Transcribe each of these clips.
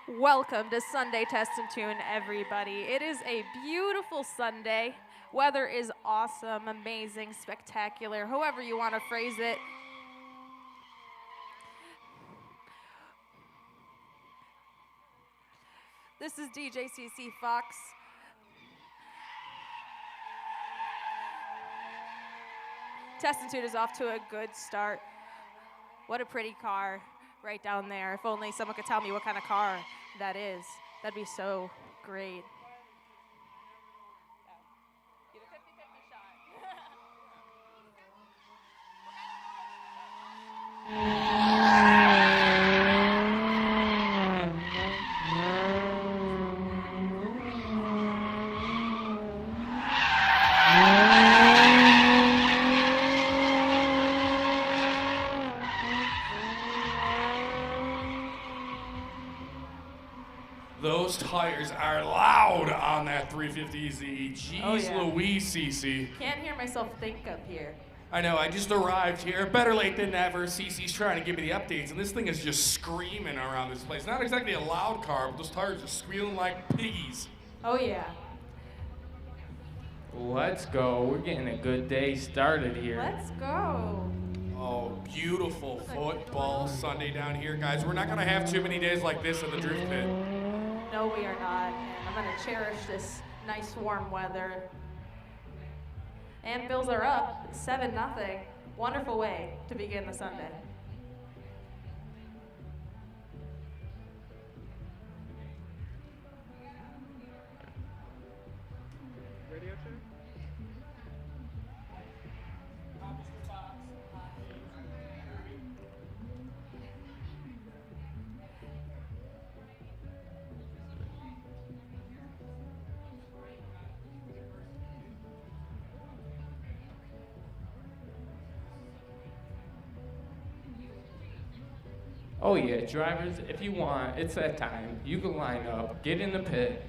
Welcome to Sunday Test and Tune, everybody. It is a beautiful Sunday. Weather is awesome, amazing, spectacular, however you want to phrase it. This is DJ CC Fox. Test and Tune is off to a good start. What a pretty car right down there. If only someone could tell me what kind of car that is. That'd be so great. Those tires are loud on that 350Z. Jeez Oh, yeah. Louise, CC. Can't hear myself think up here. I know, I just arrived here. Better late than never. CC's trying to give me the updates, and this thing is just screaming around this place. Not exactly a loud car, but those tires are squealing like piggies. Oh, yeah. Let's go. We're getting a good day started here. Let's go. Oh, beautiful football Sunday down here, guys. We're not going to have too many days like this in the drift pit. No, we are not. And I'm going to cherish this nice warm weather. And Bills are up 7-0. Wonderful way to begin the Sunday. Oh yeah, drivers, if you want, it's that time. You can line up, get in the pit.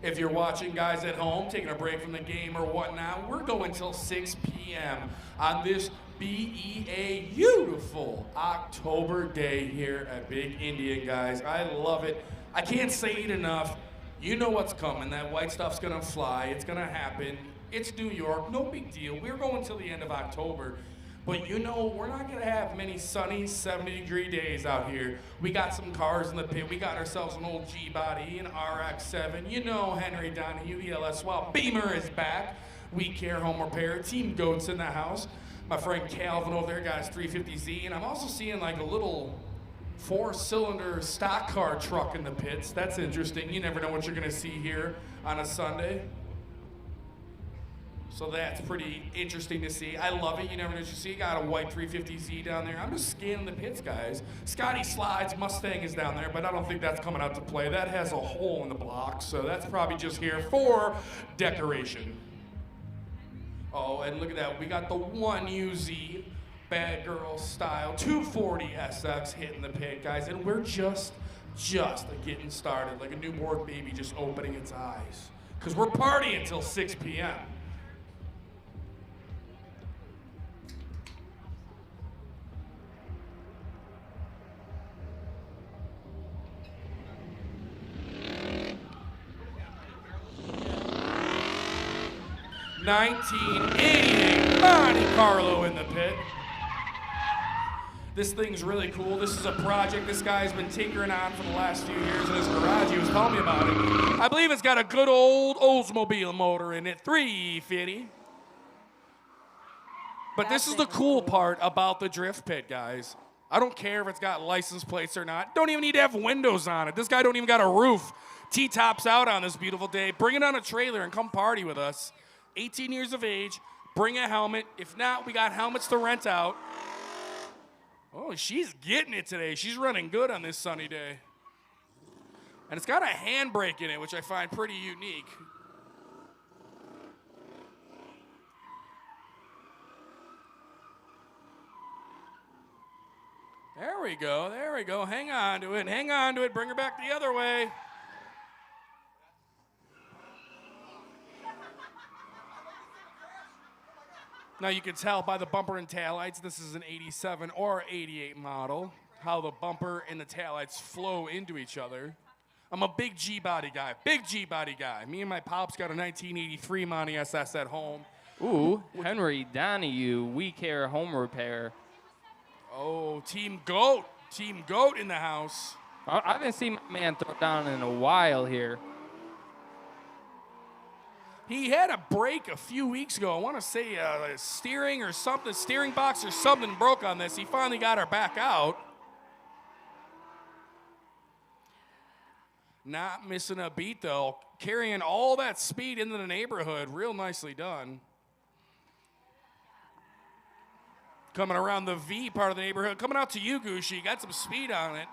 If you're watching guys at home, taking a break from the game or whatnot, we're going till 6 p.m. on this beautiful October day here at Big Indian, guys. I love it. I can't say it enough. You know what's coming. That white stuff's gonna fly. It's gonna happen. It's New York. No big deal. We're going till the end of October. But you know, we're not gonna have many sunny 70-degree days out here. We got some cars in the pit. We got ourselves an old G-Body, an RX-7. You know Henry Donahue, the LS Swap. Beamer is back. We Care Home Repair. Team Goats in the house. My friend Calvin over there got his 350Z. And I'm also seeing like a little 4-cylinder stock car truck in the pits. That's interesting. You never know what you're gonna see here on a Sunday. So that's pretty interesting to see. I love it. You never know what you see. Got a white 350Z down there. I'm just scanning the pits, guys. Scotty Slides Mustang is down there, but I don't think that's coming out to play. That has a hole in the block, so that's probably just here for decoration. Oh, and look at that. We got the 1UZ Bad Girl Style 240 SX hitting the pit, guys. And we're just getting started, like a newborn baby just opening its eyes. Because we're partying until 6 p.m. $1988 Monte Carlo in the pit. This thing's really cool. This is a project this guy's been tinkering on for the last few years in his garage. He was telling me about it. I believe it's got a good old Oldsmobile motor in it, 350. But this is the cool part about the drift pit, guys. I don't care if it's got license plates or not. Don't even need to have windows on it. This guy don't even got a roof. T-tops out on this beautiful day. Bring it on a trailer and come party with us. 18 years of age, bring a helmet. If not, we got helmets to rent out. Oh, she's getting it today. She's running good on this sunny day. And it's got a handbrake in it, which I find pretty unique. There we go, there we go. Hang on to it, hang on to it. Bring her back the other way. Now you can tell by the bumper and taillights, this is an 87 or 88 model, how the bumper and the taillights flow into each other. I'm a big G-body guy, big G-body guy. Me and my pops got a 1983 Monty SS at home. Ooh, Henry Donahue, We Care Home Repair. Oh, Team Goat in the house. I haven't seen my man throw down in a while here. He had a break a few weeks ago. I want to say steering or something, steering box or something broke on this. He finally got her back out. Not missing a beat, though. Carrying all that speed into the neighborhood. Real nicely done. Coming around the V part of the neighborhood. Coming out to you, Gucci. Got some speed on it.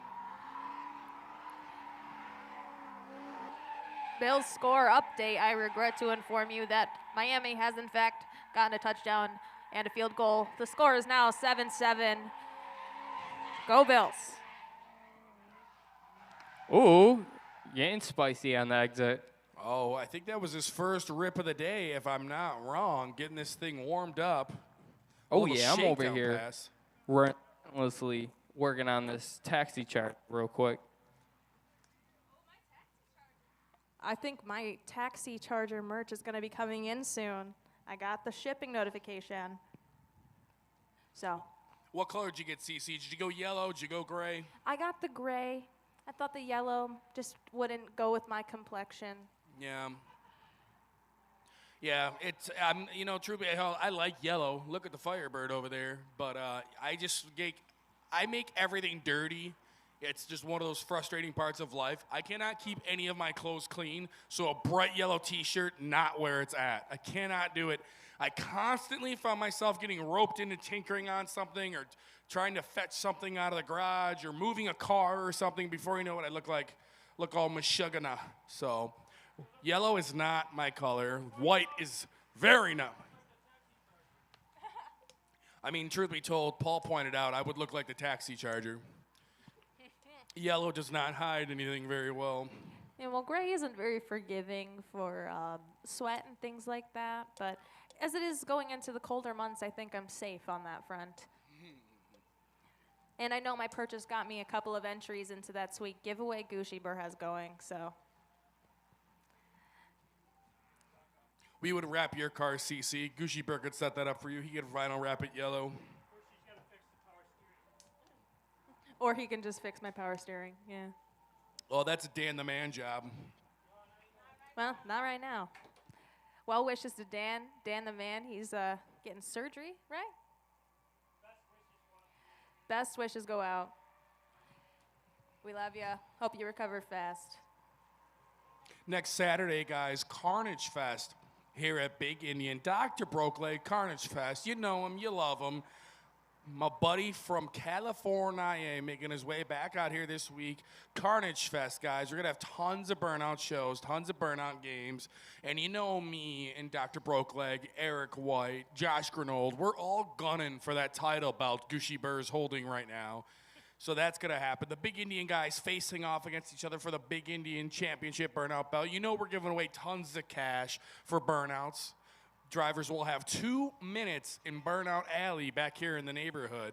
Bill's score update. I regret to inform you that Miami has, in fact, gotten a touchdown and a field goal. The score is now 7-7. Go Bills. Ooh, getting spicy on the exit. Oh, I think that was his first rip of the day, if I'm not wrong. Getting this thing warmed up. Oh, yeah, I'm over here pass. relentlessly working on this taxi chart real quick. I think my taxi charger merch is going to be coming in soon. I got the shipping notification. So. What color did you get, CC? Did you go yellow? Did you go gray? I got the gray. I thought the yellow just wouldn't go with my complexion. Yeah. Yeah, it's, you know, truly, I like yellow. Look at the Firebird over there. But I make everything dirty. It's just one of those frustrating parts of life. I cannot keep any of my clothes clean, so a bright yellow t-shirt, not where it's at. I cannot do it. I constantly find myself getting roped into tinkering on something or trying to fetch something out of the garage or moving a car or something. Before you know it, I look all mashugana. So yellow is not my color. White is very no. I mean, truth be told, Paul pointed out I would look like the taxi charger. Yellow does not hide anything very well. Yeah, well, Gray isn't very forgiving for sweat and things like that, but as it is going into the colder months, I think I'm safe on that front. And I know my purchase got me a couple of entries into that sweet giveaway Gucci Burr has going, so. We would wrap your car, CC. Gucci Burr could set that up for you. He could vinyl wrap it yellow. Or he can just fix my power steering, yeah. Oh, that's a Dan the Man job. Well, not right now. Well wishes to Dan the Man. He's getting surgery, right? Best wishes go out. We love you. Hope you recover fast. Next Saturday, guys, Carnage Fest here at Big Indian. Dr. Brokeleg, Carnage Fest. You know him, you love him. My buddy from California making his way back out here this week. Carnage Fest, guys. We're going to have tons of burnout shows, tons of burnout games. And you know me and Dr. Brokeleg, Eric White, Josh Grenold, we're all gunning for that title belt Gucci Burr's holding right now. So that's going to happen. The Big Indian guys facing off against each other for the Big Indian Championship burnout belt. You know we're giving away tons of cash for burnouts. Drivers will have 2 minutes in Burnout Alley back here in the neighborhood.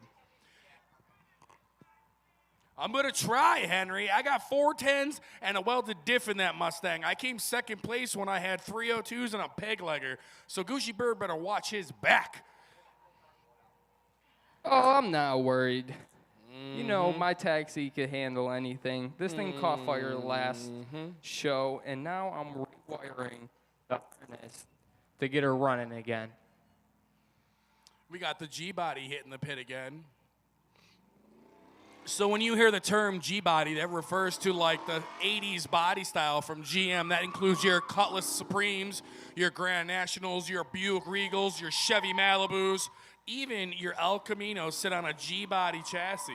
I'm going to try, Henry. I got 410s and a welded diff in that Mustang. I came second place when I had 302s and a peg legger. So Gucci Burr better watch his back. Oh, I'm not worried. You know, my taxi could handle anything. This thing caught fire last show, and now I'm rewiring the harness to get her running again. We got the G-body hitting the pit again. So when you hear the term G-body, that refers to like the 80s body style from GM. That includes your Cutlass Supremes, your Grand Nationals, your Buick Regals, your Chevy Malibus, even your El Camino sit on a G-body chassis.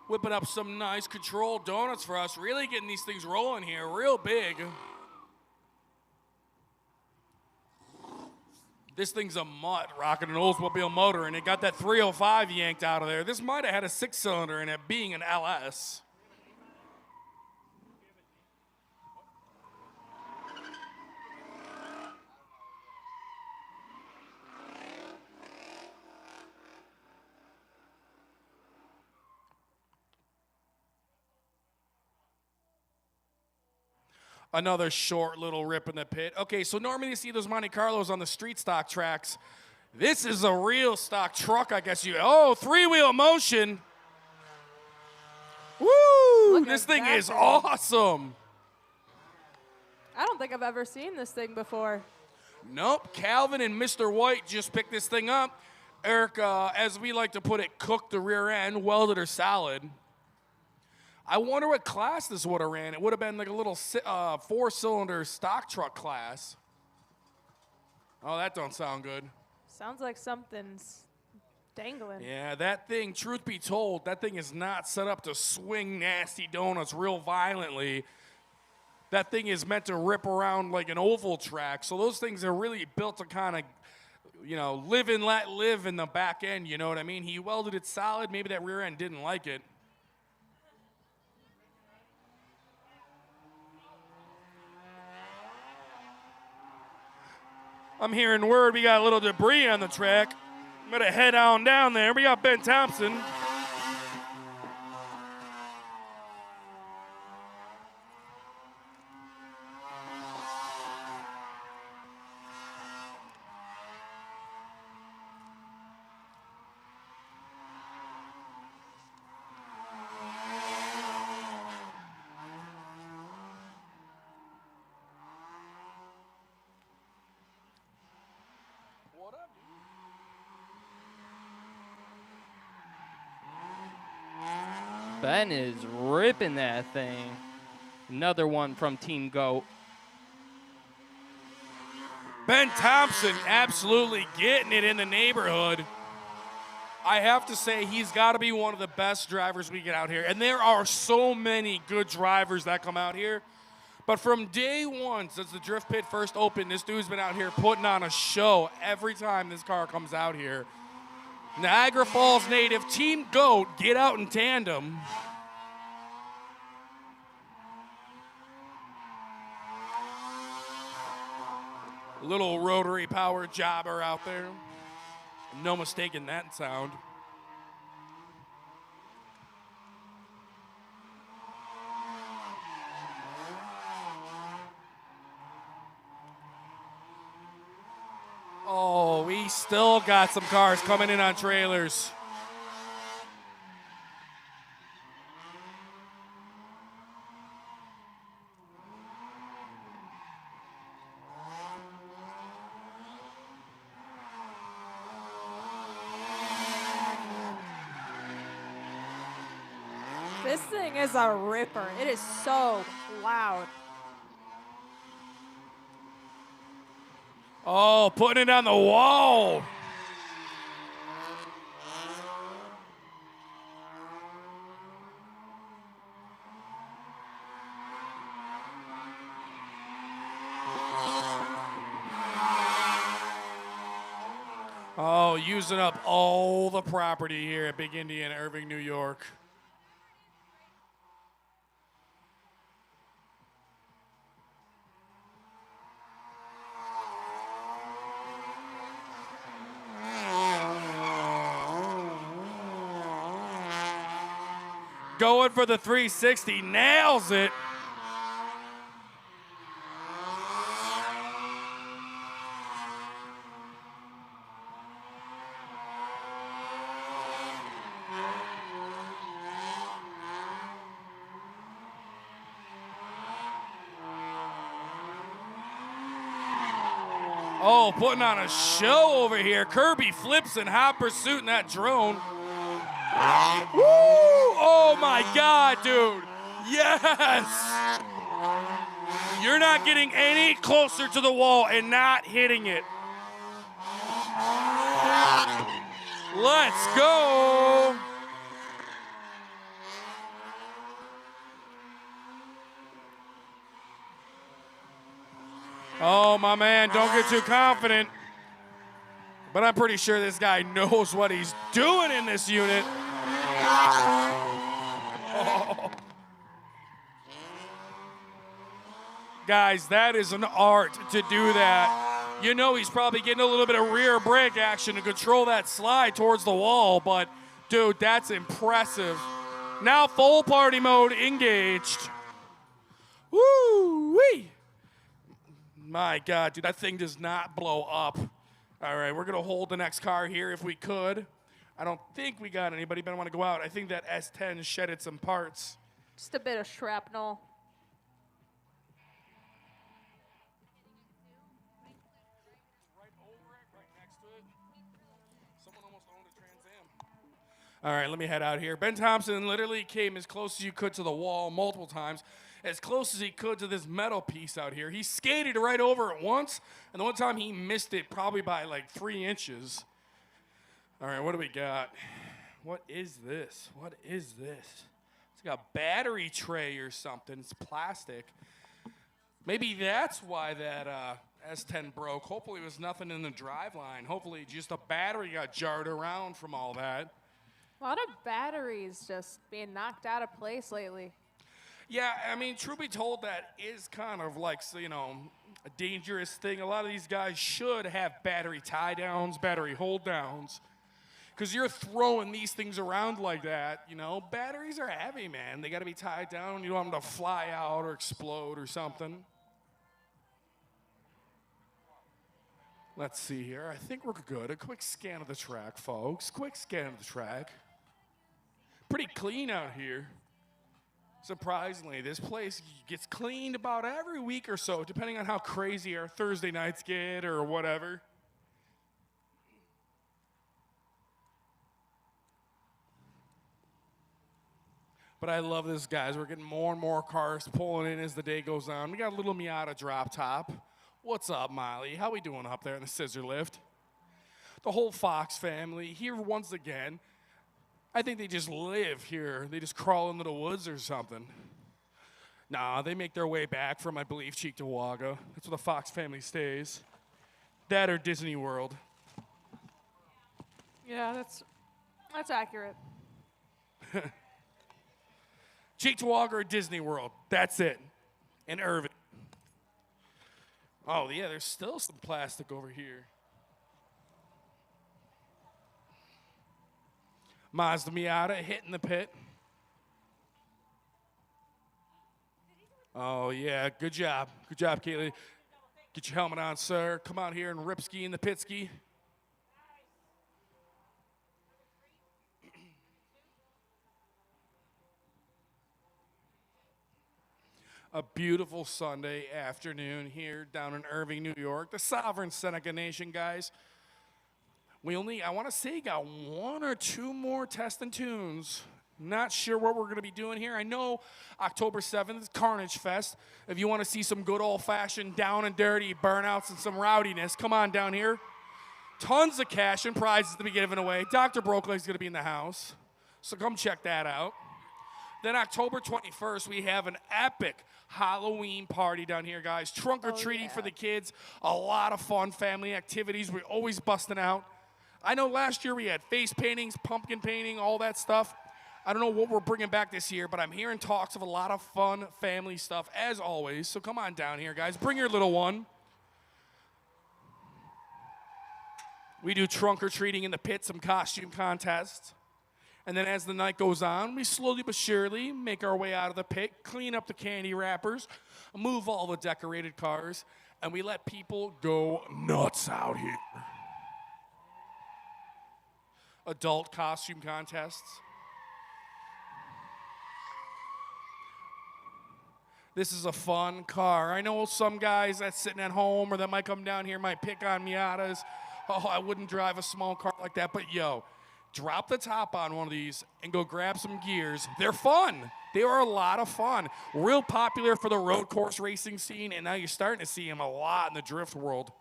Whipping up some nice controlled donuts for us. Really getting these things rolling here, real big. This thing's a mutt, rocking an Oldsmobile motor, and it got that 305 yanked out of there. This might have had a 6-cylinder in it, being an LS. Another short little rip in the pit. Okay, so normally you see those Monte Carlos on the street stock tracks. This is a real stock truck, I guess you. Oh, 3-wheel motion. Woo! This thing is awesome. I don't think I've ever seen this thing before. Nope, Calvin and Mr. White just picked this thing up. Eric, as we like to put it, cooked the rear end, welded her solid. I wonder what class this would have ran. It would have been like a little 4-cylinder stock truck class. Oh, that don't sound good. Sounds like something's dangling. Yeah, that thing, truth be told, that thing is not set up to swing nasty donuts real violently. That thing is meant to rip around like an oval track. So those things are really built to kind of, you know, live and let live in the back end, you know what I mean? He welded it solid. Maybe that rear end didn't like it. I'm hearing word we got a little debris on the track. I'm going to head on down there. We got Ben Thompson. Ben is ripping that thing. Another one from Team GOAT. Ben Thompson absolutely getting it in the neighborhood. I have to say, he's got to be one of the best drivers we get out here. And there are so many good drivers that come out here. But from day one, since the Drift Pit first opened, this dude's been out here putting on a show every time this car comes out here. Niagara Falls native Team GOAT, get out in tandem. Little rotary power jobber out there. No mistaking that sound. Oh, we still got some cars coming in on trailers. This thing is a ripper. It is so loud. Oh, putting it on the wall. Oh, using up all the property here at Big Indy in Irving, New York. Going for the 360, nails it. Oh, putting on a show over here. Kirby flips in hot pursuit in that drone. Woo! Oh my God, dude. Yes! You're not getting any closer to the wall and not hitting it. Let's go! Oh, my man, don't get too confident. But I'm pretty sure this guy knows what he's doing in this unit. Oh. Guys, that is an art to do that. You know he's probably getting a little bit of rear brake action to control that slide towards the wall, but dude, that's impressive. Now full party mode engaged. Woo-wee. My God, dude, that thing does not blow up. All right, we're gonna hold the next car here if we could. I don't think we got anybody, but I wanna go out. I think that S10 shedded some parts. Just a bit of shrapnel. Right over it, right next to it. Someone almost owned a Trans Am. All right, let me head out here. Ben Thompson literally came as close as you could to the wall multiple times, as close as he could to this metal piece out here. He skated right over it once, and the one time he missed it probably by like 3 inches. All right, what do we got? What is this? What is this? It's like a battery tray or something. It's plastic. Maybe that's why that S10 broke. Hopefully it was nothing in the driveline. Hopefully just a battery got jarred around from all that. A lot of batteries just being knocked out of place lately. Yeah, I mean, truth be told, that is kind of like, you know, a dangerous thing. A lot of these guys should have battery tie downs, battery hold downs, because you're throwing these things around like that. You know, batteries are heavy, man. They got to be tied down. You don't want them to fly out or explode or something. Let's see here. I think we're good. A quick scan of the track, folks. Quick scan of the track. Pretty clean out here. Surprisingly, this place gets cleaned about every week or so, depending on how crazy our Thursday nights get or whatever. But I love this, guys. We're getting more and more cars pulling in as the day goes on. We got a little Miata drop top. What's up, Miley? How we doing up there in the scissor lift? The whole Fox family here once again. I think they just live here. They just crawl into the woods or something. Nah, they make their way back from, I believe, Cheektowaga. That's where the Fox family stays. That or Disney World. Yeah, that's accurate. Cheektowaga or Disney World. That's it. In Irving. Oh, yeah, there's still some plastic over here. Mazda Miata hitting the pit. Oh, yeah, good job. Good job, Kaylee. Get your helmet on, sir. Come out here and rip ski in the pit ski. A beautiful Sunday afternoon here down in Irving, New York. The Sovereign Seneca Nation, guys. I want to say, got one or two more test and tunes. Not sure what we're going to be doing here. I know October 7th is Carnage Fest. If you want to see some good old-fashioned down and dirty burnouts and some rowdiness, come on down here. Tons of cash and prizes to be given away. Dr. Brokeleg's going to be in the house, so come check that out. Then October 21st, we have an epic Halloween party down here, guys. Trunk or treating for the kids. A lot of fun family activities. We're always busting out. I know last year we had face paintings, pumpkin painting, all that stuff. I don't know what we're bringing back this year, but I'm hearing talks of a lot of fun family stuff, as always. So come on down here, guys. Bring your little one. We do trunk or treating in the pit, some costume contests. And then as the night goes on, we slowly but surely make our way out of the pit, clean up the candy wrappers, move all the decorated cars, and we let people go nuts out here. Adult costume contests. This is a fun car. I know some guys that's sitting at home or that might come down here might pick on Miatas. Oh, I wouldn't drive a small car like that, but yo, drop the top on one of these and go grab some gears. They're fun. They are a lot of fun. Real popular for the road course racing scene, and now you're starting to see them a lot in the drift world.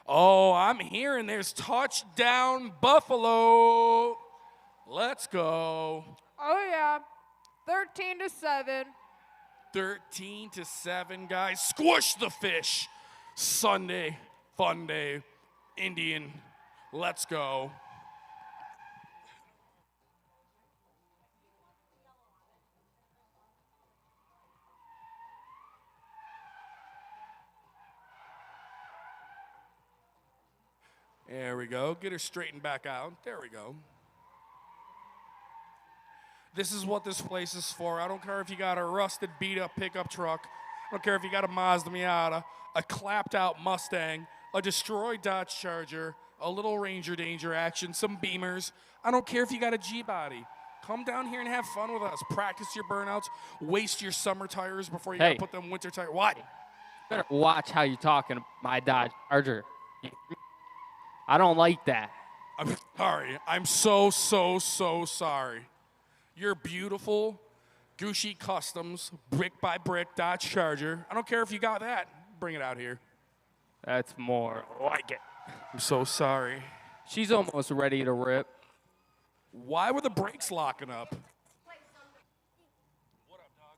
Oh, I'm hearing there's touchdown Buffalo. Let's go. Oh yeah, 13-7. 13-7, guys. Squish the fish. Sunday, fun day, Indian. Let's go. There we go. Get her straightened back out. There we go. This is what this place is for. I don't care if you got a rusted, beat-up pickup truck. I don't care if you got a Mazda Miata, a clapped-out Mustang, a destroyed Dodge Charger, a little Ranger Danger action, some Beamers. I don't care if you got a G-body. Come down here and have fun with us. Practice your burnouts. Waste your summer tires before you gotta put them winter tires. What? Better watch how you're talking my Dodge Charger. I don't like that. I'm sorry. I'm so sorry. Your beautiful Gucci Customs, brick by brick Dodge Charger. I don't care if you got that. Bring it out here. That's more like it. I'm so sorry. She's almost ready to rip. Why were the brakes locking up? What up, dog?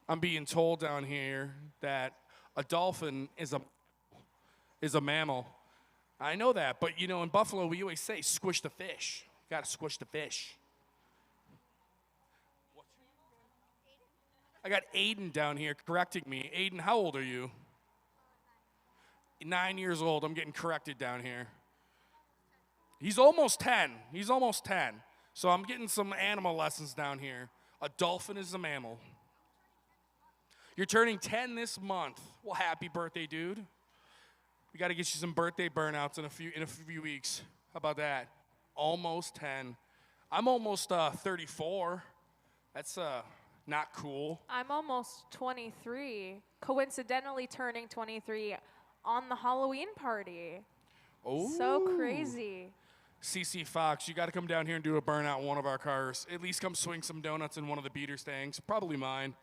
I'm being told down here that a dolphin is a mammal. I know that, but you know, in Buffalo, we always say, squish the fish. You gotta squish the fish. I got Aiden down here correcting me. Aiden, how old are you? 9 years old. I'm getting corrected down here. He's almost 10. He's almost 10. So I'm getting some animal lessons down here. A dolphin is a mammal. You're turning 10 this month. Well, happy birthday, dude. We got to get you some birthday burnouts in a few weeks. How about that? Almost 10. I'm almost 34. That's not cool. I'm almost 23. Coincidentally turning 23 on the Halloween party. Oh. So crazy. CC Fox, you got to come down here and do a burnout in one of our cars. At least come swing some donuts in one of the beater tanks. Probably mine.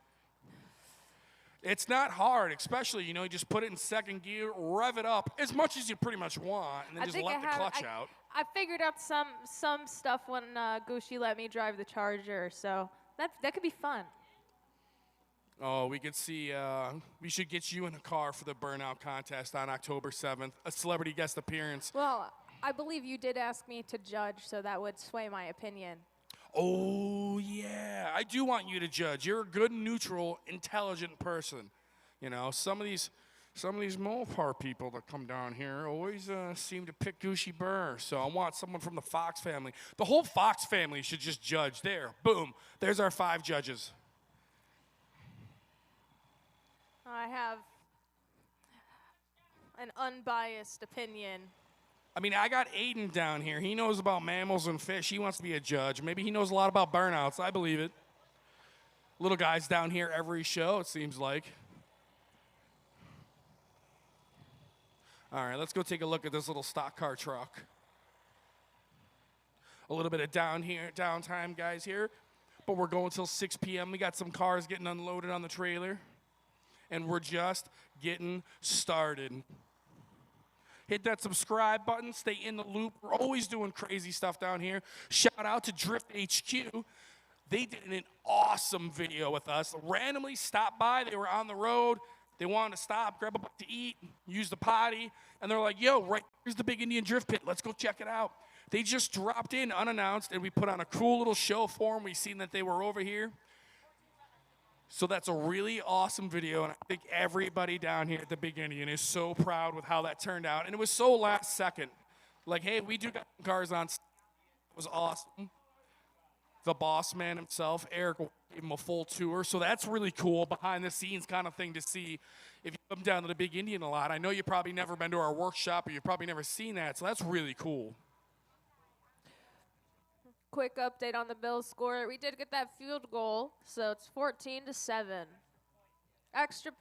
It's not hard, especially, you just put it in second gear, rev it up as much as you pretty much want, and then just let the clutch out. I figured out some stuff when Gucci let me drive the Charger, so that could be fun. Oh, we could see, we should get you in a car for the burnout contest on October 7th, a celebrity guest appearance. Well, I believe you did ask me to judge, so that would sway my opinion. Oh, yeah, I do want you to judge. You're a good, neutral, intelligent person. Some of these Mopar people that come down here always seem to pick Gucci Burr. So I want someone from the Fox family. The whole Fox family should just judge. There, boom, there's our 5 judges. I have an unbiased opinion. I mean, I got Aiden down here. He knows about mammals and fish. He wants to be a judge. Maybe he knows a lot about burnouts. I believe it. Little guy's down here every show, it seems like. All right, let's go take a look at this little stock car truck. A little bit of downtime, guys, here. But we're going till 6 p.m. We got some cars getting unloaded on the trailer. And we're just getting started. Hit that subscribe button. Stay in the loop. We're always doing crazy stuff down here. Shout out to Drift HQ. They did an awesome video with us. Randomly stopped by. They were on the road. They wanted to stop, grab a bite to eat, use the potty. And they're like, yo, right here's the Big Indian Drift Pit. Let's go check it out. They just dropped in unannounced, and we put on a cool little show for them. We seen that they were over here. So that's a really awesome video, and I think everybody down here at the Big Indian is so proud with how that turned out. And it was so last second. Like, hey, we do got cars on. It was awesome. The boss man himself, Eric, gave him a full tour. So that's really cool, behind-the-scenes kind of thing to see if you come down to the Big Indian a lot. I know you've probably never been to our workshop, or you've probably never seen that, so that's really cool. Quick update on the Bills score. We did get that field goal, so it's 14-7. Extra,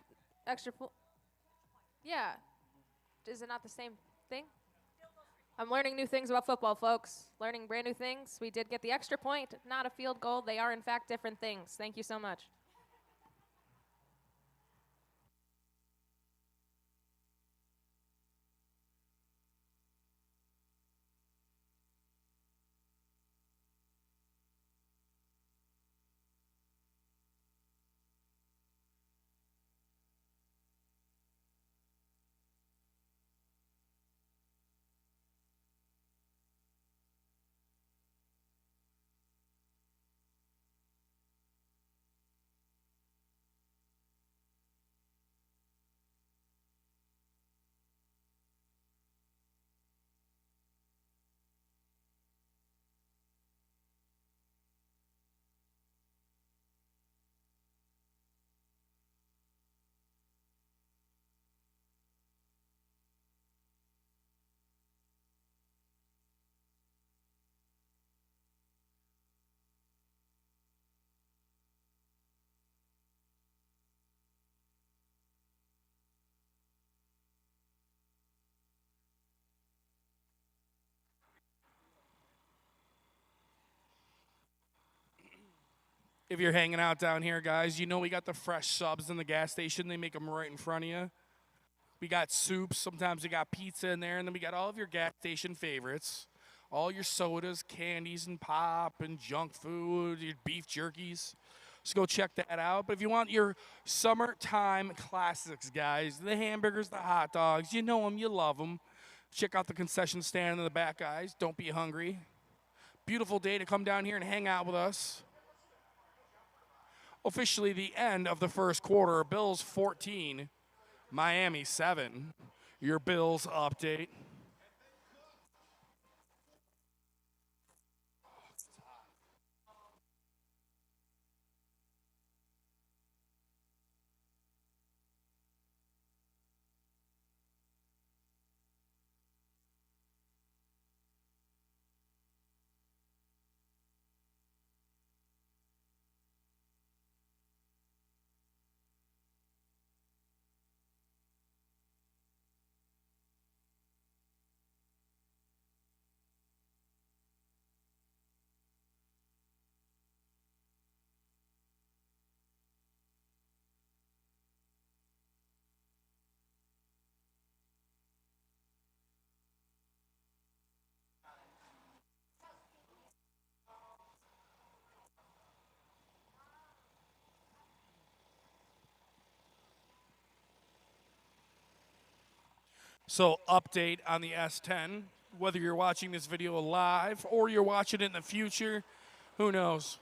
yeah. Is it not the same thing? I'm learning new things about football, folks. Learning brand new things. We did get the extra point, not a field goal. They are, in fact, different things. Thank you so much. If you're hanging out down here, guys, we got the fresh subs in the gas station. They make them right in front of you. We got soups. Sometimes we got pizza in there. And then we got all of your gas station favorites. All your sodas, candies, and pop, and junk food, your beef jerkies. So go check that out. But if you want your summertime classics, guys, the hamburgers, the hot dogs, you know them, you love them. Check out the concession stand in the back, guys. Don't be hungry. Beautiful day to come down here and hang out with us. Officially the end of the first quarter. Bills 14, Miami 7. Your Bills update. So update on the S10, whether you're watching this video live or you're watching it in the future, who knows?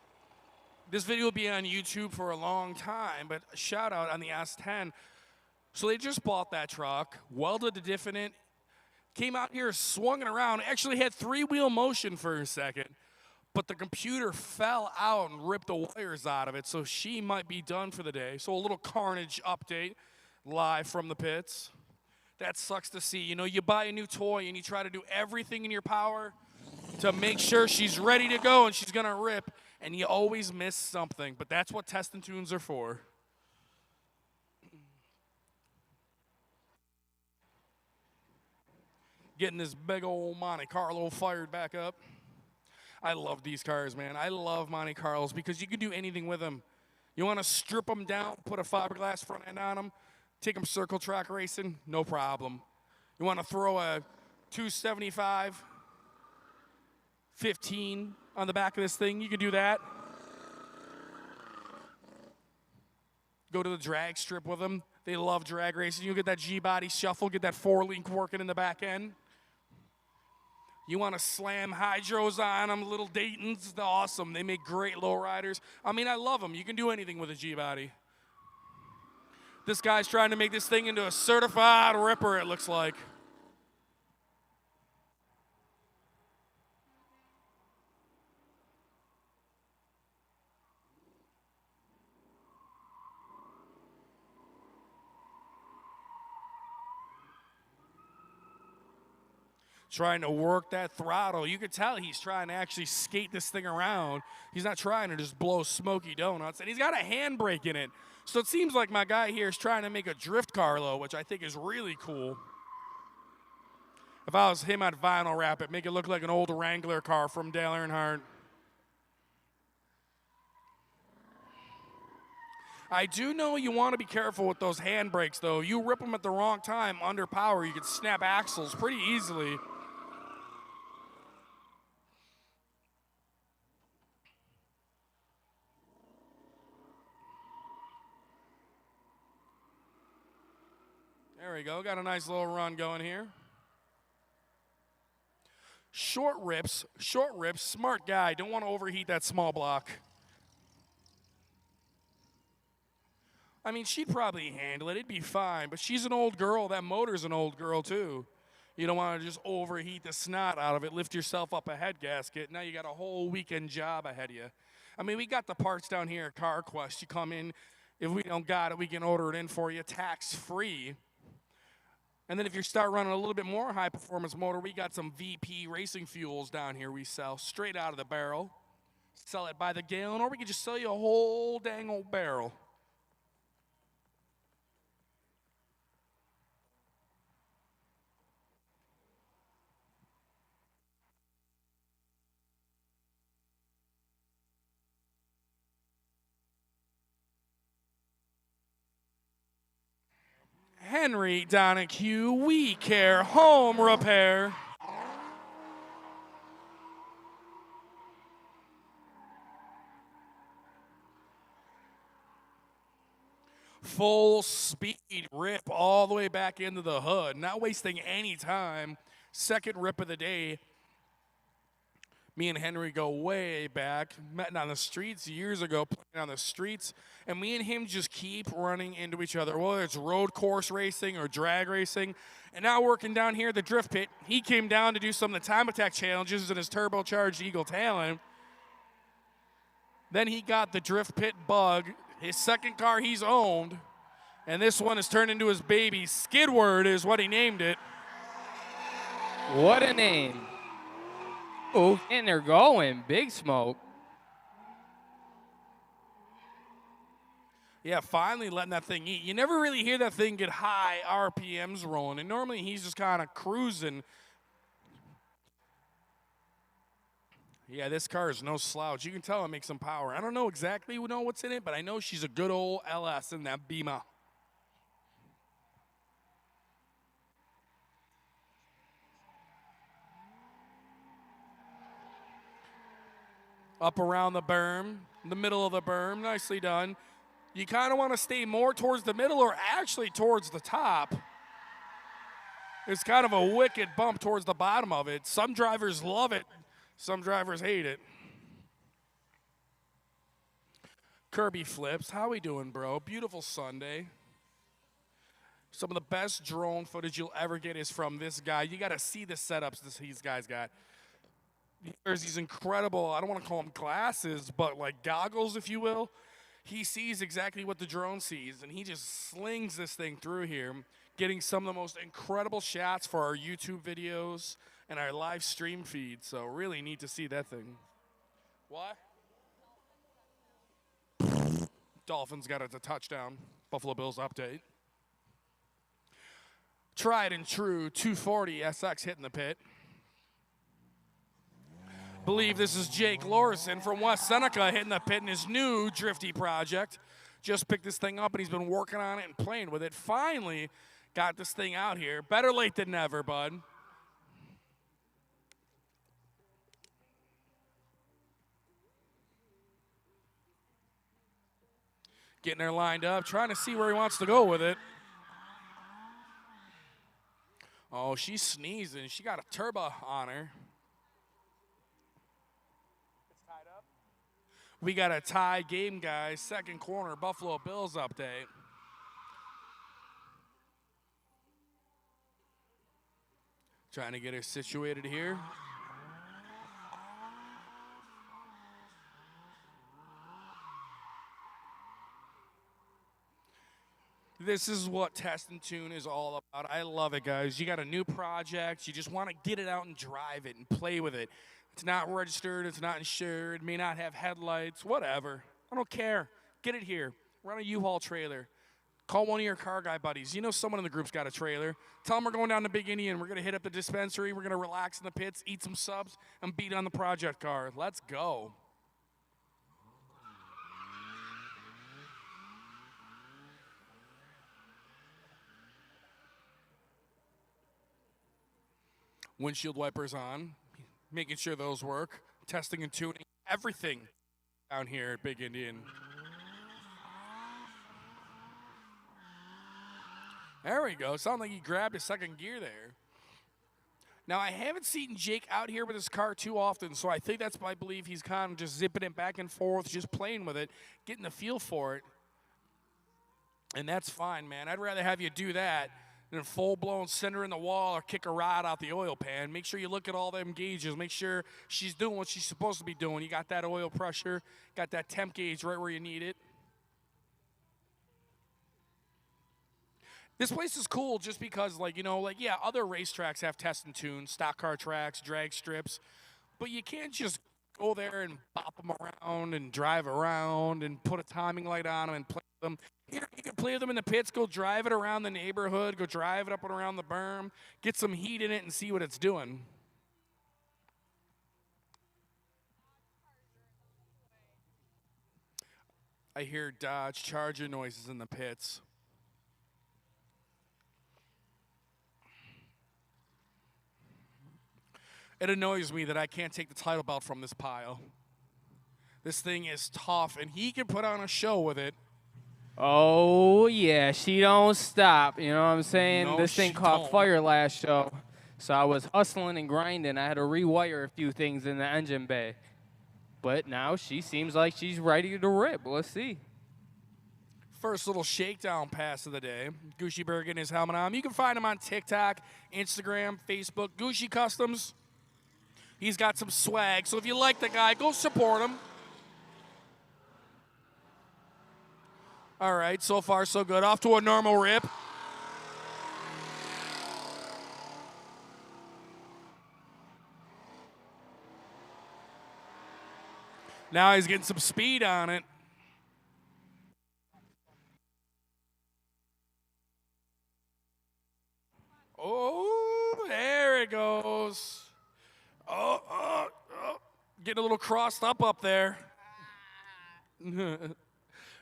This video will be on YouTube for a long time, but a shout out on the S10. So they just bought that truck, welded the diff in it, came out here, swung it around, actually had 3-wheel motion for a second, but the computer fell out and ripped the wires out of it, so she might be done for the day. So a little carnage update live from the pits. That sucks to see. You know, you buy a new toy and you try to do everything in your power to make sure she's ready to go and she's going to rip, and you always miss something. But that's what test and tunes are for. Getting this big old Monte Carlo fired back up. I love these cars, man. I love Monte Carlos because you can do anything with them. You want to strip them down, put a fiberglass front end on them, take them circle track racing, no problem. You want to throw a 275 15 on the back of this thing, you can do that. Go to the drag strip with them. They love drag racing. You get that G-body shuffle, get that 4-link working in the back end. You want to slam hydros on them, little Daytons, they're awesome. They make great lowriders. I mean, I love them. You can do anything with a G-body. This guy's trying to make this thing into a certified ripper, it looks like. Trying to work that throttle. You can tell he's trying to actually skate this thing around. He's not trying to just blow smoky donuts. And he's got a handbrake in it. So it seems like my guy here is trying to make a drift Carlo, which I think is really cool. If I was him, I'd vinyl wrap it, make it look like an old Wrangler car from Dale Earnhardt. I do know you want to be careful with those handbrakes, though. You rip them at the wrong time, under power, you can snap axles pretty easily. There we go. Got a nice little run going here. Short rips, smart guy. Don't want to overheat that small block. I mean, she'd probably handle it. It'd be fine. But she's an old girl. That motor's an old girl, too. You don't want to just overheat the snot out of it, lift yourself up a head gasket. Now you got a whole weekend job ahead of you. I mean, we got the parts down here at CarQuest. You come in. If we don't got it, we can order it in for you tax-free. And then if you start running a little bit more high-performance motor, we got some VP racing fuels down here we sell straight out of the barrel. Sell it by the gallon, or we can just sell you a whole dang old barrel. Henry Donahue, We Care Home Repair. Full speed rip all the way back into the hood, not wasting any time. Second rip of the day. Me and Henry go way back, met on the streets years ago, playing on the streets, and me and him just keep running into each other, whether it's road course racing or drag racing. And now working down here at the drift pit, he came down to do some of the time attack challenges in his turbocharged Eagle Talon. Then he got the drift pit bug, his second car he's owned, and this one has turned into his baby. Skidward is what he named it. What a name. Oh, and they're going. Big smoke. Yeah, finally letting that thing eat. You never really hear that thing get high RPMs rolling, and normally he's just kind of cruising. Yeah, this car is no slouch. You can tell it makes some power. I don't know exactly what's in it, but I know she's a good old LS in that Beamer. Up around the berm, the middle of the berm, nicely done. You kind of want to stay more towards the middle or actually towards the top. It's kind of a wicked bump towards the bottom of it. Some drivers love it. Some drivers hate it. Kirby flips. How we doing, bro? Beautiful Sunday. Some of the best drone footage you'll ever get is from this guy. You got to see the setups these guys got. There's these incredible, I don't want to call them glasses, but like goggles, if you will. He sees exactly what the drone sees, and he just slings this thing through here, getting some of the most incredible shots for our YouTube videos and our live stream feed. So really neat to see that thing. What? Dolphins got it to touchdown. Buffalo Bills update. Tried and true 240 SX hitting the pit. Believe this is Jake Lorison from West Seneca hitting the pit in his new drifty project. Just picked this thing up and he's been working on it and playing with it. Finally got this thing out here. Better late than never, bud. Getting her lined up, trying to see where he wants to go with it. Oh, she's sneezing. She got a turbo on her. It's tied up. We got a tie game, guys. Second corner, Buffalo Bills update. Trying to get her situated here. This is what Test and Tune is all about. I love it, guys. You got a new project. You just want to get it out and drive it and play with it. It's not registered. It's not insured. It may not have headlights. Whatever. I don't care. Get it here. Run a U-Haul trailer. Call one of your car guy buddies. You know someone in the group's got a trailer. Tell them we're going down to Big Indian. We're going to hit up the dispensary. We're going to relax in the pits, eat some subs, and beat on the project car. Let's go. Windshield wipers on, making sure those work, testing and tuning everything down here at Big Indian. There we go. Sounded like he grabbed a second gear there. Now, I haven't seen Jake out here with his car too often, so I think I believe he's kind of just zipping it back and forth, just playing with it, getting the feel for it. And that's fine, man. I'd rather have you do that than a full-blown center in the wall or kick a rod out the oil pan. Make sure you look at all them gauges. Make sure she's doing what she's supposed to be doing. You got that oil pressure, got that temp gauge right where you need it. This place is cool just because, yeah, other racetracks have test and tune, stock car tracks, drag strips, but you can't just go there and bop them around and drive around and put a timing light on them and play them. Here, you can play them in the pits, go drive it around the neighborhood, go drive it up and around the berm, get some heat in it and see what it's doing. I hear Dodge Charger noises in the pits. It annoys me that I can't take the title belt from this pile. This thing is tough, and he can put on a show with it. Oh, yeah, she don't stop. You know what I'm saying? No, this thing she caught don't. fire last show. So I was hustling and grinding. I had to rewire a few things in the engine bay. But now she seems like she's ready to rip. Let's see. First little shakedown pass of the day. Gucci Bergen, his helmet on. You can find him on TikTok, Instagram, Facebook. Gucci Customs. He's got some swag. So if you like the guy, go support him. All right, so far so good. Off to a normal rip. Now he's getting some speed on it. Oh, there it goes. Oh. Getting a little crossed up there.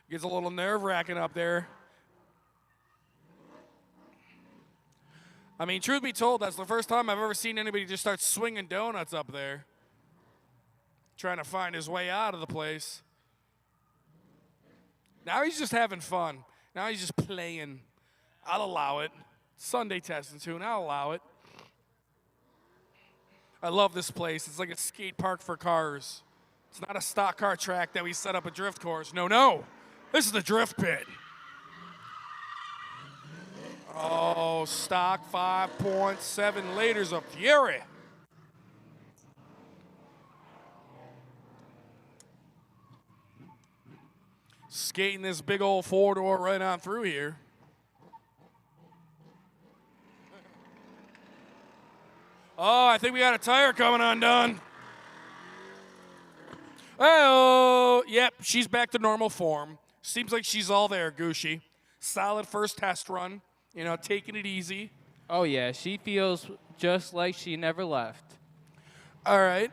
Gets a little nerve-wracking up there. I mean, truth be told, that's the first time I've ever seen anybody just start swinging donuts up there, trying to find his way out of the place. Now he's just having fun. Now he's just playing. I'll allow it. Sunday test and tune. I'll allow it. I love this place. It's like a skate park for cars. It's not a stock car track that we set up a drift course. No. This is the drift pit. Oh, stock 5.7 liters of fury. Skating this big old four-door right on through here. Oh, I think we got a tire coming undone. Oh, yep, she's back to normal form. Seems like she's all there, Gucci. Solid first test run, taking it easy. Oh, yeah, she feels just like she never left. All right.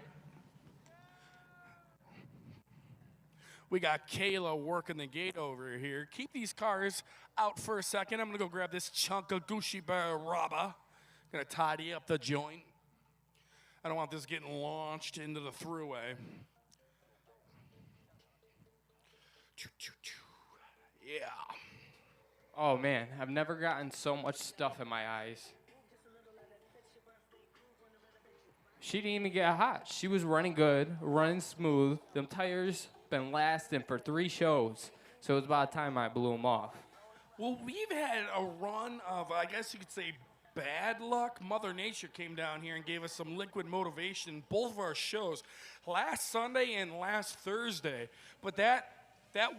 We got Kayla working the gate over here. Keep these cars out for a second. I'm going to go grab this chunk of Gucci Baraba. Going to tidy up the joint. I don't want this getting launched into the throughway. Yeah. Oh, man, I've never gotten so much stuff in my eyes. She didn't even get hot. She was running good, running smooth. Them tires been lasting for 3 shows, so it was about time I blew them off. Well, we've had a run of, I guess you could say, bad luck. Mother Nature came down here and gave us some liquid motivation, both of our shows, last Sunday and last Thursday. But that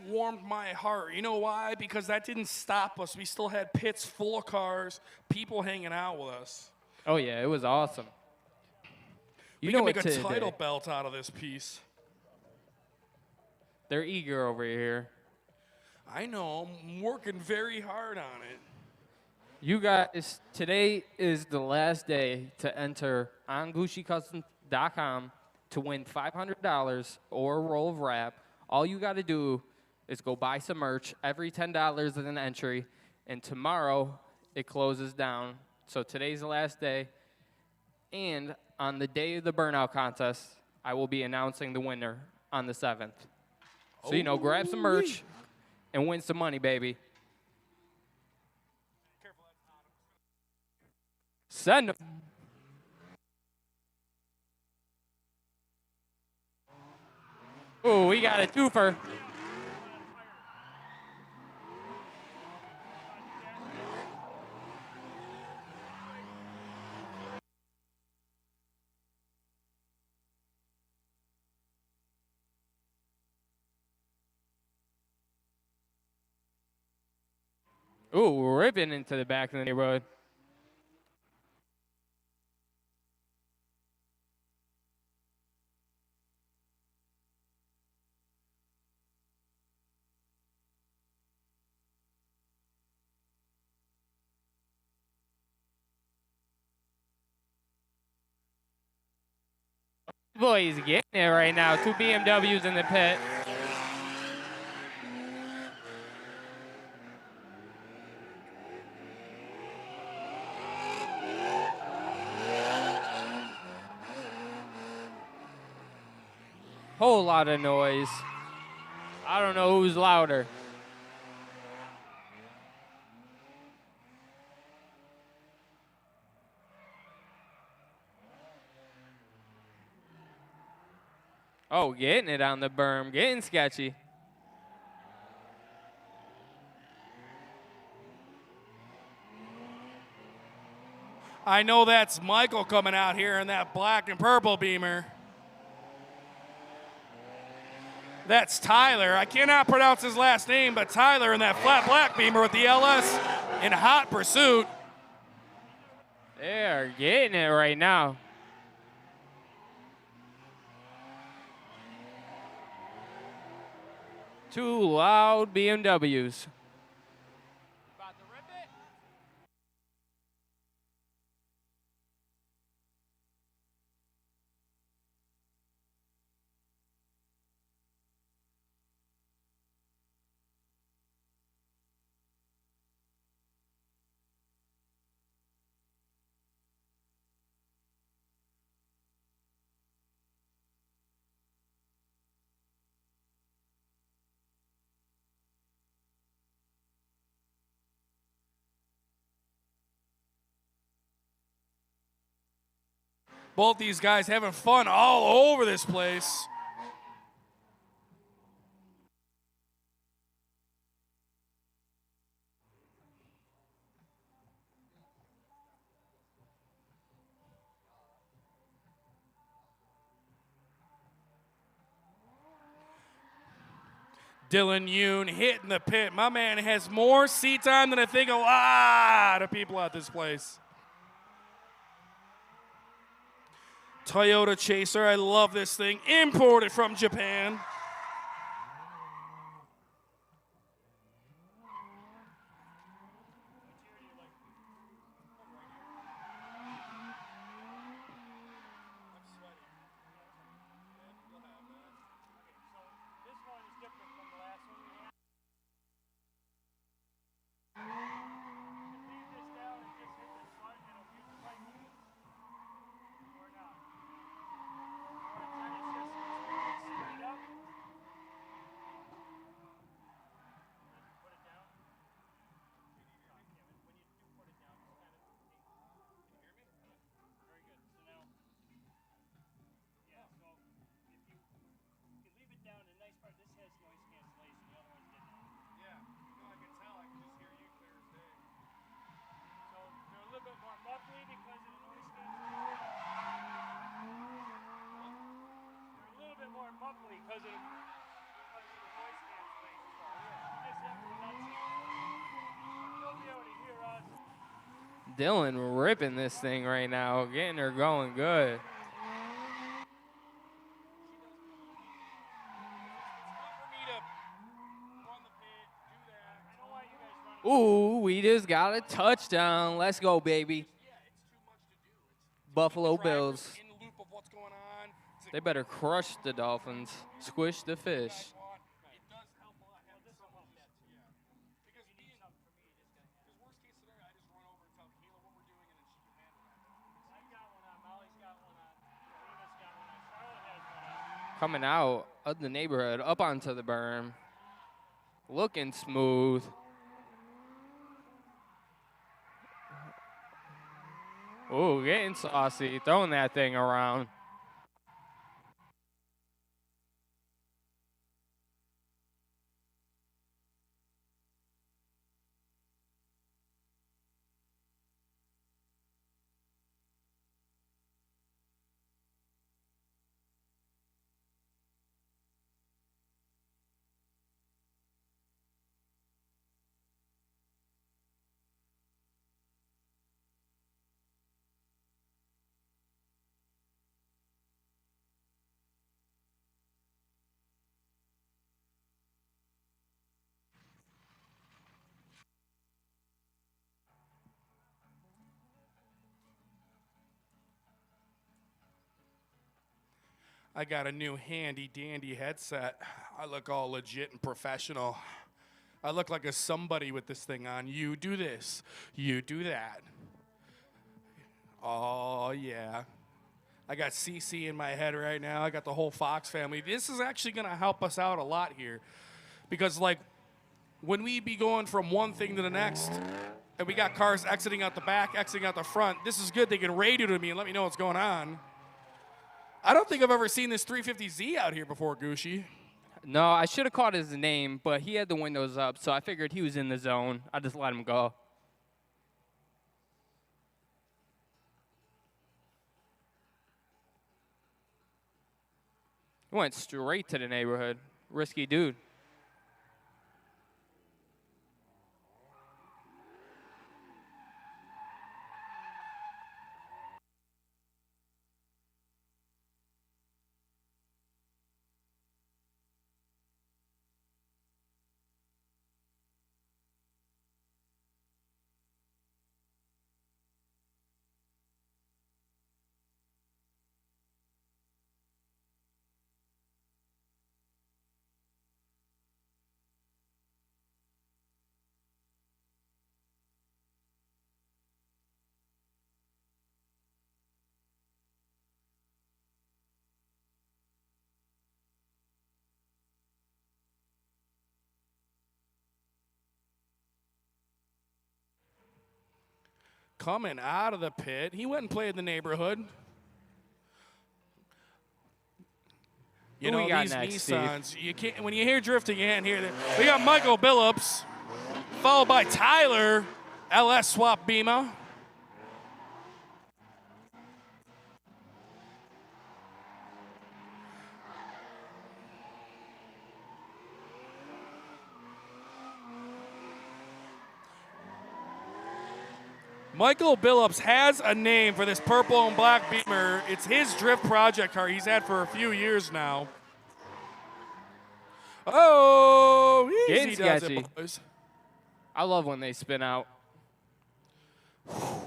warmed my heart. You know why? Because that didn't stop us. We still had pits full of cars, people hanging out with us. Oh, yeah, it was awesome. We can make a title belt out of this piece. They're eager over here. I know. I'm working very hard on it. You guys, today is the last day to enter on GucciCustoms.com to win $500 or a roll of wrap. All you got to do is go buy some merch. Every $10 is an entry, and tomorrow it closes down. So today's the last day, and on the day of the burnout contest, I will be announcing the winner on the 7th. So, grab some merch and win some money, baby. Send them. Ooh, we got a twofer. Ooh, ripping into the back of the neighborhood. Boy, he's getting it right now. 2 BMWs in the pit. Whole lot of noise. I don't know who's louder. Oh, getting it on the berm, getting sketchy. I know that's Michael coming out here in that black and purple Beamer. That's Tyler. I cannot pronounce his last name, but Tyler in that flat black Beamer with the LS in hot pursuit. They're getting it right now. Two loud BMWs. About to rip it. Both these guys having fun all over this place. Dylan Yoon hitting the pit. My man has more seat time than I think a lot of people at this place. Toyota Chaser, I love this thing. Imported from Japan. Dylan ripping this thing right now, getting her going good. Ooh, we just got a touchdown. Let's go, baby. Buffalo Bills. They better crush the Dolphins. Squish the fish. Coming out of the neighborhood, up onto the berm. Looking smooth. Ooh, getting saucy, throwing that thing around. I got a new handy dandy headset. I look all legit and professional. I look like a somebody with this thing on. You do this, you do that. Oh, yeah. I got CC in my head right now. I got the whole Fox family. This is actually going to help us out a lot here. Because, like, when we be going from one thing to the next, and we got cars exiting out the back, exiting out the front, this is good. They can radio to me and let me know what's going on. I don't think I've ever seen this 350Z out here before, Gucci. No, I should have caught his name, but he had the windows up, so I figured he was in the zone. I just let him go. He went straight to the neighborhood. Risky dude. Coming out of the pit, he went and played in the neighborhood. You Who know, we got these next, Steve? Nissans, you can't, when you hear drifting, you can't hear that. We got Michael Billups, followed by Tyler, LS Swap Bema. Michael Billups has a name for this purple and black Beamer. It's his drift project car he's had for a few years now. Oh, Getting easy does sketchy. it, boys. I love when they spin out.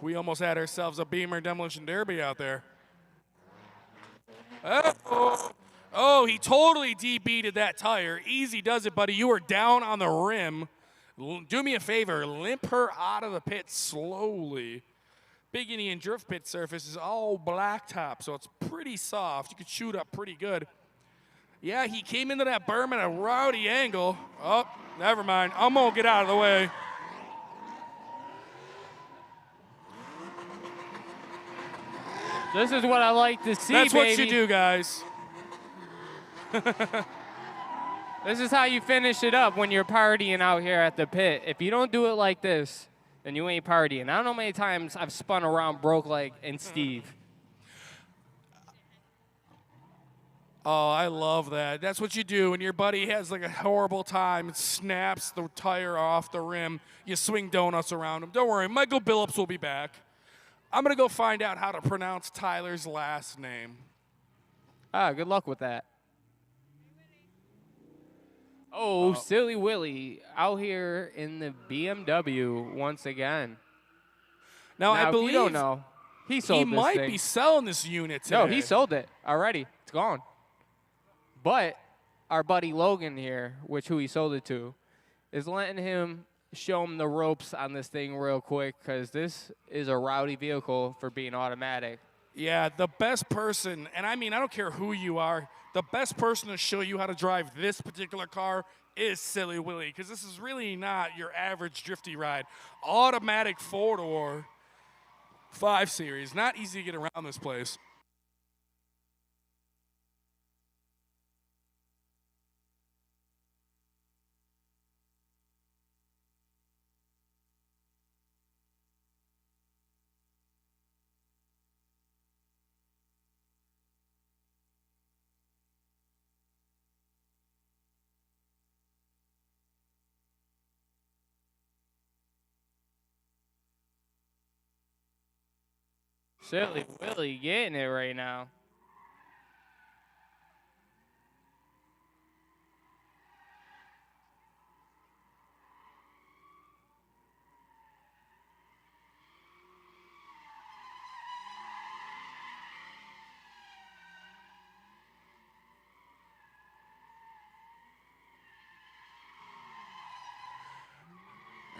We almost had ourselves a Beamer Demolition Derby out there. Oh, he totally DB'd that tire. Easy does it, buddy. You are down on the rim. Do me a favor, limp her out of the pit slowly. Big Indian drift pit surface is all blacktop, so it's pretty soft. You could shoot up pretty good. Yeah, he came into that berm at a rowdy angle. Oh, never mind. I'm going to get out of the way. This is what I like to see, That's baby. what you do, guys. This is how you finish it up when you're partying out here at the pit. If you don't do it like this, then you ain't partying. I don't know how many times I've spun around broke leg and Steve. Oh, I love that. That's what you do when your buddy has like a horrible time and snaps the tire off the rim. You swing donuts around him. Don't worry, Michael Billups will be back. I'm going to go find out how to pronounce Tyler's last name. Good luck with that. Oh, Silly Willie out here in the BMW once again. Now I if believe you don't know, he sold he this might thing. be selling this unit today. No, he sold it already. It's gone. But our buddy Logan here, who he sold it to, is letting him show him the ropes on this thing real quick because this is a rowdy vehicle for being automatic. Yeah, the best person, and I mean, I don't care who you are, the best person to show you how to drive this particular car is Silly Willie, because this is really not your average drifty ride. Automatic four-door 5 Series. Not easy to get around this place. Silly Willie getting it right now.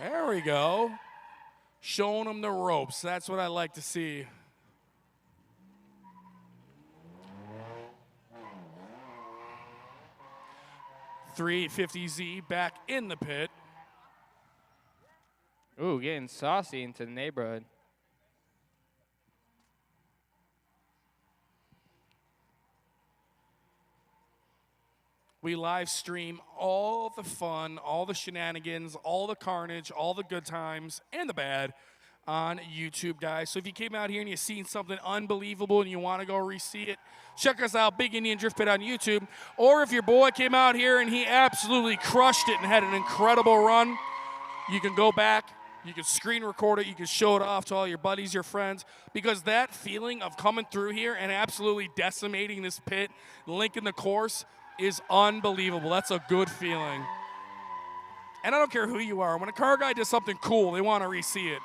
There we go. Showing them the ropes. That's what I like to see. $350Z back in the pit. Ooh, getting saucy into the neighborhood. We live stream all the fun, all the shenanigans, all the carnage, all the good times, and the bad on YouTube, guys. So if you came out here and you've seen something unbelievable and you want to go re-see it, check us out, Big Indian Drift Pit on YouTube. Or if your boy came out here and he absolutely crushed it and had an incredible run, you can go back, you can screen record it, you can show it off to all your buddies, your friends, because that feeling of coming through here and absolutely decimating this pit, linking the course, is unbelievable. That's a good feeling. And I don't care who you are. When a car guy does something cool, they want to re-see it.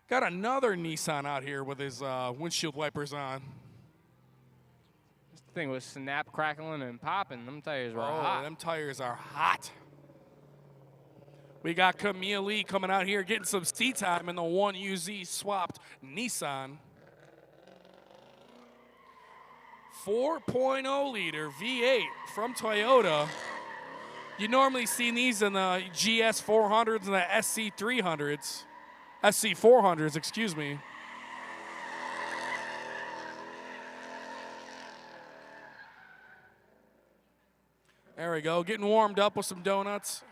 Got another Nissan out here with his windshield wipers on. This thing was snap, crackling, and popping. Them tires were hot. Them tires are hot. We got Camille Lee coming out here getting some seat time in the 1UZ swapped Nissan. 4.0 liter V8 from Toyota. You normally see these in the GS 400s and the SC 300s. SC 400s, excuse me. There we go, getting warmed up with some donuts.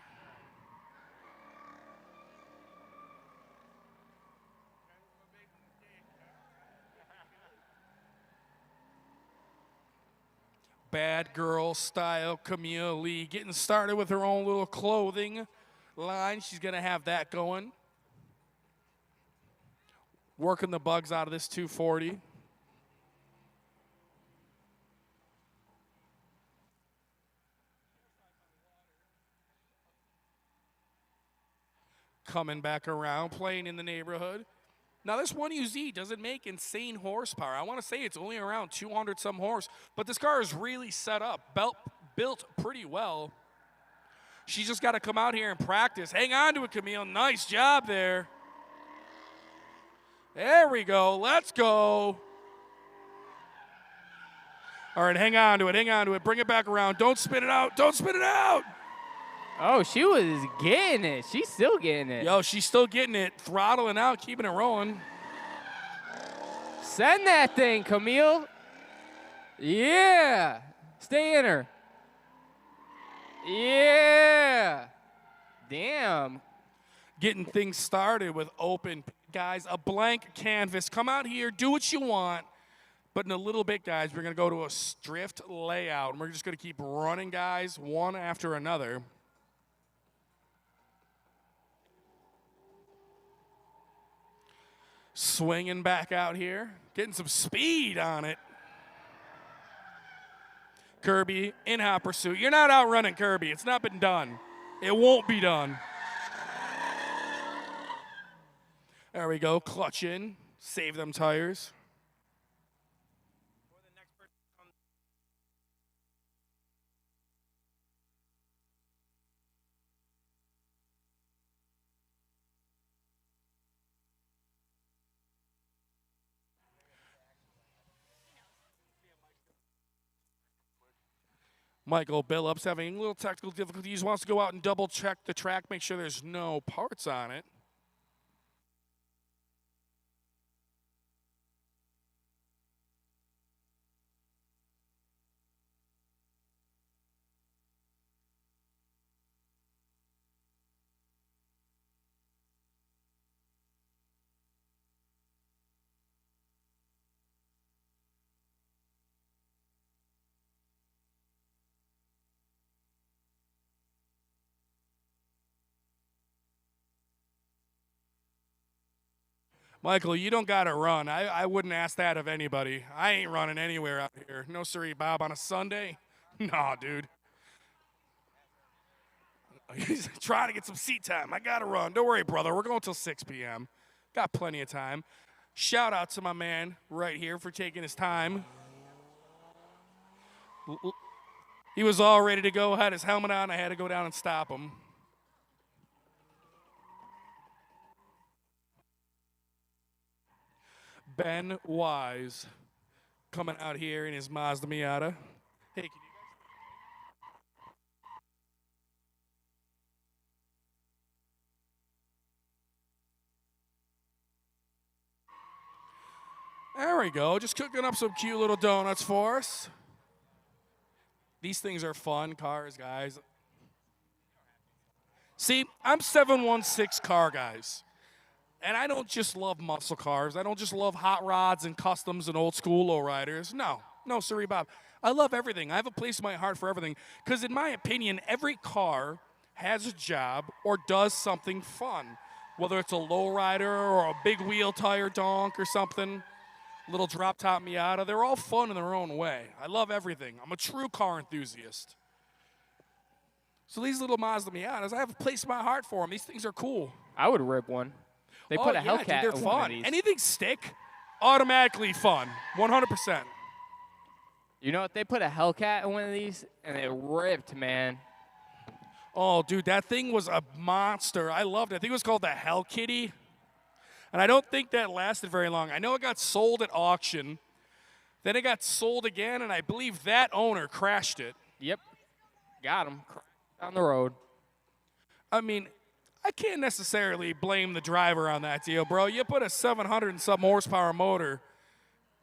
Bad girl style Camille Lee getting started with her own little clothing line. She's going to have that going. Working the bugs out of this 240. Coming back around, playing in the neighborhood. Now, this 1UZ doesn't make insane horsepower. I want to say it's only around 200-some horse, but this car is really set up, built pretty well. She's just got to come out here and practice. Hang on to it, Camille. Nice job there. There we go. Let's go. All right, hang on to it. Hang on to it. Bring it back around. Don't spin it out. Don't spin it out. Oh, she was getting it. She's still getting it. Yo, she's still getting it. Throttling out, keeping it rolling. Send that thing, Camille. Yeah. Stay in her. Yeah. Damn. Getting things started with open, guys, a blank canvas. Come out here, do what you want. But in a little bit, guys, we're going to go to a drift layout. And we're just going to keep running, guys, one after another. Swinging back out here, getting some speed on it. Kirby in hot pursuit. You're not outrunning Kirby. It's not been done. It won't be done. There we go. Clutch in. Save them tires. Michael Billups having a little technical difficulties. Wants to go out and double check the track, make sure there's no parts on it. Michael, you don't got to run. I wouldn't ask that of anybody. I ain't running anywhere out here. No, sirree, Bob, on a Sunday? Nah, dude. He's trying to get some seat time. I got to run. Don't worry, brother. We're going till 6 p.m. Got plenty of time. Shout out to my man right here for taking his time. He was all ready to go, had his helmet on. I had to go down and stop him. Ben Wise coming out here in his Mazda Miata. Hey, can you guys? There we go. Just cooking up some cute little donuts for us. These things are fun cars, guys. See, I'm 716 car guys. And I don't just love muscle cars. I don't just love hot rods and customs and old school lowriders. No, sirree, Bob. I love everything. I have a place in my heart for everything. Because in my opinion, every car has a job or does something fun. Whether it's a lowrider or a big wheel tire donk or something, little drop top Miata, they're all fun in their own way. I love everything. I'm a true car enthusiast. So these little Mazda Miatas, I have a place in my heart for them. These things are cool. I would rip one. They put a Hellcat dude, they're in fun. one of these. Anything stick, automatically fun, 100%. You know what? They put a Hellcat in one of these, and it ripped, man. Oh, dude, that thing was a monster. I loved it. I think it was called the Hell Kitty. And I don't think that lasted very long. I know it got sold at auction. Then it got sold again, and I believe that owner crashed it. Yep. Got him. Down the road. I mean, I can't necessarily blame the driver on that deal, bro. You put a 700 and some horsepower motor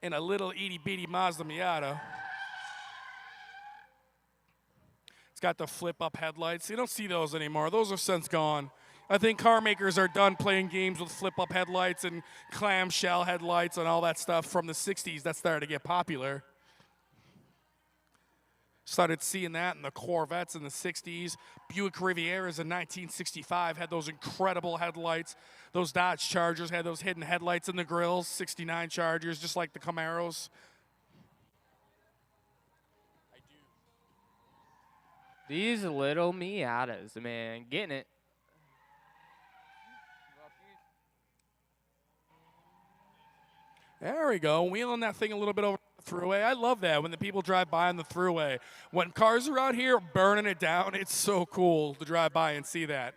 in a little itty-bitty Mazda Miata. got the flip-up headlights. You don't see those anymore. Those are since gone. I think car makers are done playing games with flip-up headlights and clamshell headlights and all that stuff from the 60s. That started to get popular. Started seeing that in the Corvettes in the 60s. Buick Rivieras in 1965 had those incredible headlights. Those Dodge Chargers had those hidden headlights in the grills. 69 Chargers, just like the Camaros. These little Miatas, man, getting it. There we go, wheeling that thing a little bit over the thruway. I love that when the people drive by on the thruway. When cars are out here burning it down, it's so cool to drive by and see that.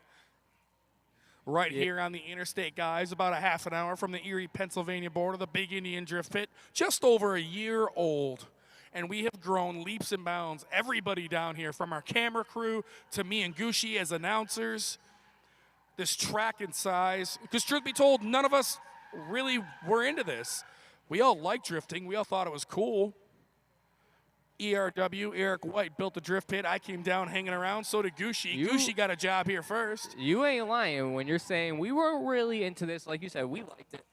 Right here on the interstate, guys, about a half an hour from the Erie, Pennsylvania border, the Big Indian Drift Pit, just over a year old. And we have grown leaps and bounds. Everybody down here, from our camera crew to me and Gucci as announcers, this track and size. Because truth be told, none of us really were into this. We all liked drifting. We all thought it was cool. ERW, Eric White, built the drift pit. I came down hanging around. So did Gucci. Gucci got a job here first. You ain't lying when you're saying we weren't really into this. Like you said, we liked it.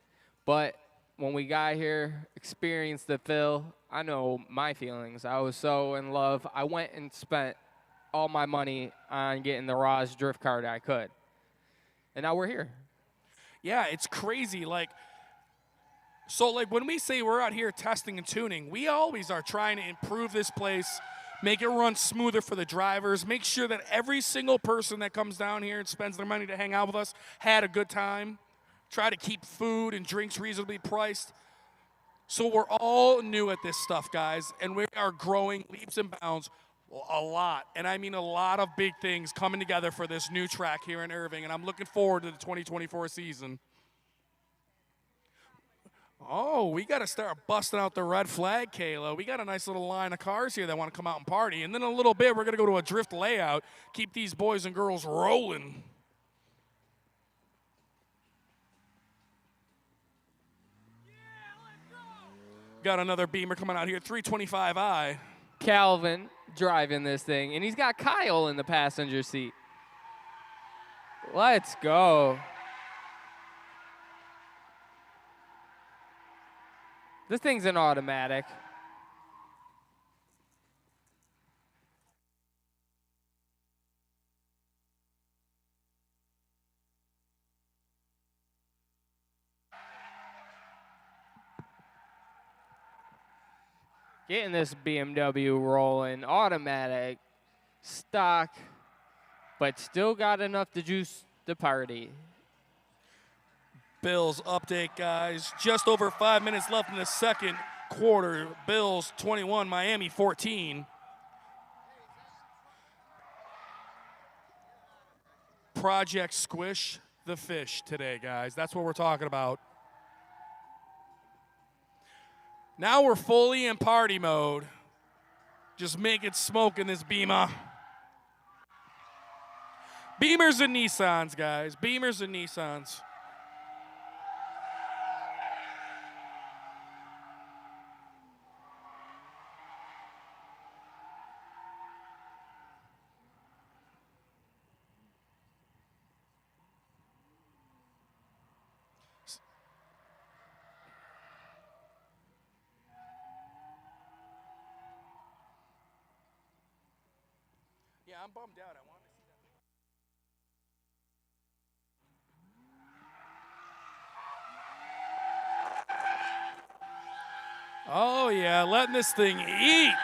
But when we got here, experienced the feel, I know my feelings. I was so in love. I went and spent all my money on getting the rawest drift car that I could. And now we're here. Yeah, it's crazy. So when we say we're out here testing and tuning, we always are trying to improve this place, make it run smoother for the drivers, make sure that every single person that comes down here and spends their money to hang out with us had a good time, try to keep food and drinks reasonably priced. So we're all new at this stuff, guys, and we are growing leaps and bounds a lot. And I mean a lot of big things coming together for this new track here in Irving, and I'm looking forward to the 2024 season. Oh, we got to start busting out the red flag, Kayla. We got a nice little line of cars here that want to come out and party. And then in a little bit, we're going to go to a drift layout, keep these boys and girls rolling. Got another Beamer coming out here, 325i. Calvin driving this thing, and he's got Kyle in the passenger seat. Let's go. This thing's an automatic. Getting this BMW rolling, automatic, stock, but still got enough to juice the party. Bills update, guys. Just over 5 minutes left in the second quarter. Bills 21, Miami 14. Project Squish the Fish today, guys. That's what we're talking about. Now we're fully in party mode. Just making smoke in this Beamer. Beamers and Nissans, guys. Beamers and Nissans. Yeah, I'm bummed out. I wanted to see that. Oh, yeah, letting this thing eat.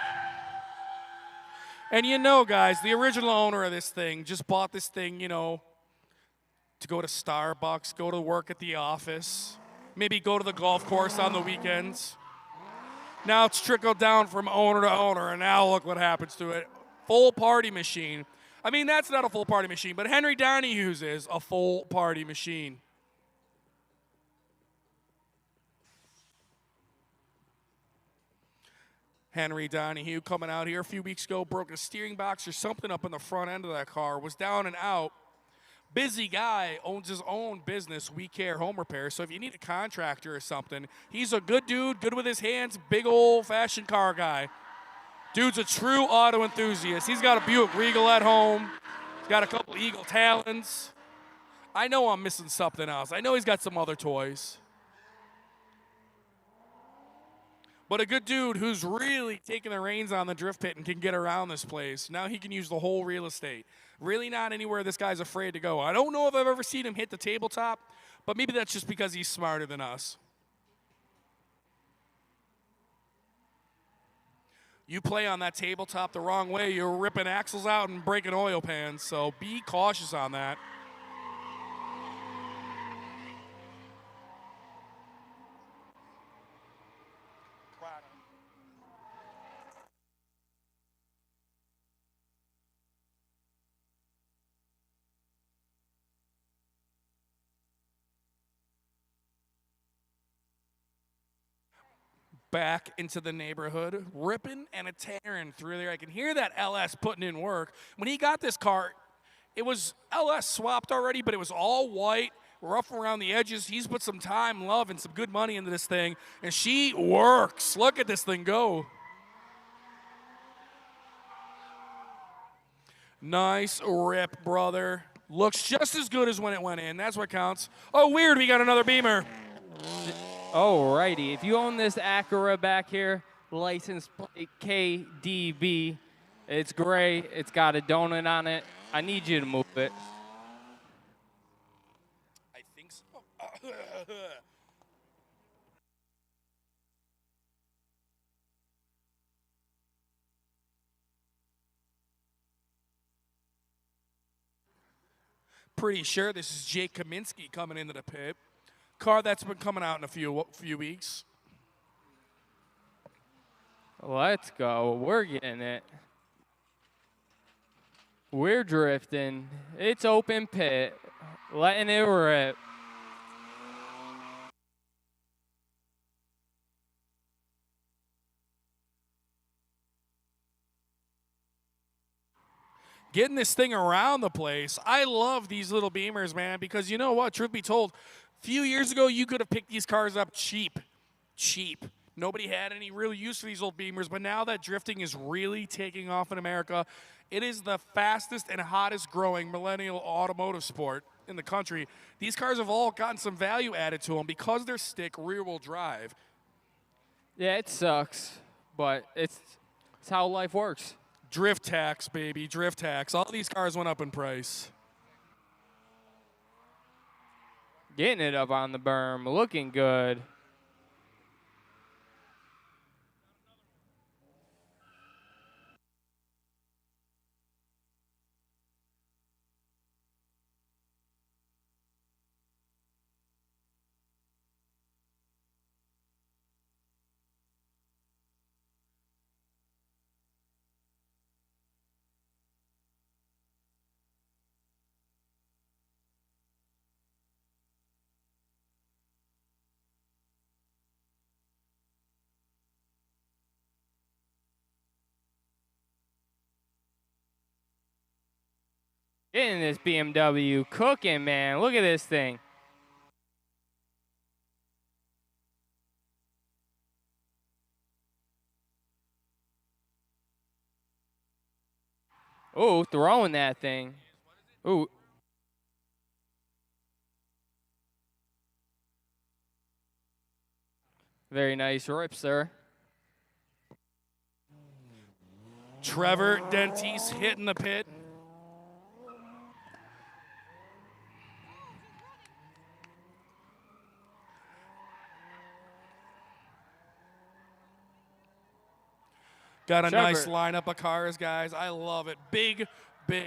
And you know, guys, the original owner of this thing just bought this thing, you know, to go to Starbucks, go to work at the office, maybe go to the golf course on the weekends. Now it's trickled down from owner to owner, and now look what happens to it. Full party machine. I mean, that's not a full party machine, but Henry Donahue's is a full party machine. Henry Donahue coming out here a few weeks ago, broke a steering box or something up in the front end of that car, was down and out. Busy guy, owns his own business, We Care Home Repair. So if you need a contractor or something, he's a good dude, good with his hands, big old-fashioned car guy. Dude's a true auto enthusiast. He's got a Buick Regal at home. He's got a couple Eagle Talons. I know I'm missing something else. I know he's got some other toys. But a good dude who's really taking the reins on the drift pit and can get around this place. Now he can use the whole real estate. Really not anywhere this guy's afraid to go. I don't know if I've ever seen him hit the tabletop, but maybe that's just because he's smarter than us. You play on that tabletop the wrong way, you're ripping axles out and breaking oil pans, so be cautious on that. Back into the neighborhood, ripping and a tearing through there. I can hear that LS putting in work. When he got this car, it was LS swapped already, but it was all white, rough around the edges. He's put some time, love, and some good money into this thing, and she works. Look at this thing go. Nice rip, brother. Looks just as good as when it went in. That's what counts. Oh, weird, we got another Beamer. Alrighty, if you own this Acura back here, license plate KDB, it's gray, it's got a donut on it. I need you to move it. I think so. Pretty sure this is Jake Kaminsky coming into the pit. Car that's been coming out in a few weeks. Let's go. We're getting it. We're drifting. It's open pit. Letting it rip. Getting this thing around the place. I love these little Beamers, man, because you know what? Truth be told, a few years ago, you could have picked these cars up cheap. Cheap. Nobody had any real use for these old Beamers, but now that drifting is really taking off in America, it is the fastest and hottest growing millennial automotive sport in the country. These cars have all gotten some value added to them because they're stick rear-wheel drive. Yeah, it sucks, but it's how life works. Drift tax, baby, drift tax. All these cars went up in price. Getting it up on the berm, looking good. Getting this BMW cooking, man. Look at this thing. Oh, throwing that thing. Ooh. Very nice rip, sir. Trevor Dentis hitting the pit. Got a nice lineup of cars, guys. I love it. Big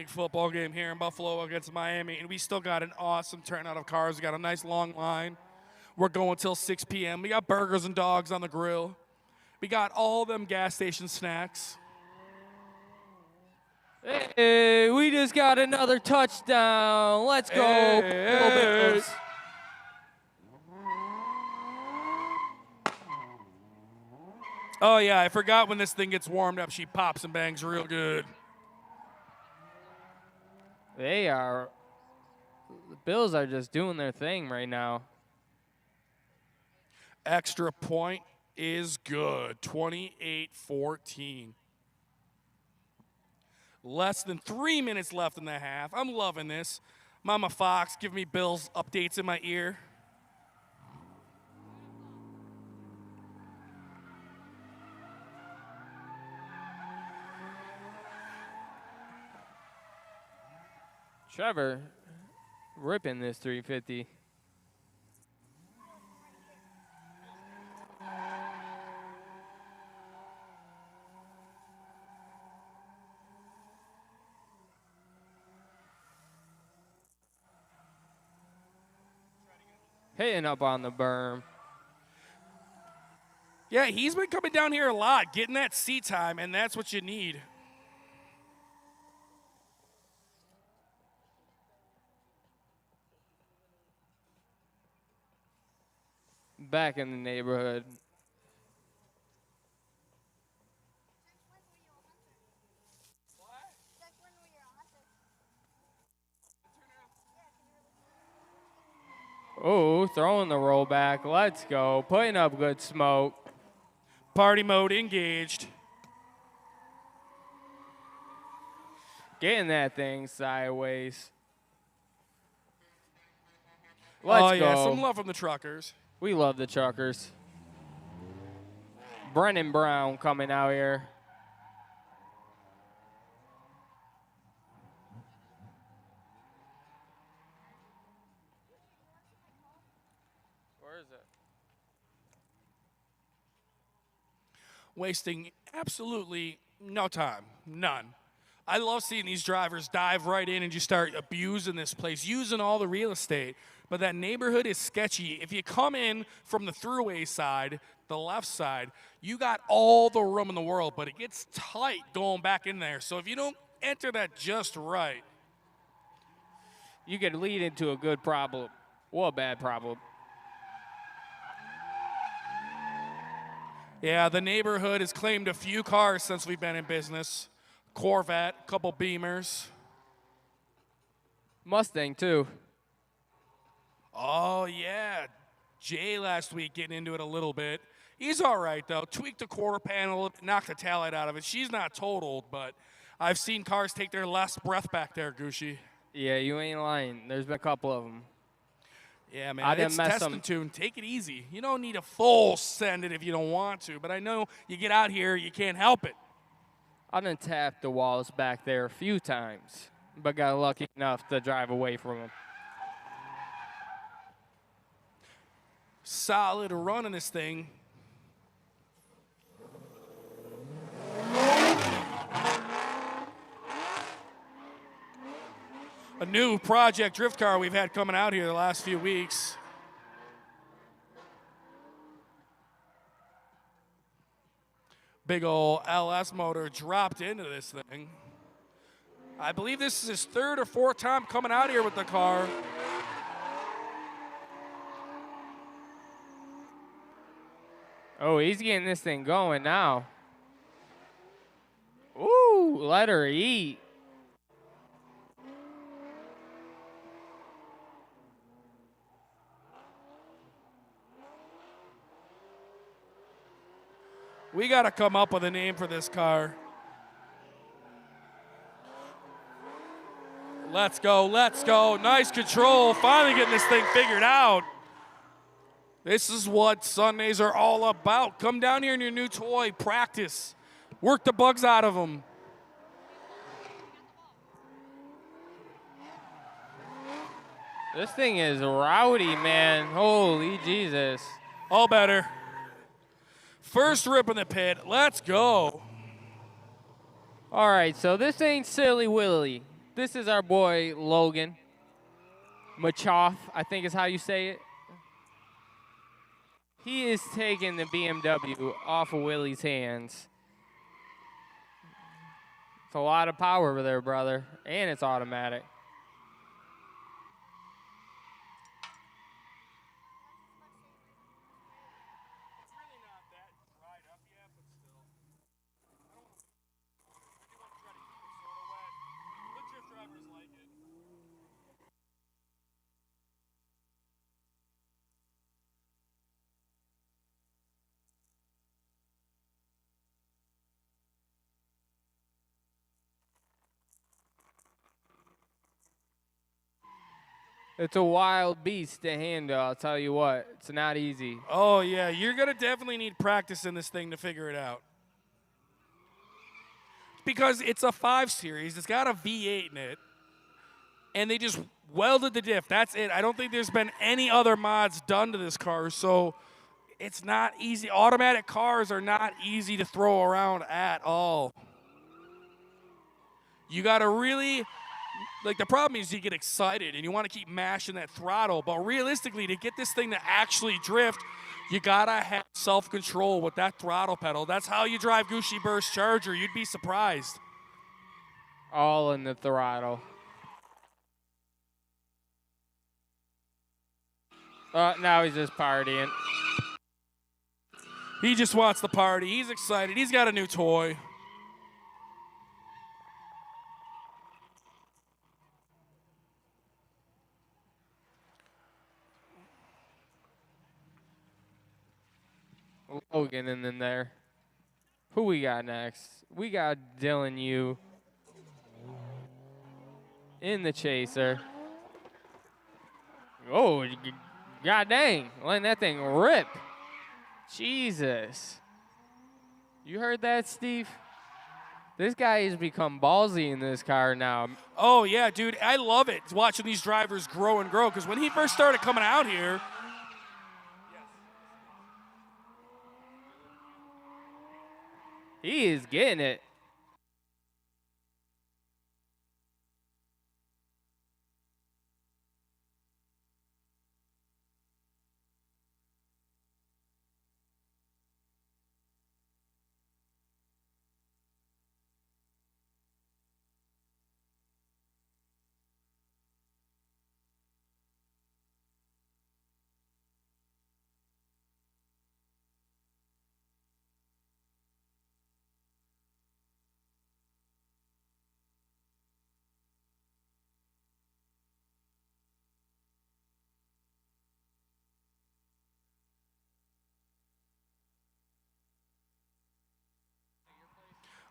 football game here in Buffalo against Miami, and we still got an awesome turnout of cars. We got a nice long line. We're going till 6 p.m. We got burgers and dogs on the grill. We got all them gas station snacks. Hey, we just got another touchdown. Let's go. Hey. Oh, yeah, I forgot when this thing gets warmed up, she pops and bangs real good. The Bills are just doing their thing right now. Extra point is good, 28-14. Less than 3 minutes left in the half. I'm loving this. Mama Fox, give me Bill's updates in my ear. Trevor ripping this 350. Hitting up on the berm. Yeah, he's been coming down here a lot, getting that seat time, and that's what you need. Back in the neighborhood. Oh, throwing the rollback. Let's go. Putting up good smoke. Party mode engaged. Getting that thing sideways. Let's go. Yeah, some love from the truckers. We love the truckers. Brennan Brown coming out here. Where is it? Wasting absolutely no time. None. I love seeing these drivers dive right in and just start abusing this place, using all the real estate. But that neighborhood is sketchy. If you come in from the throughway side, the left side, you got all the room in the world, but it gets tight going back in there. So if you don't enter that just right, you could lead into a good problem. Or a bad problem. Yeah, the neighborhood has claimed a few cars since we've been in business. Corvette, a couple Beamers. Mustang, too. Oh, yeah. Jay last week getting into it a little bit. He's all right, though. Tweaked the quarter panel, knocked the taillight out of it. She's not totaled, but I've seen cars take their last breath back there, Gucci. Yeah, you ain't lying. There's been a couple of them. Yeah, man, it's test and tune. Take it easy. You don't need a full send it if you don't want to, but I know you get out here, you can't help it. I done tapped the walls back there a few times, but got lucky enough to drive away from them. Solid run in this thing. A new project drift car we've had coming out here the last few weeks. Big ol' LS motor dropped into this thing. I believe this is his third or fourth time coming out here with the car. Oh, he's getting this thing going now. Ooh, let her eat. We got to come up with a name for this car. Let's go, let's go. Nice control. Finally getting this thing figured out. This is what Sundays are all about. Come down here in your new toy, practice. Work the bugs out of them. This thing is rowdy, man. Holy Jesus. All better. First rip in the pit. Let's go. All right, so this ain't Silly Willy. This is our boy Logan Machoff, I think is how you say it. He is taking the BMW off of Willie's hands. It's a lot of power over there, brother, and it's automatic. It's a wild beast to handle, I'll tell you what. It's not easy. Oh, yeah. You're going to definitely need practice in this thing to figure it out. Because it's a 5 Series. It's got a V8 in it. And they just welded the diff. That's it. I don't think there's been any other mods done to this car. So it's not easy. Automatic cars are not easy to throw around at all. You got to really, like, the problem is you get excited and you want to keep mashing that throttle. But realistically, to get this thing to actually drift, you got to have self-control with that throttle pedal. That's how you drive Gucci Burst Charger. You'd be surprised. All in the throttle. Now he's just partying. He just wants the party. He's excited. He's got a new toy. Logan in there. Who we got next? We got Dylan Yu in the chaser. Oh, god dang. Letting that thing rip. Jesus. You heard that, Steve? This guy has become ballsy in this car now. Oh, yeah, dude. I love it watching these drivers grow and grow. Because when he first started coming out here, he is getting it.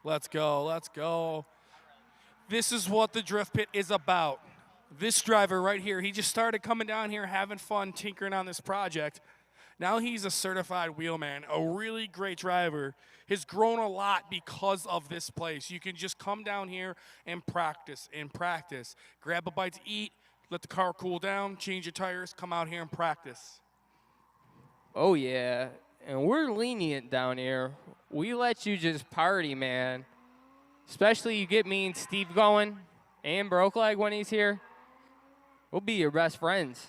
let's go, let's go. This is what the Drift Pit is about. This driver right here, he just started coming down here, having fun, tinkering on this project. Now he's a certified wheelman, a really great driver. Has grown a lot because of this place. You can just come down here and practice. Grab a bite to eat, let the car cool down, change your tires, come out here and practice. Oh, yeah. And we're lenient down here. We let you just party, man. Especially you get me and Steve going and Brokeleg when he's here. We'll be your best friends.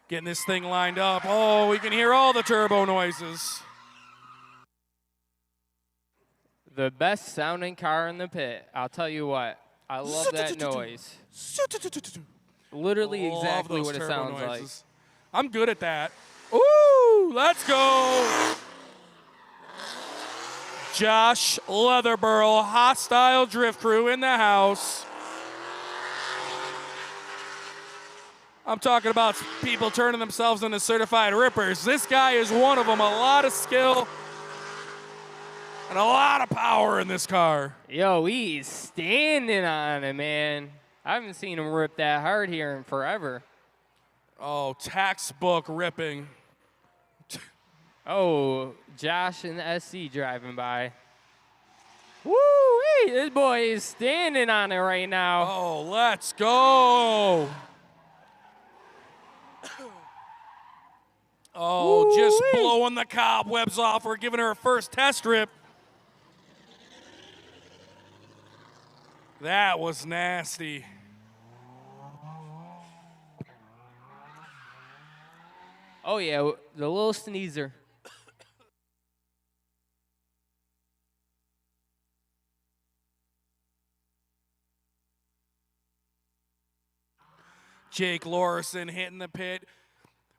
Getting this thing lined up. Oh, we can hear all the turbo noises. The best sounding car in the pit. I'll tell you what. I love that noise. Literally exactly what it sounds like. I'm good at that. Ooh, let's go. Josh Leatherborough, Hostile Drift Crew in the house. I'm talking about people turning themselves into certified rippers. This guy is one of them. A lot of skill and a lot of power in this car. Yo, he's standing on it, man. I haven't seen him rip that hard here in forever. Oh, textbook ripping. Oh, Josh and the SC driving by. Woo-wee, this boy is standing on it right now. Oh, let's go. Oh, Woo-wee. just blowing the cobwebs off. We're giving her a first test rip. That was nasty. Oh, yeah, the little sneezer. Jake Lorison hitting the pit.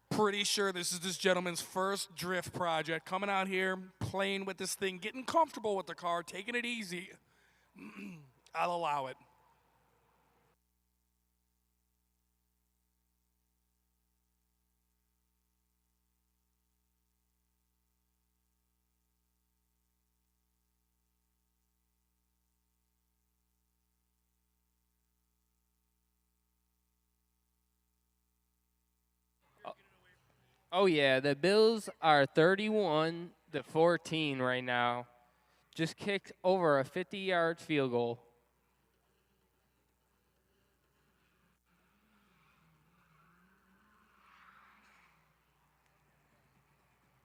Pretty sure this is this gentleman's first drift project. Coming out here, playing with this thing, getting comfortable with the car, taking it easy. I'll allow it. Oh yeah, the Bills are 31-14 right now. Just kicked over a 50-yard field goal.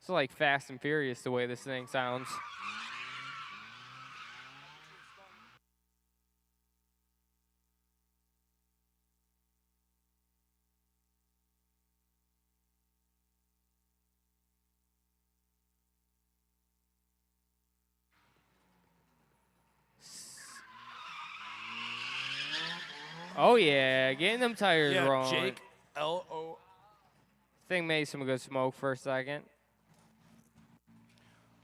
It's like Fast and Furious the way this thing sounds. Oh yeah, getting them tires wrong. Jake L.O. Thing made some good smoke for a second.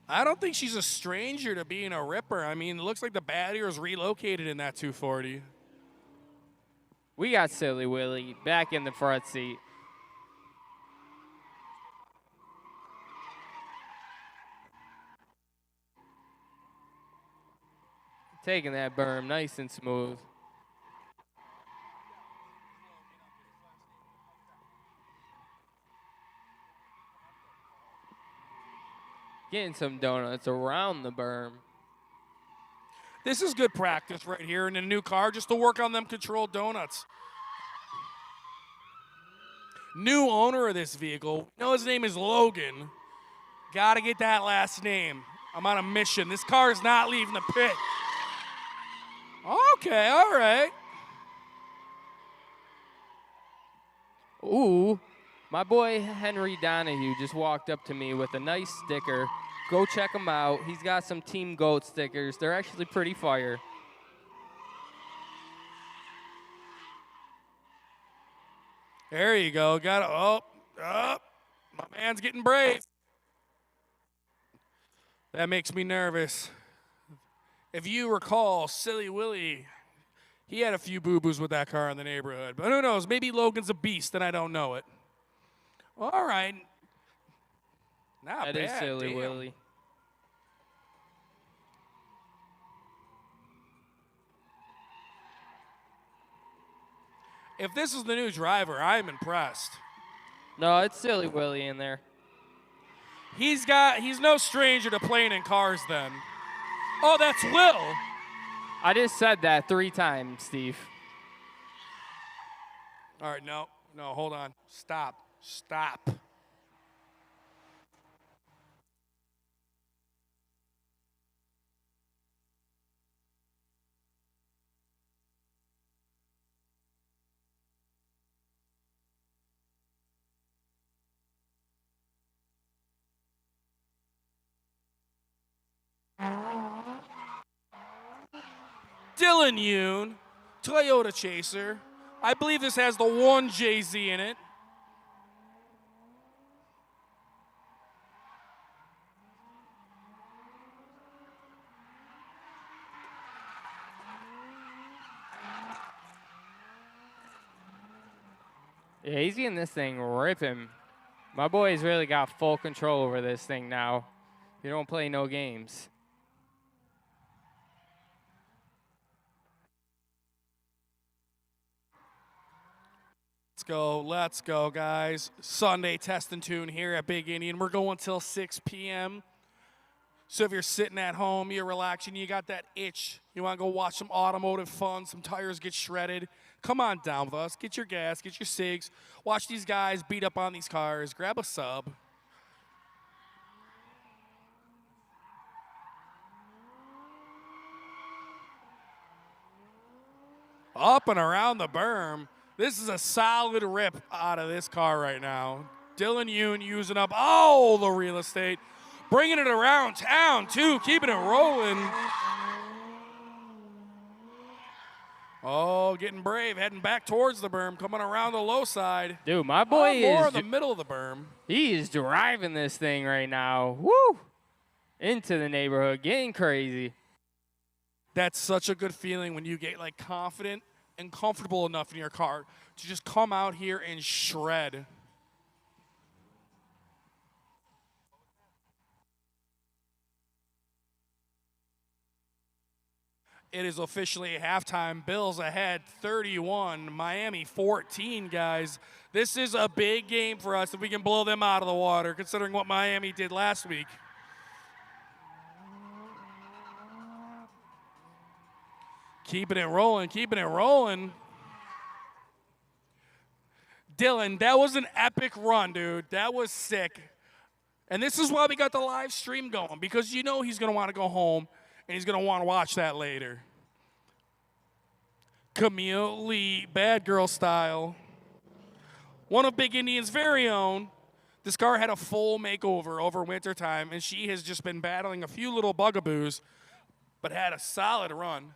I don't think she's a stranger to being a ripper. I mean, it looks like the battery was relocated in that 240. We got Silly Willy back in the front seat. Taking that berm nice and smooth. Getting some donuts around the berm. This is good practice right here in a new car just to work on them controlled donuts. New owner of this vehicle. You know his name is Logan. Got to get that last name. I'm on a mission. This car is not leaving the pit. Okay, all right. Ooh, my boy Henry Donahue just walked up to me with a nice sticker. Go check him out. He's got some Team GOAT stickers. They're actually pretty fire. There you go. Got it. Oh, my man's getting brave. That makes me nervous. If you recall, Silly Willy, he had a few boo-boos with that car in the neighborhood. But who knows? Maybe Logan's a beast and I don't know it. All right. Not bad. That is Silly Damn. Willy. If this is the new driver, I'm impressed. No, it's Silly Willy in there. He's no stranger to playing in cars then. Oh, that's Will. I just said that 3 times, Steve. All right, no, hold on. Stop. Dylan Yoon, Toyota Chaser. I believe this has the one Jay-Z in it. Yeah, he's getting this thing ripping. My boy's really got full control over this thing now. You don't play no games. Let's go, guys. Sunday test and tune here at Big Indian. We're going till 6 p.m. So if you're sitting at home, you're relaxing, you got that itch, you want to go watch some automotive fun, some tires get shredded, come on down with us. Get your gas, get your cigs. Watch these guys beat up on these cars. Grab a sub. Up and around the berm. This is a solid rip out of this car right now. Dylan Yoon using up all the real estate. Bringing it around town, too. Keeping it rolling. Oh, getting brave, heading back towards the berm, coming around the low side. Dude, my boy more is in the middle of the berm. He is driving this thing right now. Woo! Into the neighborhood, getting crazy. That's such a good feeling when you get like confident and comfortable enough in your car to just come out here and shred. It is officially halftime. Bills ahead 31, Miami 14, guys. This is a big game for us if we can blow them out of the water, considering what Miami did last week. Keeping it rolling, keeping it rolling. Dylan, that was an epic run, dude. That was sick. And this is why we got the live stream going, because you know he's going to want to go home and he's going to want to watch that later. Camille Lee, bad girl style. One of Big Indian's very own. This car had a full makeover over wintertime, and she has just been battling a few little bugaboos, but had a solid run.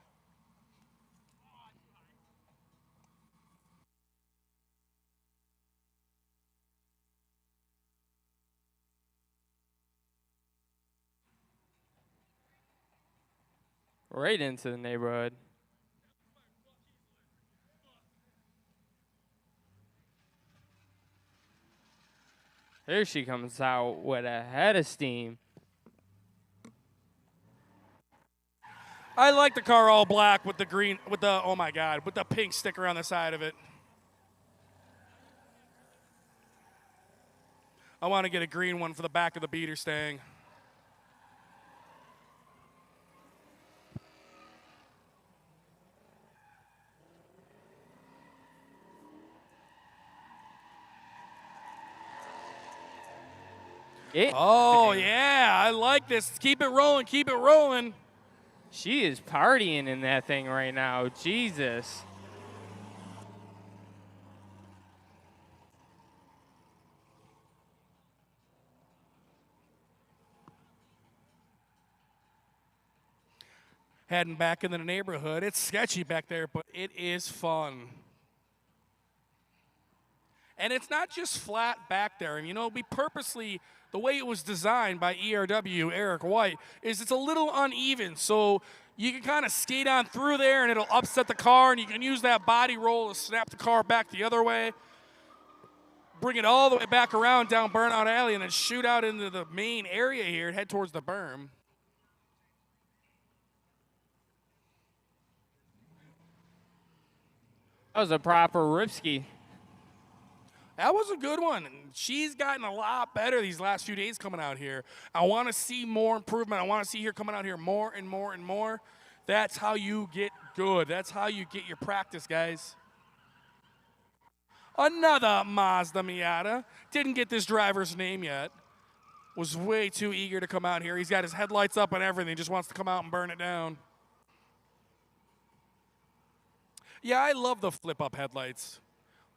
Right into the neighborhood. Here she comes out with a head of steam. I like the car all black with the green, with the, oh my God, with the pink sticker on the side of it. I want to get a green one for the back of the beater staying. Oh, yeah, I like this. Keep it rolling, keep it rolling. She is partying in that thing right now. Jesus. Heading back into the neighborhood. It's sketchy back there, but it is fun. And it's not just flat back there. And, you know, we purposely, the way it was designed by ERW, Eric White, is it's a little uneven. So you can kind of skate on through there and it'll upset the car, and you can use that body roll to snap the car back the other way, bring it all the way back around down Burnout Alley, and then shoot out into the main area here and head towards the berm. That was a proper ripski. That was a good one. She's gotten a lot better these last few days coming out here. I want to see more improvement. I want to see her coming out here more and more and more. That's how you get good. That's how you get your practice, guys. Another Mazda Miata. Didn't get this driver's name yet. Was way too eager to come out here. He's got his headlights up and everything. Just wants to come out and burn it down. Yeah, I love the flip-up headlights.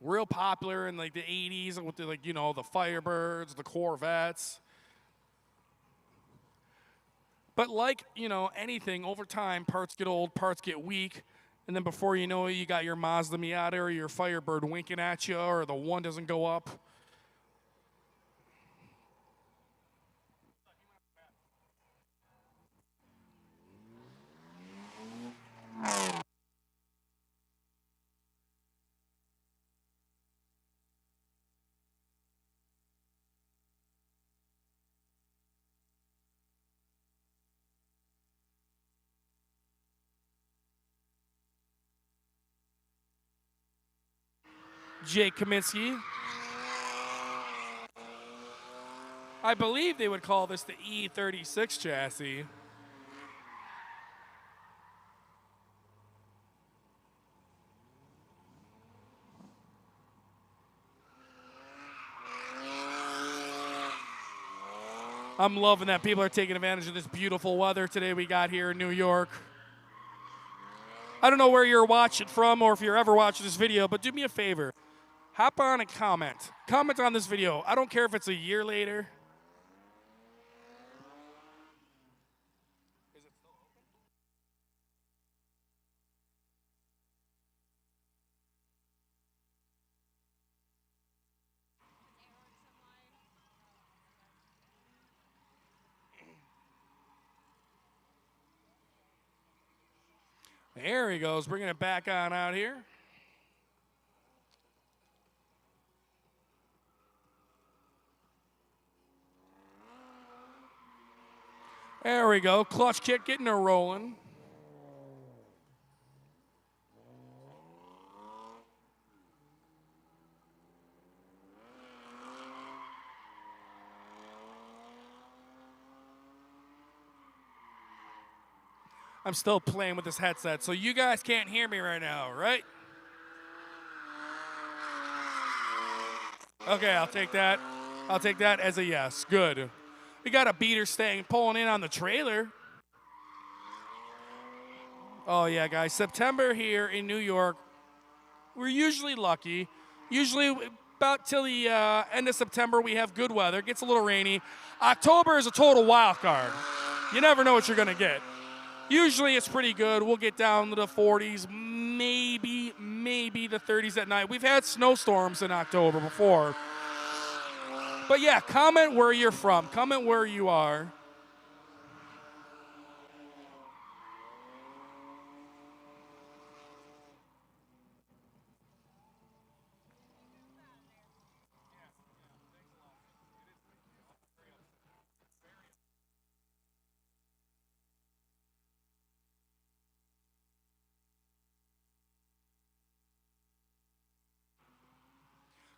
Real popular in like the 80s with the, like, you know, the Firebirds, the Corvettes. But like, you know, anything, over time, parts get old, parts get weak, and then before you know it, you got your Mazda Miata or your Firebird winking at you, or the one doesn't go up. Jake Kaminsky. I believe they would call this the E36 chassis. I'm loving that people are taking advantage of this beautiful weather today we got here in New York. I don't know where you're watching from or if you're ever watching this video, but do me a favor. Hop on and comment. Comment on this video. I don't care if it's a year later. There he goes, bringing it back on out here. There we go, clutch kick getting her rolling. I'm still playing with this headset, so you guys can't hear me right now, right? Okay, I'll take that. I'll take that as a yes. Good. We got a beater staying, pulling in on the trailer. Oh, yeah, guys. September here in New York, we're usually lucky. Usually about till the end of September, we have good weather. It gets a little rainy. October is a total wild card. You never know what you're going to get. Usually it's pretty good. We'll get down to the 40s, maybe the 30s at night. We've had snowstorms in October before. But yeah, comment where you're from. Comment where you are.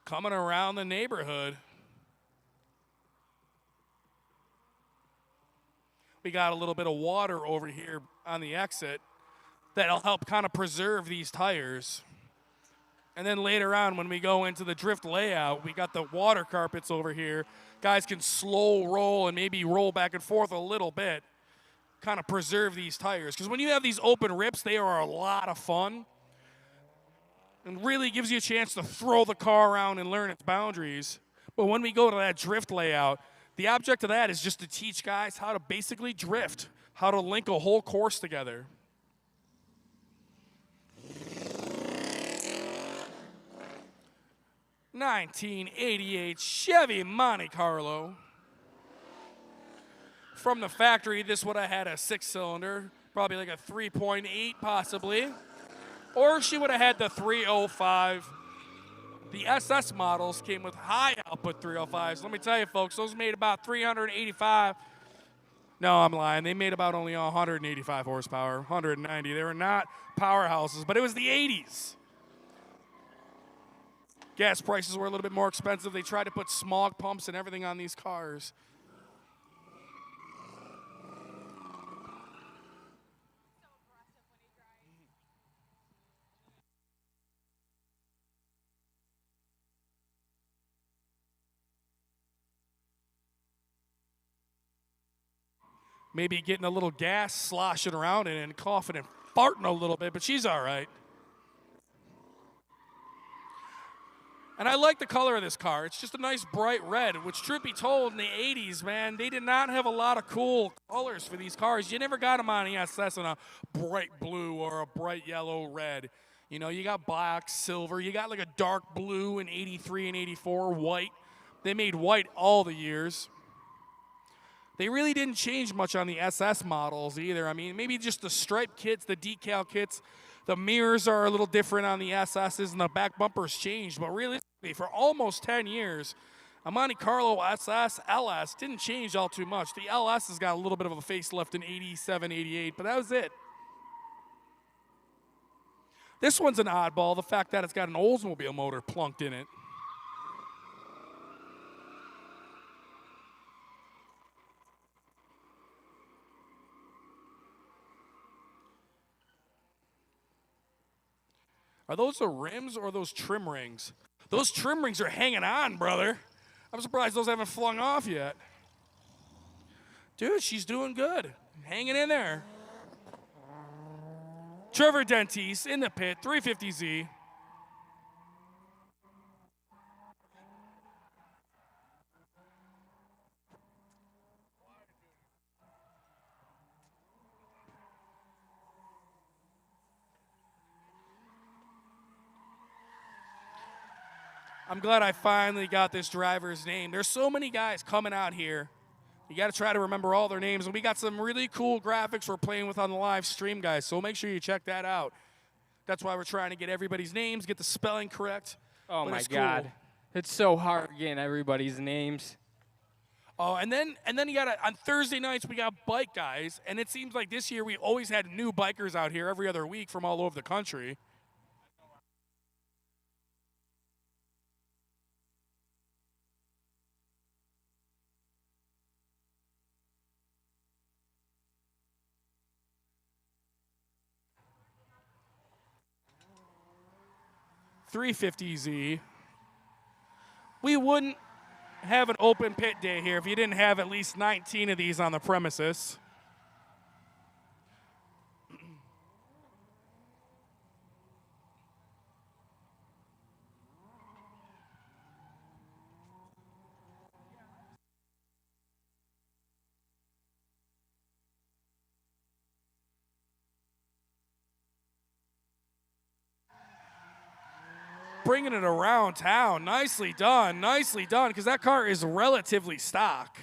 Coming around the neighborhood. We got a little bit of water over here on the exit that'll help kind of preserve these tires. And then later on, when we go into the drift layout, we got the water carpets over here. Guys can slow roll and maybe roll back and forth a little bit, kind of preserve these tires. Because when you have these open rips, they are a lot of fun. And really gives you a chance to throw the car around and learn its boundaries. But when we go to that drift layout, the object of that is just to teach guys how to basically drift, how to link a whole course together. '88 Chevy Monte Carlo. From the factory, this would have had a 6-cylinder, probably like a 3.8 possibly. Or she would have had the 305. The SS models came with high output 305s. Let me tell you, folks, those made about 385. No, I'm lying. They made about only 185 horsepower, 190. They were not powerhouses, but it was the 80s. Gas prices were a little bit more expensive. They tried to put smog pumps and everything on these cars. Maybe getting a little gas sloshing around in it and coughing and farting a little bit, but she's all right. And I like the color of this car. It's just a nice bright red, which truth be told, in the 80s, man, they did not have a lot of cool colors for these cars. You never got them on ESS in a bright blue or a bright yellow red. You know, you got black, silver. You got like a dark blue in 83 and 84, white. They made white all the years. They really didn't change much on the SS models either. I mean, maybe just the stripe kits, the decal kits. The mirrors are a little different on the SSs, and the back bumpers changed. But realistically, for almost 10 years, a Monte Carlo SS LS didn't change all too much. The LS has got a little bit of a facelift in 87, 88, but that was it. This one's an oddball, the fact that it's got an Oldsmobile motor plunked in it. Are those the rims or those trim rings? Those trim rings are hanging on, brother. I'm surprised those haven't flung off yet. Dude, she's doing good. Hanging in there. Trevor Dentis in the pit, 350Z. I'm glad I finally got this driver's name. There's so many guys coming out here, You got to try to remember all their names. And we got some really cool graphics we're playing with on the live stream, guys. So make sure you check that out. That's why we're trying to get everybody's names, get the spelling correct. Oh, but my it's God. Cool. It's so hard getting everybody's names. Oh, and then you got on Thursday nights we got bike guys, and it seems like this year we always had new bikers out here every other week from all over the country. $350Z. We wouldn't have an open pit day here if you didn't have at least 19 of these on the premises. Bringing it around town. Nicely done, because that car is relatively stock.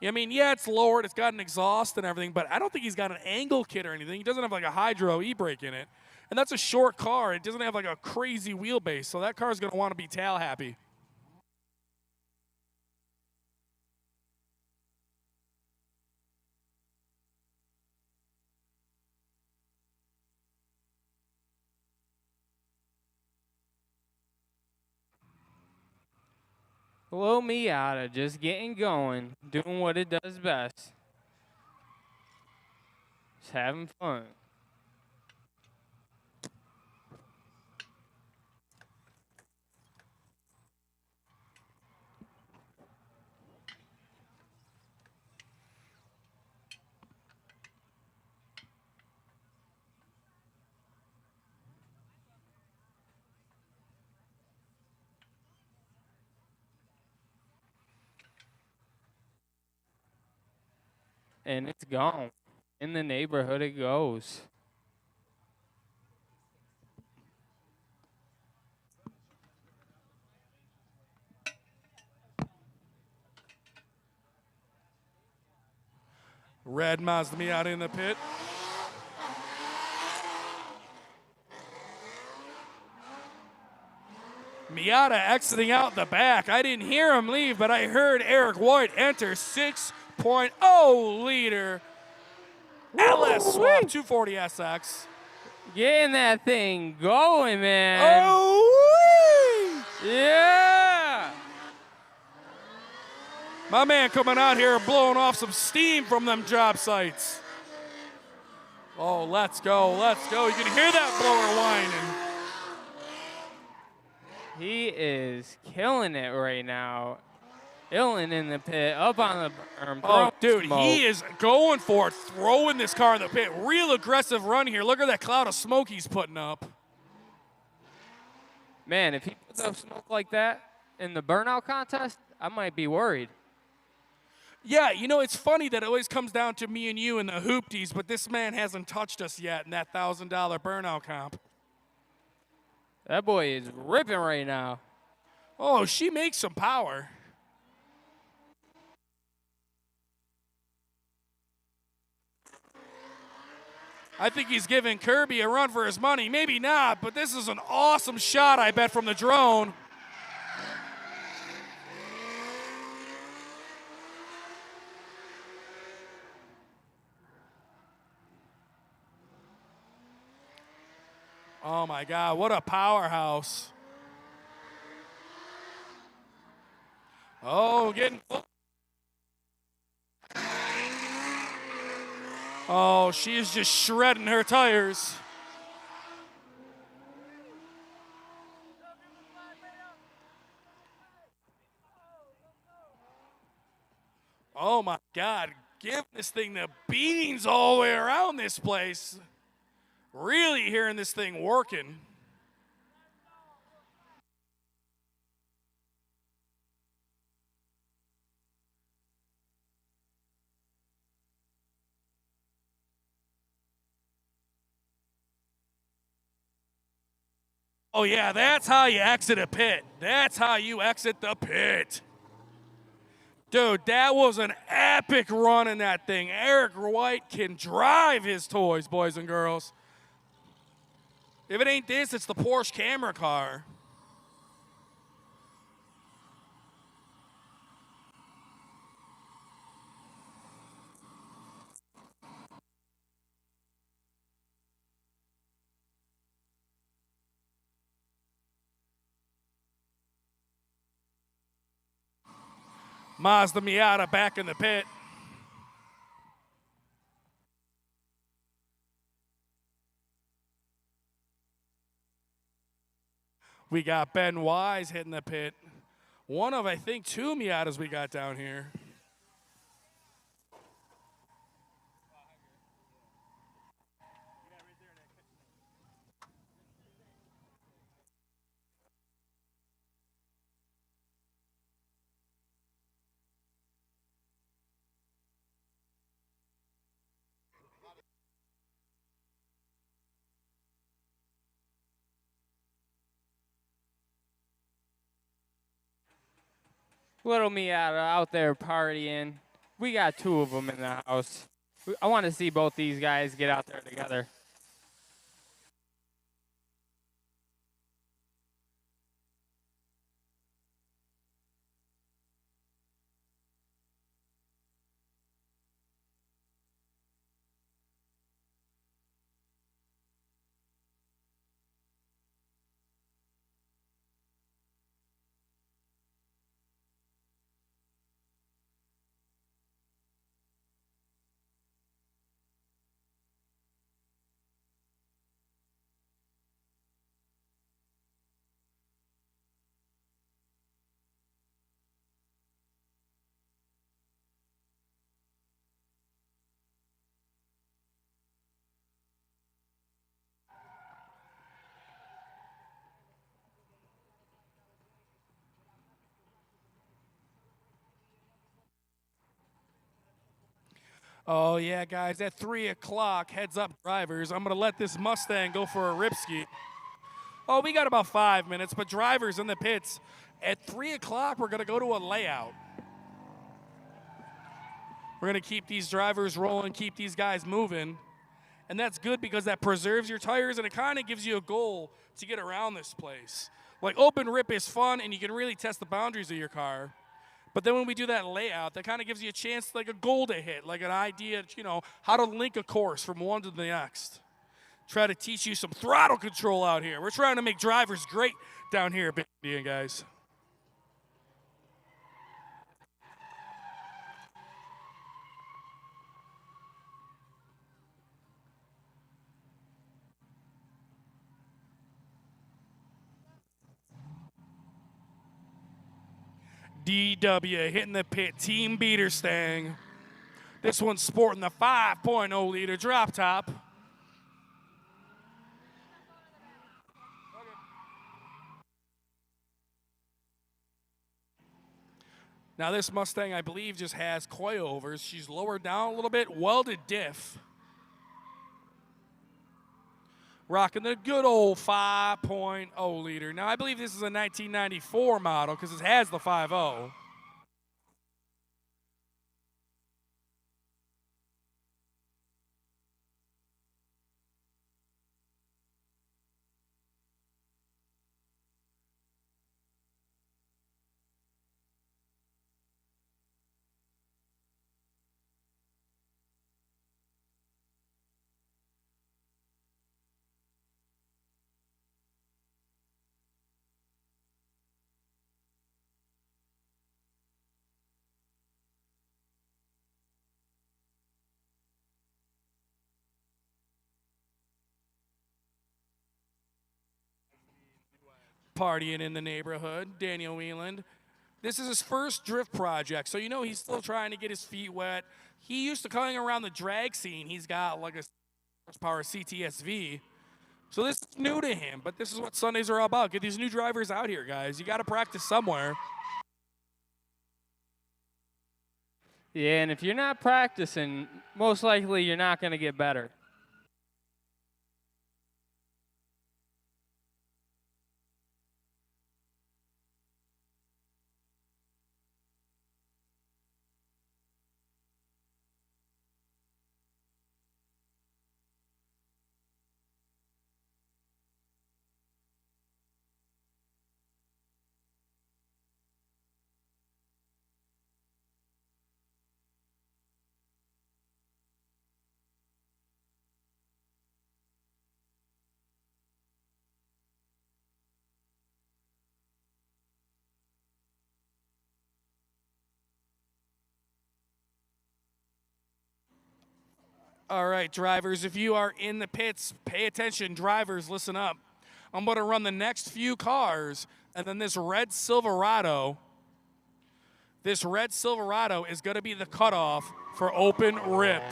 I mean, yeah, it's lowered, it's got an exhaust and everything, but I don't think he's got an angle kit or anything. He doesn't have like a hydro e-brake in it. And that's a short car. It doesn't have like a crazy wheelbase, so that car's going to want to be tail happy. Hello, Miata, just getting going, doing what it does best. Just having fun. And it's gone. In the neighborhood it goes. Red Mazda Miata in the pit. Miata exiting out the back. I didn't hear him leave, but I heard Eric White enter 6.0 liter LS Swap 240SX. Getting that thing going, man. Oh, yeah. My man coming out here blowing off some steam from them job sites. Oh, let's go, let's go. You can hear that blower whining. He is killing it right now. Illin in the pit, up on the berm. Oh, dude, smoke. he is going for it, throwing this car in the pit. Real aggressive run here. Look at that cloud of smoke he's putting up. Man, if he puts up smoke like that in the burnout contest, I might be worried. Yeah, you know, it's funny that it always comes down to me and you and the hoopties, but this man hasn't touched us yet in that $1,000 burnout comp. That boy is ripping right now. Oh, she makes some power. I think he's giving Kirby a run for his money. Maybe not, but this is an awesome shot, I bet, from the drone. Oh, my God, what a powerhouse. Oh, getting... Oh, she is just shredding her tires. Oh, my God. Give this thing the beans all the way around this place. Really hearing this thing working. Oh, yeah, that's how you exit a pit. That's how you exit the pit. Dude, that was an epic run in that thing. Eric White can drive his toys, boys and girls. If it ain't this, it's the Porsche camera car. Mazda Miata back in the pit. We got Ben Wise hitting the pit. One of, I think, 2 Miatas we got down here. Little Miata out there partying. We got 2 of them in the house. I want to see both these guys get out there together. Oh, yeah, guys, at 3 o'clock, heads up, drivers. I'm going to let this Mustang go for a ripski. Oh, we got about 5 minutes, but drivers in the pits. At 3 o'clock, we're going to go to a layout. We're going to keep these drivers rolling, keep these guys moving. And that's good because that preserves your tires, and it kind of gives you a goal to get around this place. Like, open rip is fun, and you can really test the boundaries of your car. But then when we do that layout, that kind of gives you a chance, like a goal to hit, like an idea, how to link a course from one to the next. Try to teach you some throttle control out here. We're trying to make drivers great down here, Big Indian guys. DW hitting the pit, Team Beater Stang. This one's sporting the 5.0 liter drop top. Now this Mustang, I believe, just has coilovers. She's lowered down a little bit, welded diff. Rocking the good old 5.0 liter. Now I believe this is a 1994 model because it has the 5.0. Partying in the neighborhood, Daniel Wieland. This is his first drift project, so he's still trying to get his feet wet. He used to coming around the drag scene. He's got like a horsepower CTSV. So this is new to him, but this is what Sundays are all about. Get these new drivers out here, guys. You got to practice somewhere. Yeah, and if you're not practicing, most likely you're not going to get better. All right, drivers, if you are in the pits, pay attention. Drivers, listen up. I'm going to run the next few cars, and then this red Silverado is going to be the cutoff for open rip.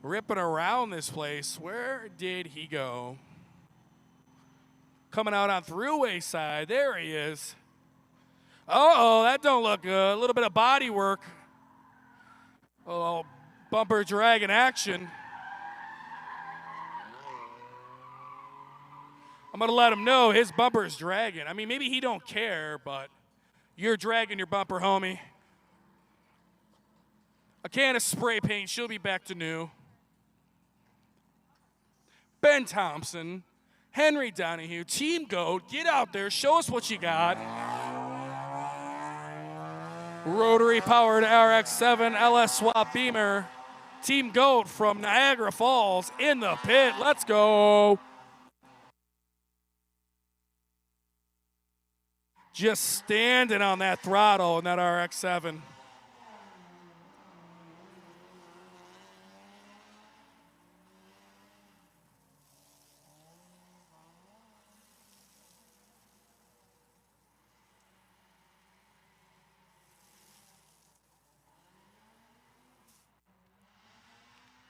Ripping around this place. Where did he go? Coming out on throughway side. There he is. Uh-oh, that don't look good. A little bit of body work. A little bumper drag in action. I'm going to let him know his bumper's dragging. I mean, maybe he don't care, but you're dragging your bumper, homie. A can of spray paint. She'll be back to new. Ben Thompson, Henry Donahue, Team GOAT, get out there, show us what you got. Rotary powered RX-7 LS Swap Beamer, Team GOAT from Niagara Falls in the pit. Let's go. Just standing on that throttle in that RX-7.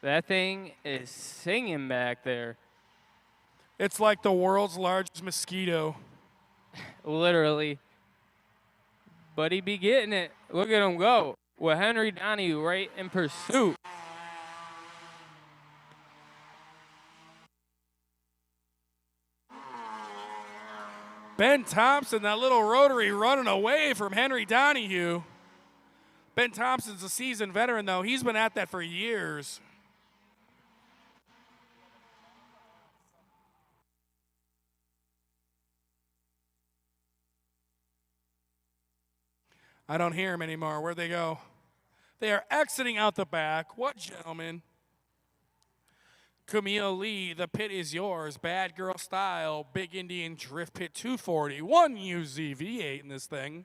That thing is singing back there. It's like the world's largest mosquito. Literally. But he be getting it. Look at him go. With Henry Donahue right in pursuit. Ben Thompson, that little rotary running away from Henry Donahue. Ben Thompson's a seasoned veteran, though. He's been at that for years. I don't hear him anymore. Where'd they go? They are exiting out the back. What gentlemen? Camille Lee, the pit is yours. Bad girl style. Big Indian Drift Pit 240. 1 UZ V8 in this thing.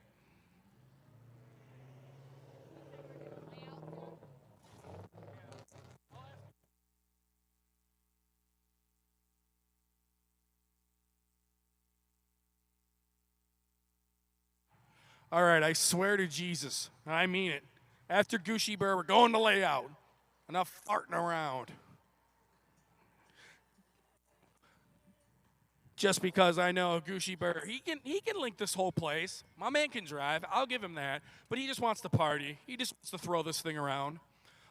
All right, I swear to Jesus, I mean it. After Gushy Burr, we're going to layout. Enough farting around. Just because I know Gushy Burr, he can link this whole place. My man can drive. I'll give him that. But he just wants to party. He just wants to throw this thing around.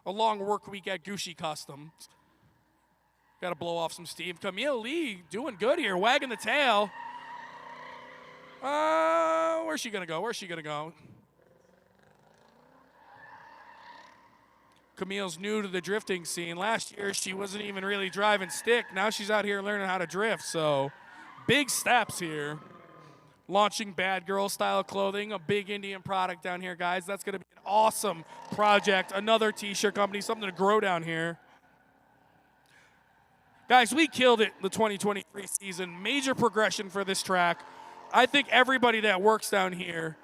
A long work week at Gushy Customs. Got to blow off some steam. Camille Lee doing good here, wagging the tail. Where's she going to go? Where's she going to go? Camille's new to the drifting scene. Last year, she wasn't even really driving stick. Now she's out here learning how to drift. So, big steps here. Launching Bad Girl style clothing, a big Indian product down here, guys. That's going to be an awesome project. Another t-shirt company, something to grow down here. Guys, we killed it the 2023 season. Major progression for this track. I think everybody that works down here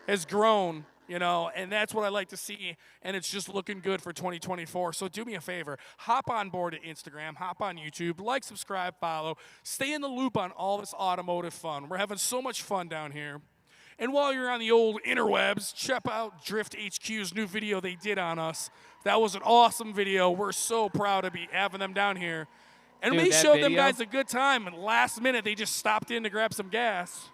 has grown, you know, and that's what I like to see, and it's just looking good for 2024. So do me a favor, hop on board at Instagram, hop on YouTube, like, subscribe, follow, stay in the loop on all this automotive fun. We're having so much fun down here. And while you're on the old interwebs, check out Drift HQ's new video they did on us. That was an awesome video. We're so proud to be having them down here. And Dude, we showed them video, guys a good time, and last minute they just stopped in to grab some gas.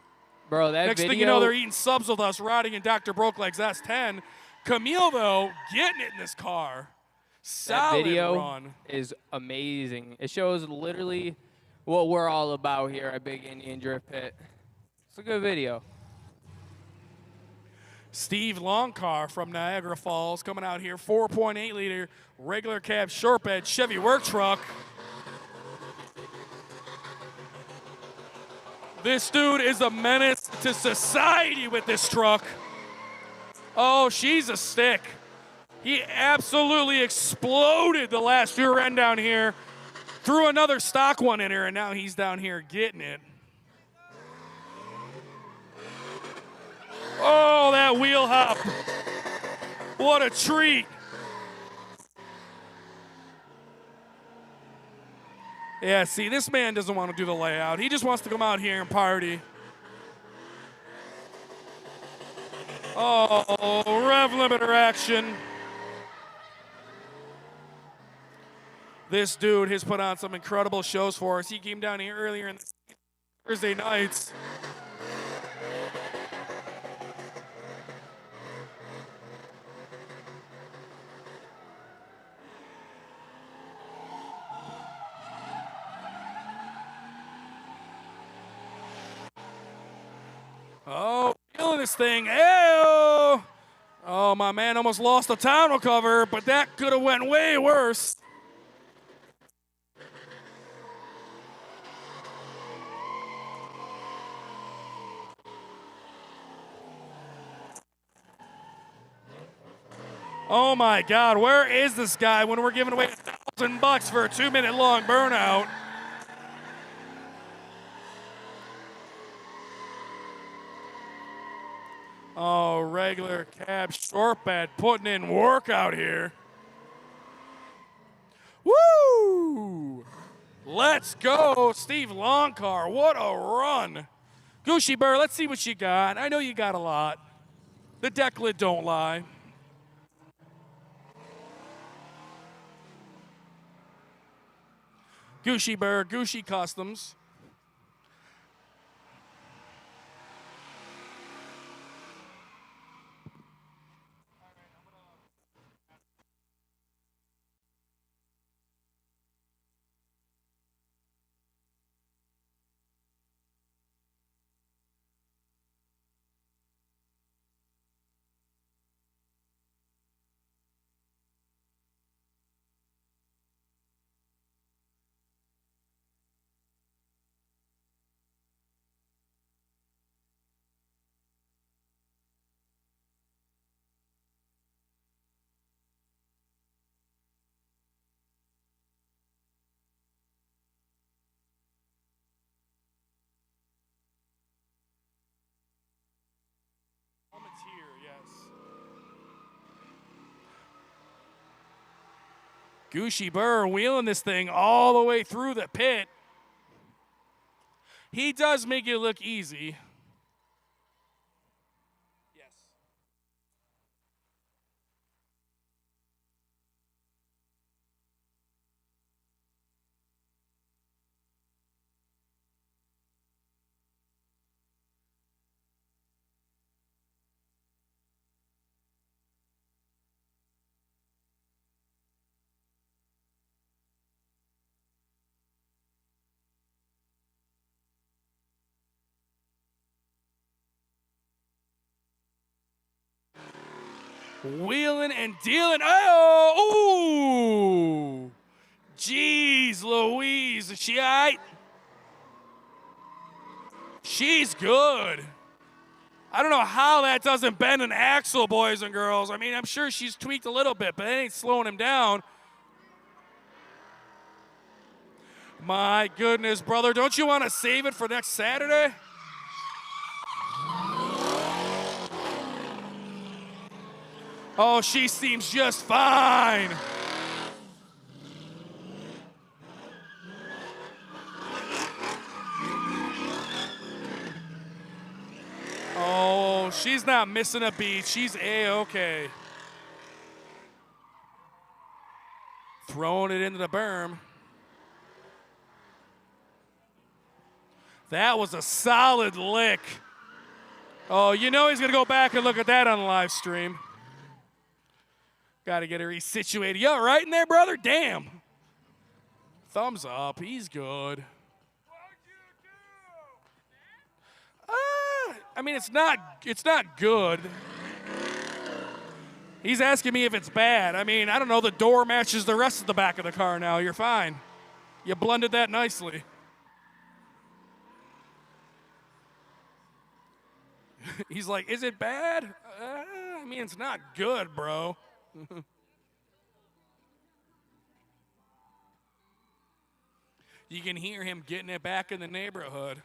Bro, that Next video. thing you know, they're eating subs with us, riding in Dr. Brokeleg's S10. Camille, though, getting it in this car. Solid that video run. is amazing. It shows literally what we're all about here at Big Indian Drift Pit. It's a good video. Steve Longcar from Niagara Falls coming out here, 4.8 liter regular cab short bed Chevy work truck. This dude is a menace to society with this truck. Oh, she's a stick. He absolutely exploded the last rear end down here. Threw another stock one in her, and now he's down here getting it. Oh, that wheel hop. What a treat. Yeah, see, this man doesn't want to do the layout. He just wants to come out here and party. Oh, rev limiter action. This dude has put on some incredible shows for us. He came down here earlier in the Thursday nights. Oh, feeling this thing. Ew! Oh, my man almost lost the tonneau cover, but that could have went way worse. Oh my God, where is this guy when we're giving away $1,000 for a 2-minute long burnout? Oh, regular cab short bed putting in work out here. Woo! Let's go, Steve Longcar. What a run. Gooshy Burr, let's see what you got. I know you got a lot. The deck lid don't lie. Gooshy Burr, Gooshy Customs. Gooshy Burr wheeling this thing all the way through the pit. He does make it look easy. Yes. Wheeling and dealing. Oh! Ooh! Jeez Louise. Is she all right? She's good. I don't know how that doesn't bend an axle, boys and girls. I mean, I'm sure she's tweaked a little bit, but it ain't slowing him down. My goodness, brother. Don't you want to save it for next Saturday? Oh, she seems just fine. Oh, she's not missing a beat. She's A-okay. Throwing it into the berm. That was a solid lick. Oh, you know he's going to go back and look at that on the live stream. Got to get her resituated. You all right in there, brother? Damn. Thumbs up. He's good. I mean, it's not good. He's asking me if it's bad. I mean, I don't know. The door matches the rest of the back of the car now. You're fine. You blended that nicely. He's like, is it bad? I mean, it's not good, bro. You can hear him getting it back in the neighborhood.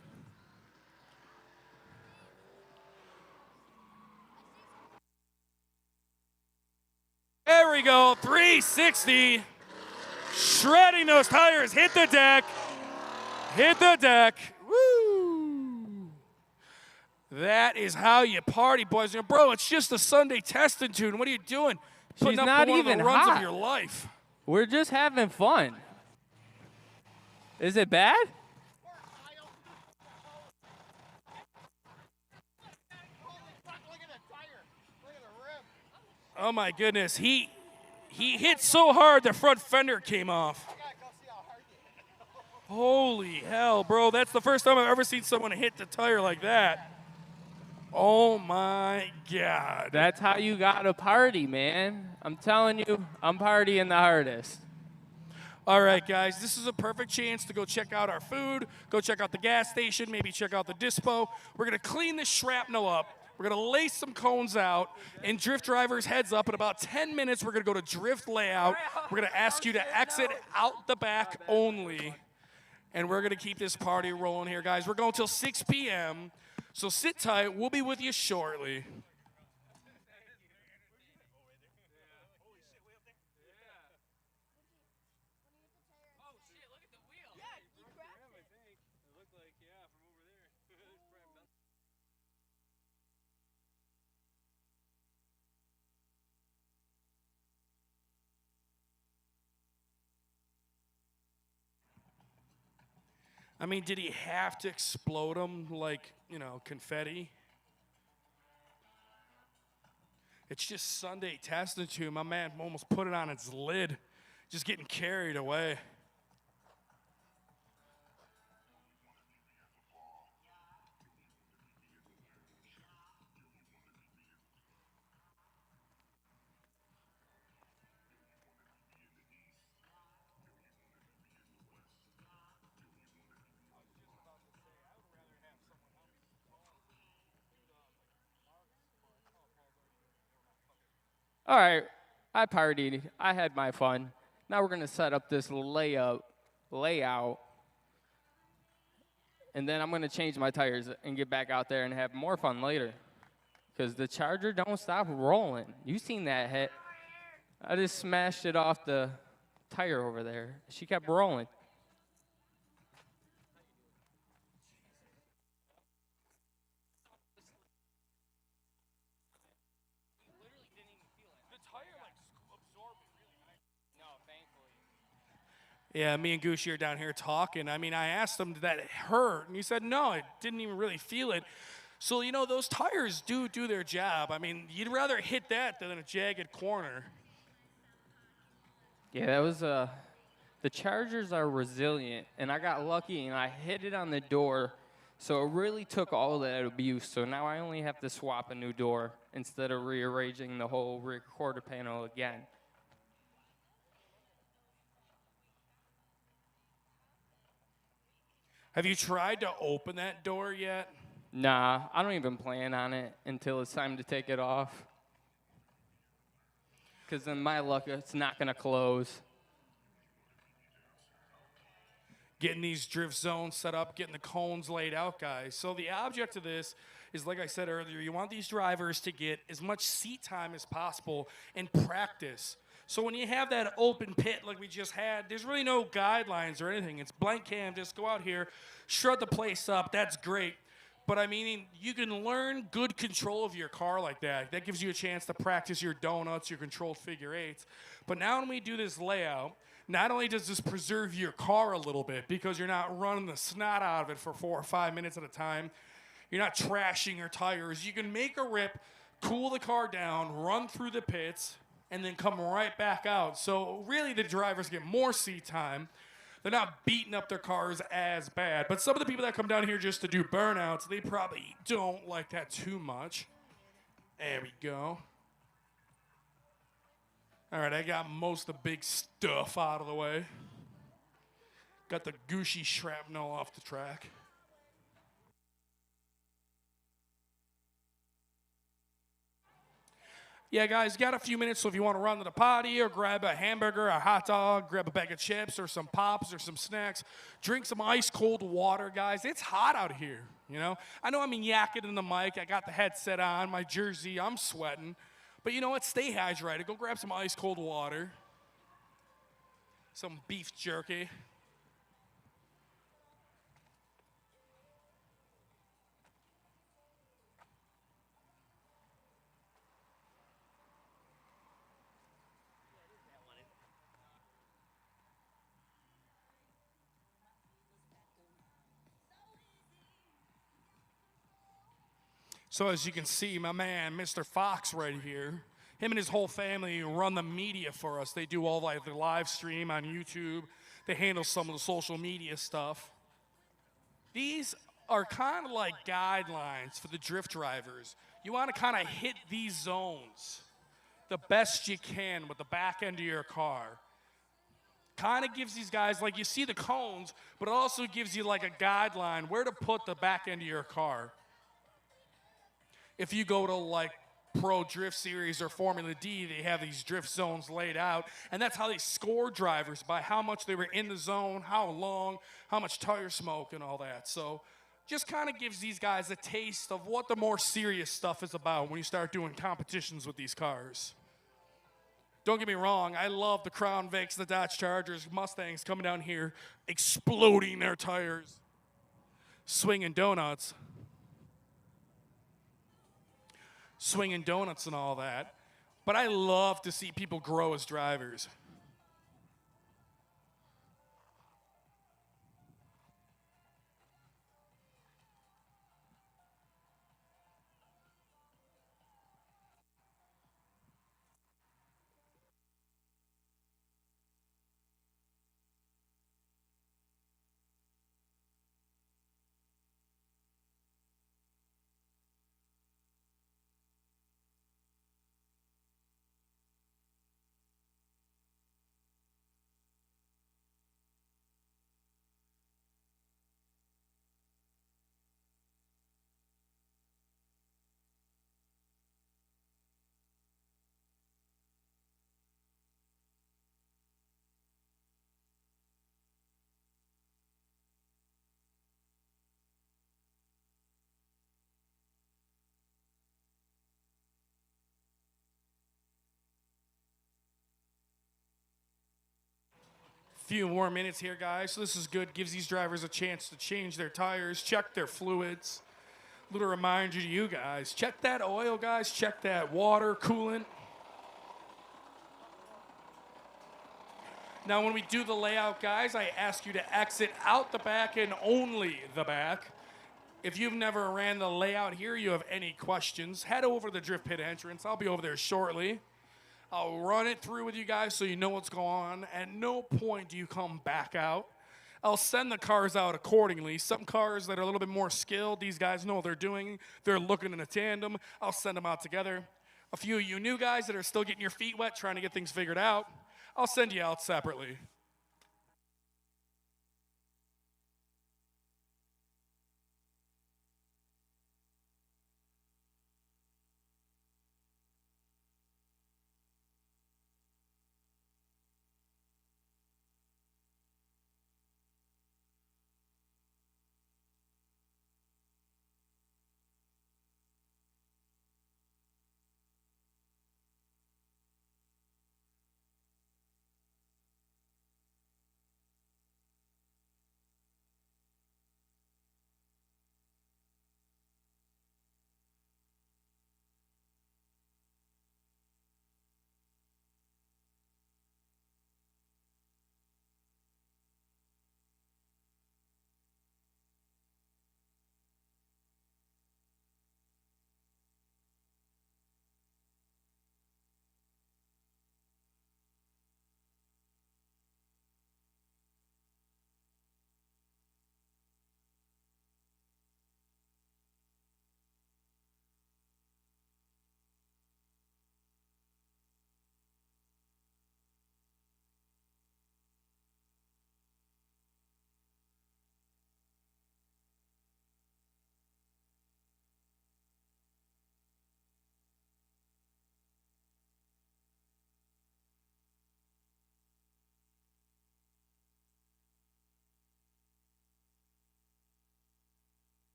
There we go, 360. Shredding those tires, hit the deck. Hit the deck. Woo! That is how you party, boys. Bro, it's just a Sunday testing tune. What are you doing? Putting She's up not one even of the runs hot. of your life. We're just having fun. Is it bad? Oh my goodness, he hit so hard the front fender came off. Holy hell, bro, that's the first time I've ever seen someone hit the tire like that. Oh my God. That's how you gotta party, man. I'm telling you, I'm partying the hardest. All right, guys, this is a perfect chance to go check out our food, go check out the gas station, maybe check out the dispo. We're gonna clean this shrapnel up. We're gonna lay some cones out, and drift drivers, heads up, in about 10 minutes, we're gonna go to drift layout. We're gonna ask you to exit out the back only, and we're gonna keep this party rolling here, guys. We're going till 6 p.m., so sit tight. We'll be with you shortly. I mean, did he have to explode them like, you know, confetti? It's just Sunday testing tube. My man almost put it on its lid, just getting carried away. All right, I partied. I had my fun. Now we're gonna set up this layout, and then I'm gonna change my tires and get back out there and have more fun later. Cause the Charger don't stop rolling. You seen that hit? I just smashed it off the tire over there. She kept rolling. Yeah, me and Gucci are down here talking. I mean, I asked him, did that hurt? And he said, no, it didn't even really feel it. So, you know, those tires do their job. I mean, you'd rather hit that than a jagged corner. Yeah, that was the Chargers are resilient, and I got lucky and I hit it on the door, so it really took all that abuse. So now I only have to swap a new door instead of rearranging the whole rear quarter panel again. Have you tried to open that door yet? Nah, I don't even plan on it until it's time to take it off. Because in my luck, it's not going to close. Getting these drift zones set up, getting the cones laid out, guys. So the object of this is, like I said earlier, you want these drivers to get as much seat time as possible and practice. So when you have that open pit like we just had, there's really no guidelines or anything. It's blank canvas. Go out here, shred the place up. That's great. But I mean, you can learn good control of your car like that. That gives you a chance to practice your donuts, your controlled figure eights. But now when we do this layout, not only does this preserve your car a little bit because you're not running the snot out of it for 4 or 5 minutes at a time, you're not trashing your tires. You can make a rip, cool the car down, run through the pits, and then come right back out. So really the drivers get more seat time. They're not beating up their cars as bad. But some of the people that come down here just to do burnouts, they probably don't like that too much. There we go. All right, I got most of the big stuff out of the way. Got the Gucci shrapnel off the track. Yeah, guys, got a few minutes, so if you want to run to the potty or grab a hamburger, a hot dog, grab a bag of chips or some pops or some snacks, drink some ice cold water, guys. It's hot out here, you know? I know I'm yakking in the mic. I got the headset on, my jersey, I'm sweating. But you know what? Stay hydrated. Go grab some ice cold water, some beef jerky. So as you can see, my man, Mr. Fox right here, him and his whole family run the media for us. They do all like the live stream on YouTube. They handle some of the social media stuff. These are kind of like guidelines for the drift drivers. You want to kind of hit these zones the best you can with the back end of your car. Kind of gives these guys, like you see the cones, but it also gives you like a guideline where to put the back end of your car. If you go to like Pro Drift Series or Formula D, they have these drift zones laid out, and that's how they score drivers, by how much they were in the zone, how long, how much tire smoke, and all that. So just kind of gives these guys a taste of what the more serious stuff is about when you start doing competitions with these cars. Don't get me wrong, I love the Crown Vics, the Dodge Chargers, Mustangs coming down here, exploding their tires, swinging donuts and all that. But I love to see people grow as drivers. Few more minutes here, guys. So this is good. Gives these drivers a chance to change their tires, check their fluids. Little reminder to you guys, check that oil, guys. Check that water, coolant. Now, when we do the layout, guys, I ask you to exit out the back and only the back. If you've never ran the layout here, you have any questions, head over to the drift pit entrance. I'll be over there shortly. I'll run it through with you guys so you know what's going on. At no point do you come back out. I'll send the cars out accordingly. Some cars that are a little bit more skilled, these guys know what they're doing. They're looking in a tandem. I'll send them out together. A few of you new guys that are still getting your feet wet, trying to get things figured out, I'll send you out separately.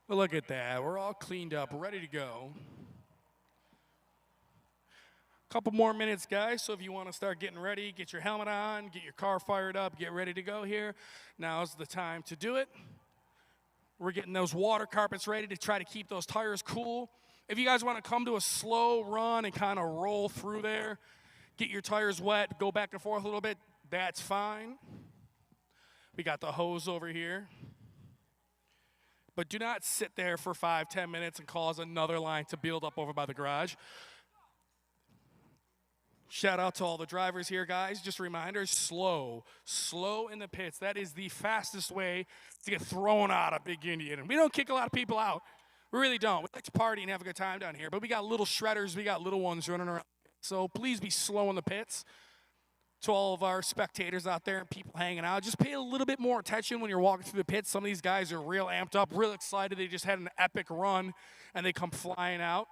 But look at that. We're all cleaned up, ready to go. Couple more minutes, guys, so if you want to start getting ready, get your helmet on, get your car fired up, get ready to go here, now's the time to do it. We're getting those water carpets ready to try to keep those tires cool. If you guys want to come to a slow run and kind of roll through there, get your tires wet, go back and forth a little bit, that's fine. We got the hose over here. But do not sit there for 5-10 minutes and cause another line to build up over by the garage. Shout out to all the drivers here, guys. Just a reminder, slow in the pits. That is the fastest way to get thrown out of Big Indian. And we don't kick a lot of people out. We really don't. We like to party and have a good time down here. But we got little shredders. We got little ones running around. So please be slow in the pits. To all of our spectators out there and people hanging out, just pay a little bit more attention when you're walking through the pits. Some of these guys are real amped up, real excited. They just had an epic run, and they come flying out.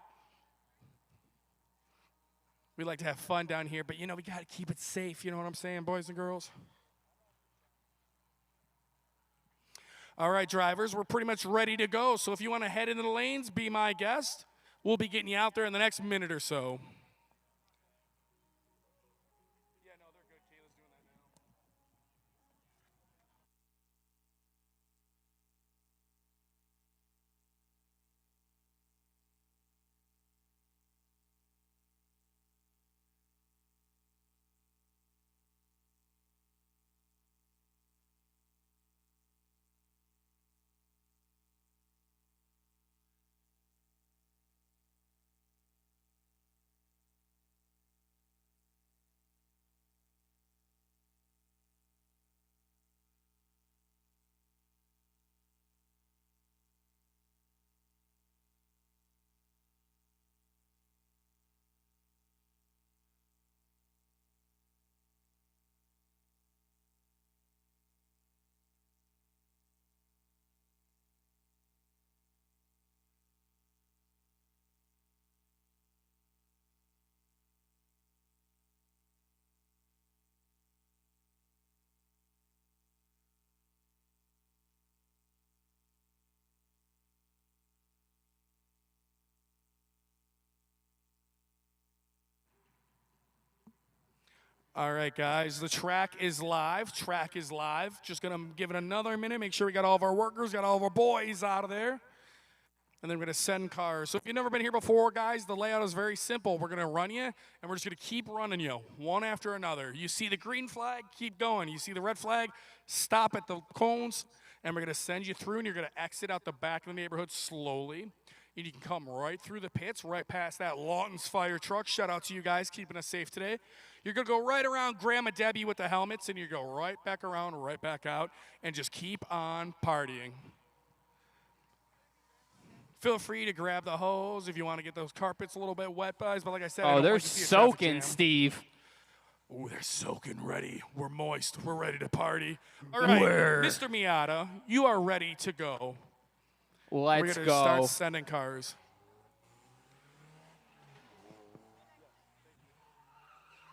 We like to have fun down here, but, you know, we got to keep it safe. You know what I'm saying, boys and girls? All right, drivers, we're pretty much ready to go. So if you want to head into the lanes, be my guest. We'll be getting you out there in the next minute or so. All right, guys, the track is live. Just going to give it another minute, make sure we got all of our workers, got all of our boys out of there. And then we're going to send cars. So if you've never been here before, guys, the layout is very simple. We're going to run you, and we're just going to keep running you, one after another. You see the green flag, keep going. You see the red flag, stop at the cones, and we're going to send you through, and you're going to exit out the back of the neighborhood slowly. And you can come right through the pits, right past that Lawton's fire truck. Shout out to you guys keeping us safe today. You're going to go right around Grandma Debbie with the helmets, and you go right back around, right back out, and just keep on partying. Feel free to grab the hose if you want to get those carpets a little bit wet, guys. But like I said, oh, they're soaking, Steve. Oh, they're soaking ready. We're moist. We're ready to party. All right, Mr. Miata, you are ready to go. Let's We're go. We're going to start sending cars.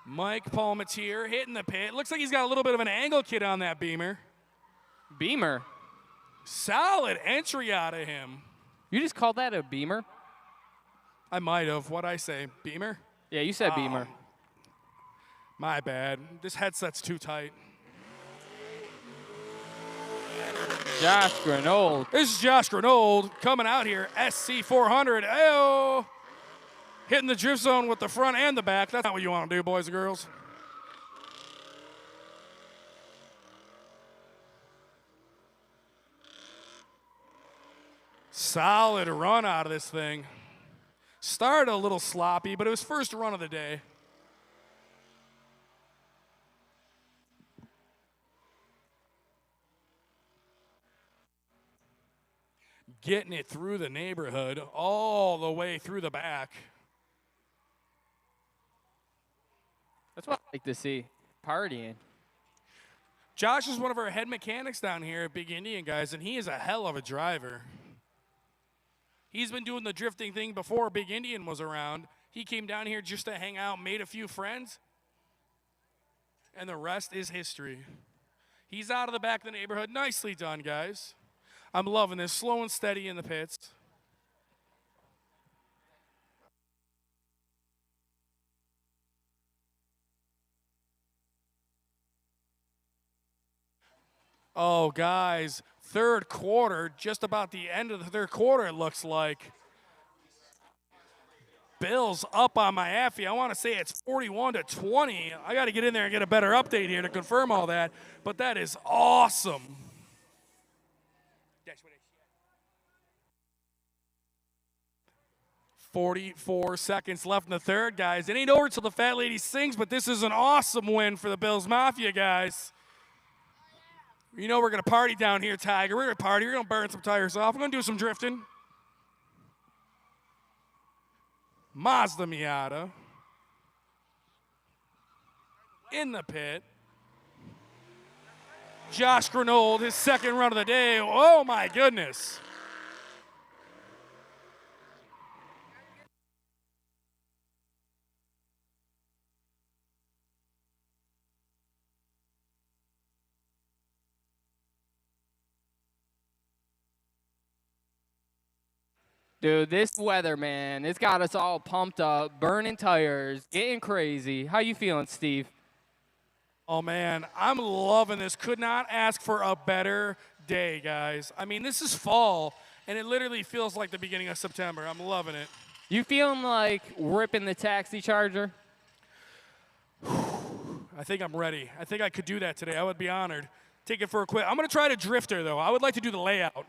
Mike Palmatier hitting the pit. Looks like he's got a little bit of an angle kit on that Beamer. Beamer? Solid entry out of him. You just called that a Beamer? I might have. What'd I say? Beamer? Yeah, you said Beamer. My bad. This headset's too tight. Josh Granold. This is Josh Granold coming out here. SC400. Ayo! Hitting the drift zone with the front and the back. That's not what you want to do, boys and girls. Solid run out of this thing. Started a little sloppy, but it was first run of the day. Getting it through the neighborhood, all the way through the back. That's what I like to see, partying. Josh is one of our head mechanics down here at Big Indian, guys, and he is a hell of a driver. He's been doing the drifting thing before Big Indian was around. He came down here just to hang out, made a few friends, and the rest is history. He's out of the back of the neighborhood. Nicely done, guys. I'm loving this. Slow and steady in the pits. Oh, guys, third quarter, just about the end of the third quarter, it looks like. Bills up on my Affy. I want to say it's 41-20. I got to get in there and get a better update here to confirm all that, but that is awesome. 44 seconds left in the third, guys. It ain't over till the fat lady sings, but this is an awesome win for the Bills Mafia, guys. You know we're going to party down here, Tiger. We're going to party. We're going to burn some tires off. We're going to do some drifting. Mazda Miata in the pit. Josh Grenold, his second run of the day. Oh, my goodness. Dude, this weather, man, it's got us all pumped up, burning tires, getting crazy. How you feeling, Steve? Oh, man, I'm loving this. Could not ask for a better day, guys. I mean, this is fall, and it literally feels like the beginning of September. I'm loving it. You feeling like ripping the taxi charger? I think I'm ready. I think I could do that today. I would be honored. Take it for a quick. I'm going to try to drifter, though. I would like to do the layout.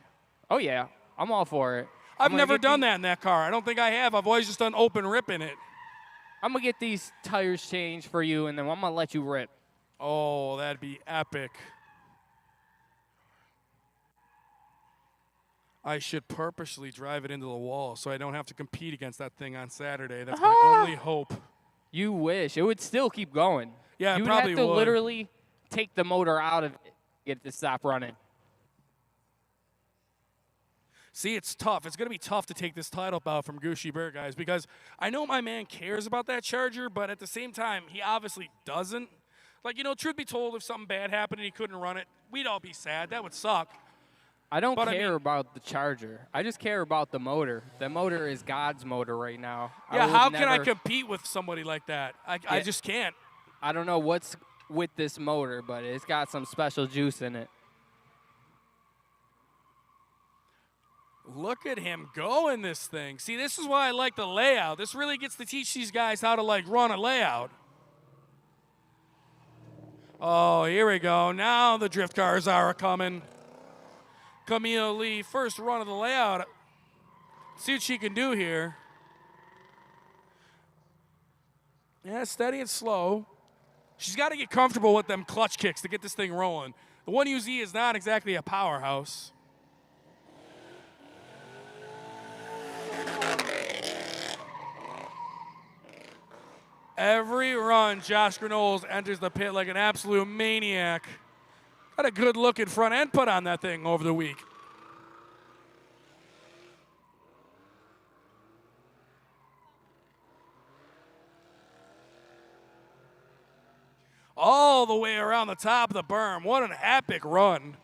Oh, yeah. I'm all for it. I've never done that in that car. I don't think I have. I've always just done open rip in it. I'm going to get these tires changed for you, and then I'm going to let you rip. Oh, that'd be epic. I should purposely drive it into the wall so I don't have to compete against that thing on Saturday. That's my only hope. You wish. It would still keep going. Yeah, you it probably would have to would. literally take the motor out of it to get it to stop running. See, it's tough. It's going to be tough to take this title bout from Gucci Bear, guys, because I know my man cares about that Charger, but at the same time, he obviously doesn't. Like, you know, truth be told, if something bad happened and he couldn't run it, we'd all be sad. That would suck. I don't care about the Charger. I just care about the motor. The motor is God's motor right now. Yeah, how can I compete with somebody like that? I just can't. I don't know what's with this motor, but it's got some special juice in it. Look at him go in this thing. See, this is why I like the layout. This really gets to teach these guys how to, like, run a layout. Oh, here we go. Now the drift cars are coming. Camille Lee, first run of the layout. See what she can do here. Yeah, steady and slow. She's got to get comfortable with them clutch kicks to get this thing rolling. The 1UZ is not exactly a powerhouse. Every run, Josh Grenold enters the pit like an absolute maniac. Got a good looking front end put on that thing over the week. All the way around the top of the berm. What an epic run.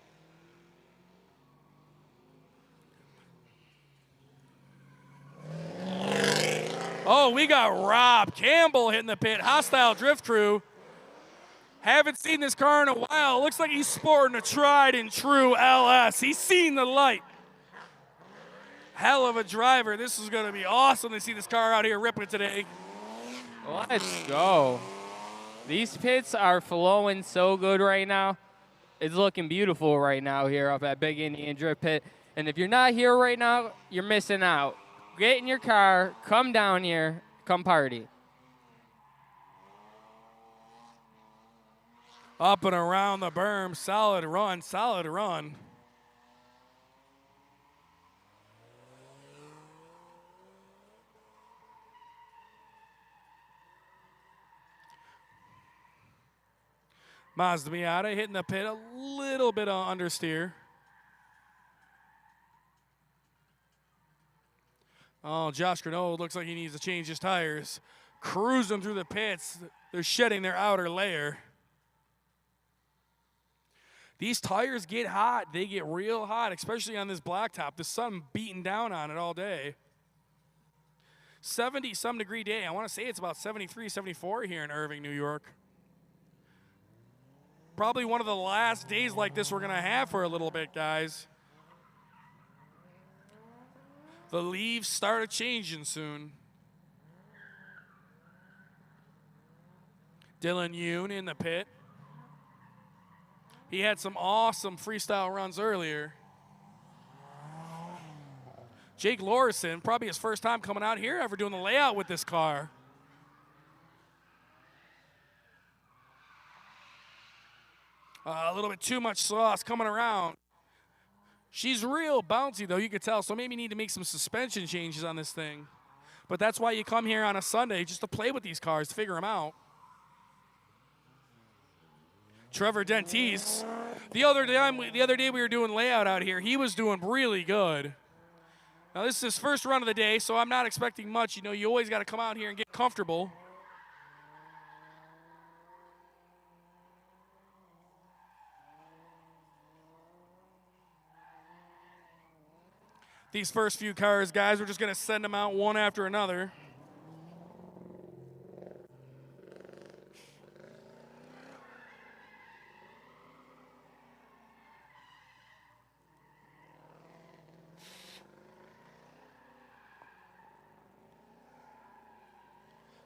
Oh, we got Rob Campbell hitting the pit. Hostile drift crew. Haven't seen this car in a while. Looks like he's sporting a tried and true LS. He's seen the light. Hell of a driver. This is going to be awesome to see this car out here ripping today. Let's go. These pits are flowing so good right now. It's looking beautiful right now here up at Big Indian Drift Pit. And if you're not here right now, you're missing out. Get in your car, come down here, come party. Up and around the berm, solid run, solid run. Mazda Miata hitting the pit, a little bit of understeer. Oh, Josh Grenold looks like he needs to change his tires. Cruising through the pits. They're shedding their outer layer. These tires get hot. They get real hot, especially on this blacktop. The sun beating down on it all day. 70-some degree day. I want to say it's about 73, 74 here in Irving, New York. Probably one of the last days like this we're going to have for a little bit, guys. The leaves started changing soon. Dylan Yoon in the pit. He had some awesome freestyle runs earlier. Jake Lorison, probably his first time coming out here ever doing the layout with this car. A little bit too much sauce coming around. She's real bouncy, though, you could tell, so maybe need to make some suspension changes on this thing. But that's why you come here on a Sunday, just to play with these cars, to figure them out. Trevor Dentis. The other day we were doing layout out here, he was doing really good. Now, this is his first run of the day, so I'm not expecting much. You know, you always got to come out here and get comfortable. These first few cars, guys, we're just going to send them out one after another.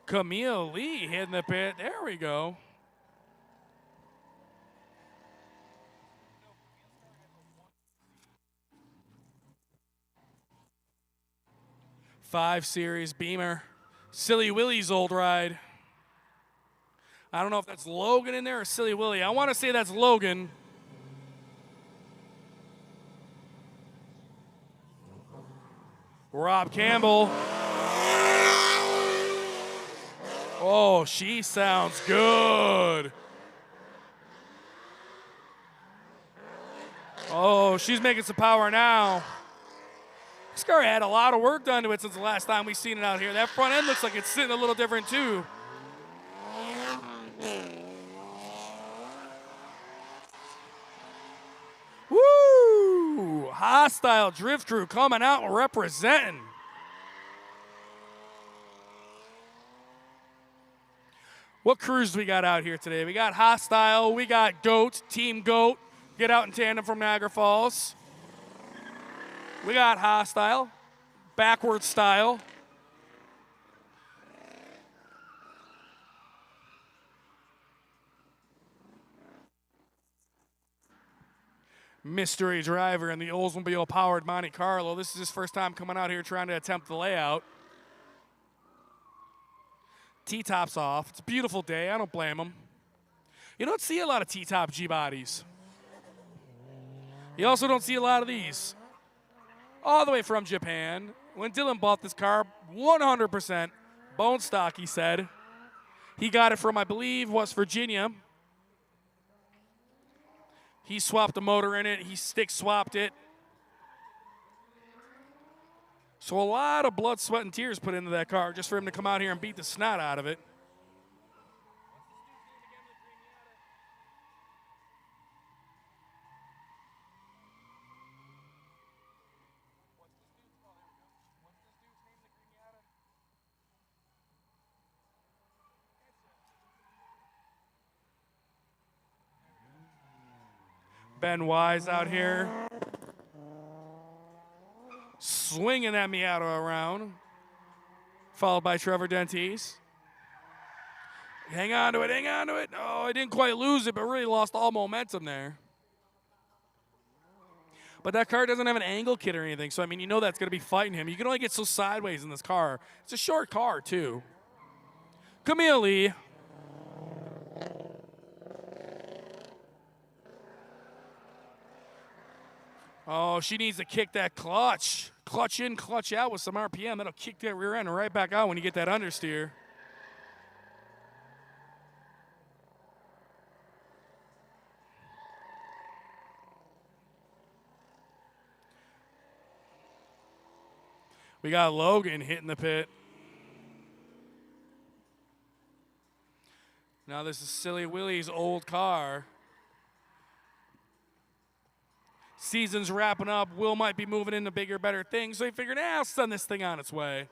Camille Lee hitting the pit. There we go. Five Series Beamer. Silly Willie's old ride. I don't know if that's Logan in there or Silly Willie. I want to say that's Logan. Rob Campbell. Oh, she sounds good. Oh, she's making some power now. This car had a lot of work done to it since the last time we seen it out here. That front end looks like it's sitting a little different too. Woo! Hostile Drift Crew coming out and representing. What crews we got out here today? We got Hostile, we got Goat, Team Goat. Get out in tandem from Niagara Falls. We got Hostile, Backward Style. Mystery Driver in the Oldsmobile-powered Monte Carlo. This is his first time coming out here trying to attempt the layout. T-tops off. It's a beautiful day. I don't blame him. You don't see a lot of T-top G-bodies. You also don't see a lot of these. All the way from Japan. When Dylan bought this car, 100% bone stock, he said. He got it from, I believe, West Virginia. He swapped the motor in it. He stick swapped it. So a lot of blood, sweat, and tears put into that car just for him to come out here and beat the snot out of it. Ben Wise out here. Swinging that Miata around. Followed by Trevor Dentis. Hang on to it, hang on to it. Oh, I didn't quite lose it, but really lost all momentum there. But that car doesn't have an angle kit or anything, so, I mean, you know that's going to be fighting him. You can only get so sideways in this car. It's a short car, too. Camille Lee. Oh, she needs to kick that clutch. Clutch in, clutch out with some RPM. That'll kick that rear end right back out when you get that understeer. We got Logan hitting the pit. Now this is Silly Willie's old car. Season's wrapping up. Will might be moving into bigger, better things. So he figured, I'll send this thing on its way.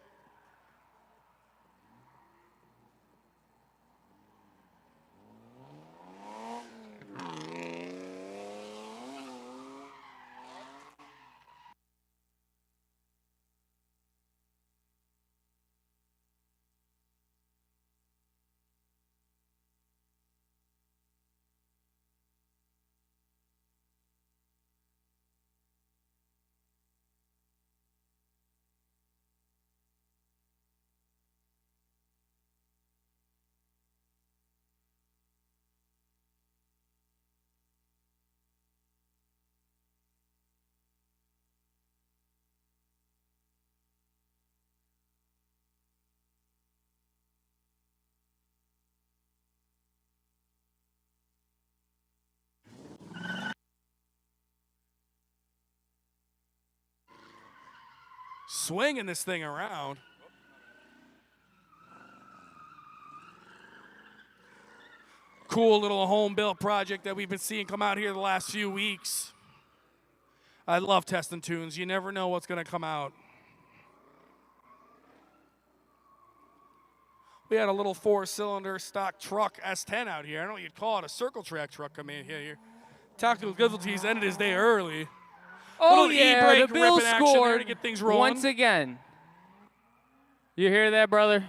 Swinging this thing around. Cool little home-built project that we've been seeing come out here the last few weeks. I love testing tunes. You never know what's going to come out. We had a little 4-cylinder stock truck S10 out here. I don't know what you'd call it, a circle track truck come in here. Tactical difficulties ended his day early. Oh, little yeah, e-brake the Bills ripping action there scored to get things rolling. once again. You hear that, brother?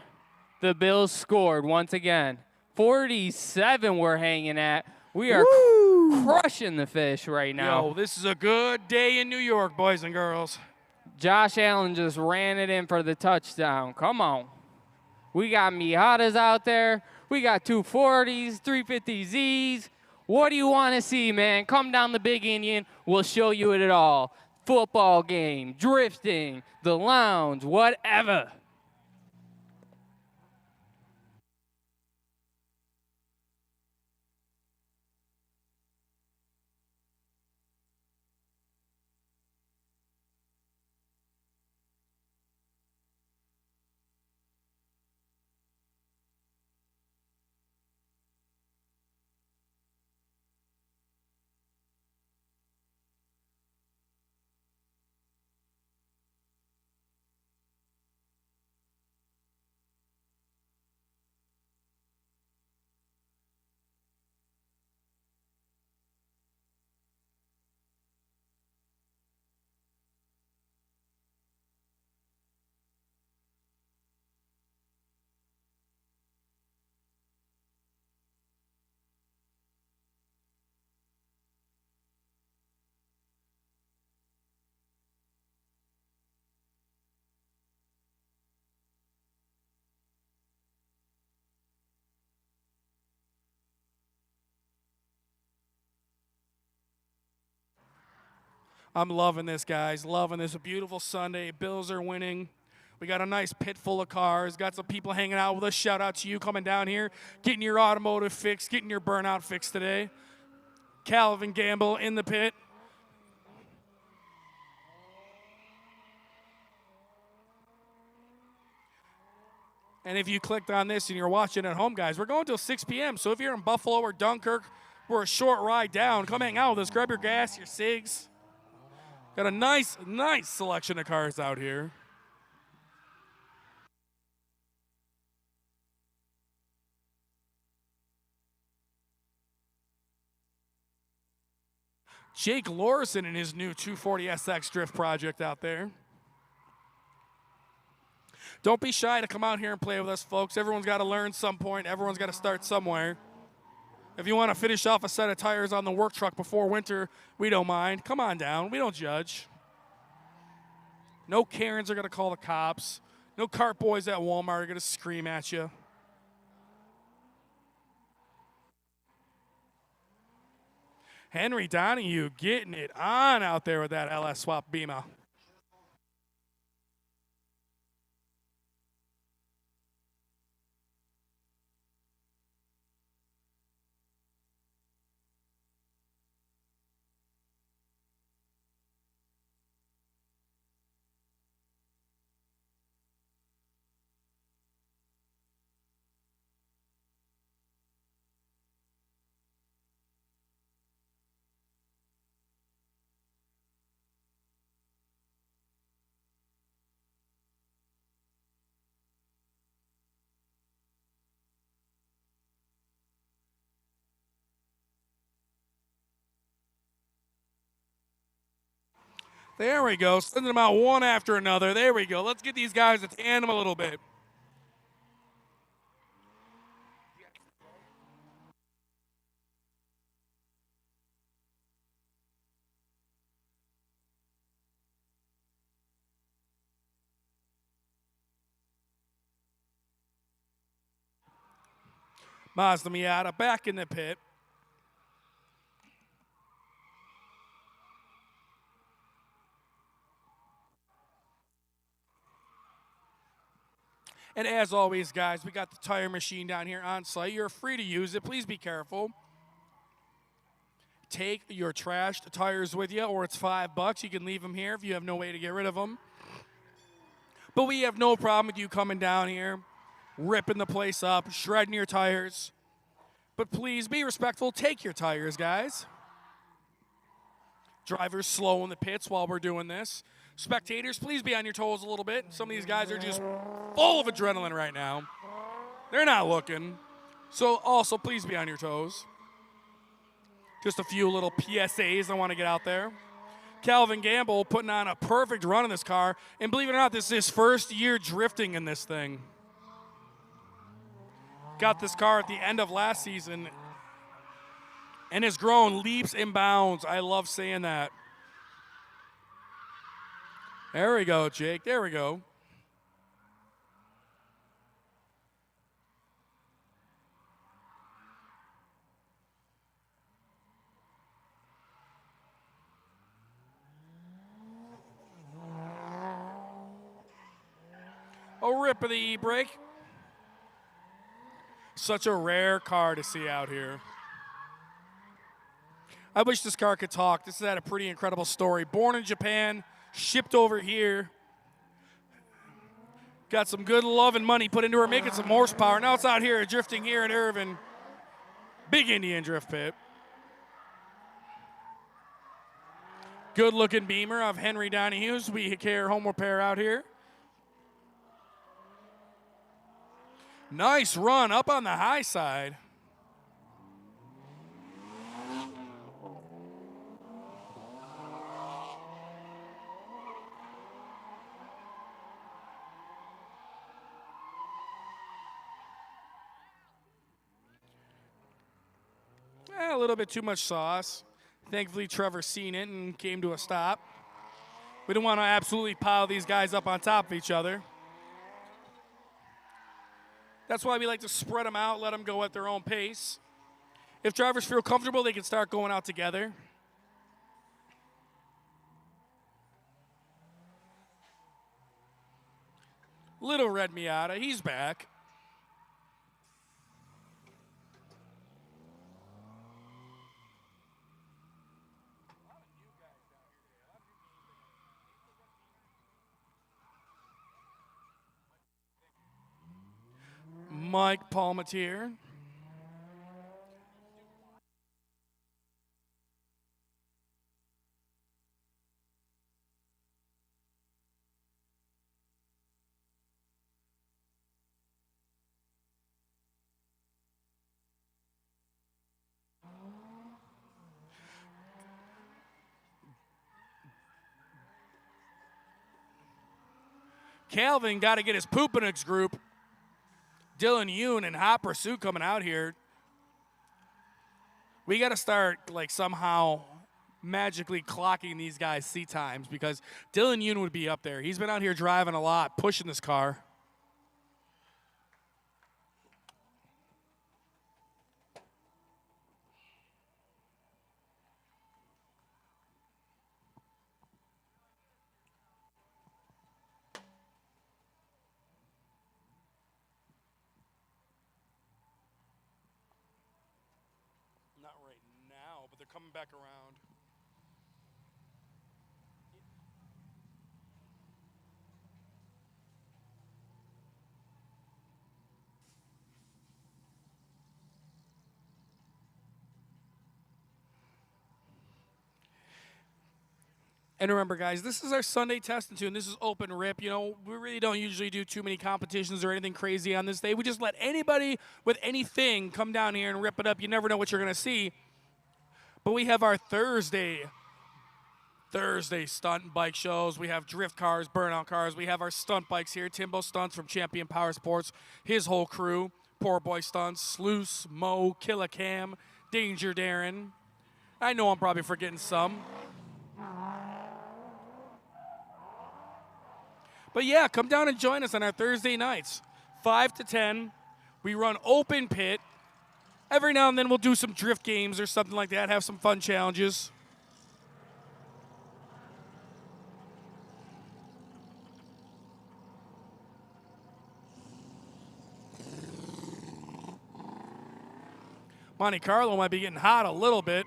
The Bills scored once again. 47 we're hanging at. We are crushing the fish right now. Yo, this is a good day in New York, boys and girls. Josh Allen just ran it in for the touchdown. Come on. We got Miatas out there. We got 240s, 350Zs. What do you want to see, man? Come down the Big Indian. We'll show you it all. Football game, drifting, the lounge, whatever. I'm loving this, guys. Loving this. A beautiful Sunday. Bills are winning. We got a nice pit full of cars. Got some people hanging out with us. Shout out to you coming down here, getting your automotive fixed, getting your burnout fixed today. Calvin Gamble in the pit. And if you clicked on this and you're watching at home, guys, we're going till 6 p.m. So if you're in Buffalo or Dunkirk, we're a short ride down. Come hang out with us. Grab your gas, your cigs. Got a nice selection of cars out here. Jake Lorison and his new 240SX drift project out there. Don't be shy to come out here and play with us, folks. Everyone's got to learn some point. Everyone's got to start somewhere. If you want to finish off a set of tires on the work truck before winter, we don't mind. Come on down. We don't judge. No Karens are going to call the cops. No cart boys at Walmart are going to scream at you. Henry Donahue getting it on out there with that LS Swap Beamer. There we go. Sending them out one after another. There we go. Let's get these guys to tandem a little bit. Mazda Miata back in the pit. And as always, guys, we got the tire machine down here on site. You're free to use it. Please be careful. Take your trashed tires with you, or it's $5. You can leave them here if you have no way to get rid of them. But we have no problem with you coming down here, ripping the place up, shredding your tires. But please be respectful. Take your tires, guys. Drivers slow in the pits while we're doing this. Spectators, please be on your toes a little bit. Some of these guys are just full of adrenaline right now. They're not looking. So also, please be on your toes. Just a few little PSAs I want to get out there. Calvin Gamble putting on a perfect run in this car. And believe it or not, this is his first year drifting in this thing. Got this car at the end of last season and has grown leaps and bounds. I love saying that. There we go, Jake. There we go. A rip of the e-brake. Such a rare car to see out here. I wish this car could talk. This had a pretty incredible story. Born in Japan, shipped over here. Got some good love and money put into her, making some horsepower. Now it's out here drifting here in Irvin. Big Indian drift pit. Good looking Beamer of Henry Donahue's. We care home repair out here. Nice run up on the high side. A little bit too much sauce. Thankfully, Trevor seen it and came to a stop. We don't want to absolutely pile these guys up on top of each other. That's why we like to spread them out, let them go at their own pace. If drivers feel comfortable, they can start going out together. Little Red Miata, he's back. Mike Palmatier. Calvin got to get his poop in his group. Dylan Yoon and hot pursuit coming out here. We got to start like somehow magically clocking these guys' seat times because Dylan Yoon would be up there. He's been out here driving a lot, pushing this car. Not right now, but they're coming back around. And remember, guys, this is our Sunday test and tune. This is open rip. You know, we really don't usually do too many competitions or anything crazy on this day. We just let anybody with anything come down here and rip it up. You never know what you're going to see. But we have our Thursday Thursday stunt and bike shows. We have drift cars, burnout cars. We have our stunt bikes here. Timbo Stunts from Champion Power Sports, his whole crew. Poor Boy Stunts, Sluice, Mo, Killa Cam, Danger Darren. I know I'm probably forgetting some. But yeah, come down and join us on our Thursday nights, 5 to 10. We run open pit. Every now and then we'll do some drift games or something like that, have some fun challenges. Monte Carlo might be getting hot a little bit.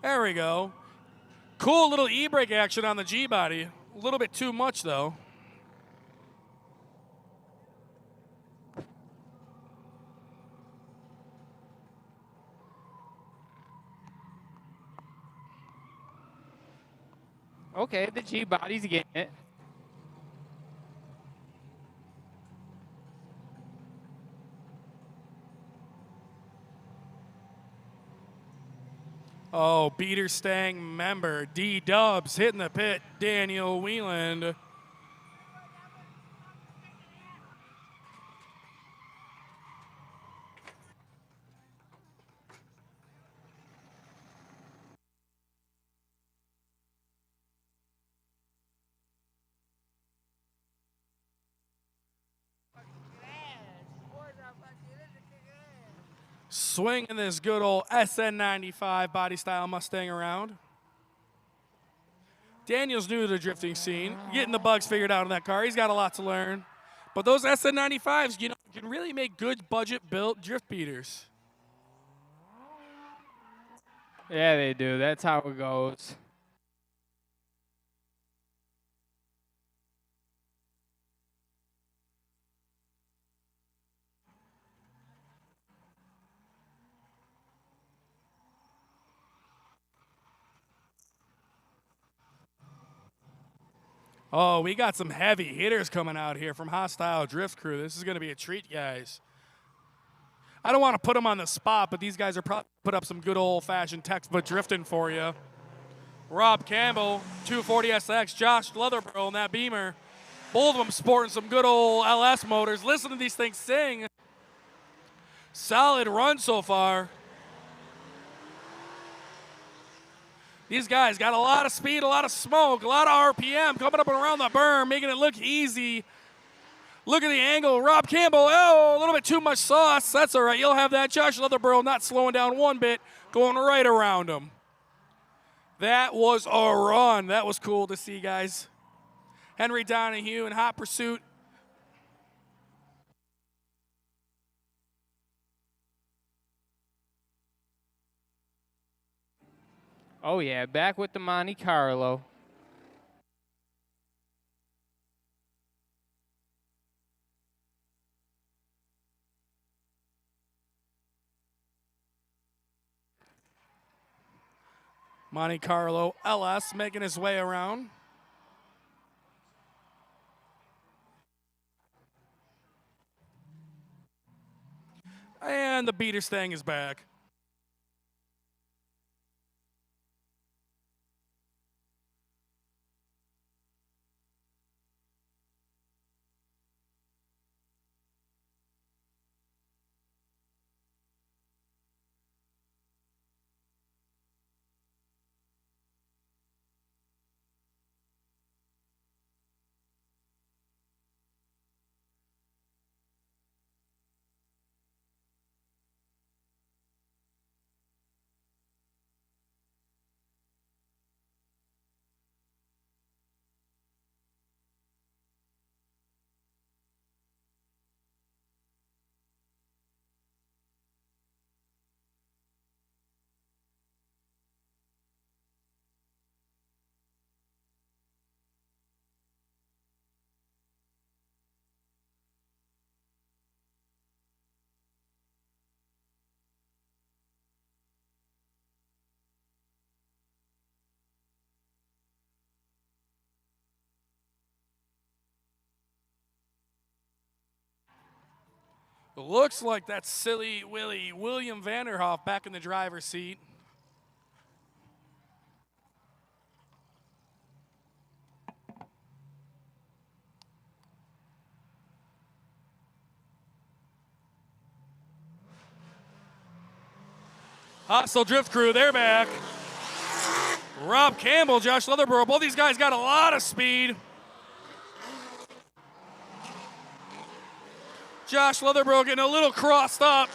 There we go. Cool little e-brake action on the G-body. A little bit too much, though. Okay, the G-body's getting it. Oh, Beater Stang member D-Dubs hitting the pit. Daniel Wieland. Swinging this good old SN95 body style Mustang around. Daniel's new to the drifting scene, getting the bugs figured out in that car. He's got a lot to learn. But those SN95s, you know, can really make good budget-built drift beaters. Yeah, they do. That's how it goes. Oh, we got some heavy hitters coming out here from Hostile Drift Crew. This is going to be a treat, guys. I don't want to put them on the spot, but these guys are probably put up some good old-fashioned textbook drifting for you. Rob Campbell, 240SX, Josh Leatherborough in that Beamer. Both of them sporting some good old LS motors. Listen to these things sing. Solid run so far. These guys got a lot of speed, a lot of smoke, a lot of RPM coming up and around the berm, making it look easy. Look at the angle. Rob Campbell, oh, a little bit too much sauce. That's all right. You'll have that. Josh Leatherborough not slowing down one bit, going right around him. That was a run. That was cool to see, guys. Henry Donahue in hot pursuit. Oh, yeah, back with the Monte Carlo. Monte Carlo LS making his way around. And the Beater Stang is back. Looks like that silly Willie William Vanderhoff back in the driver's seat. Hostile Drift Crew, they're back. Rob Campbell, Josh Leatherborough, both these guys got a lot of speed. Josh Leatherborough getting a little crossed up.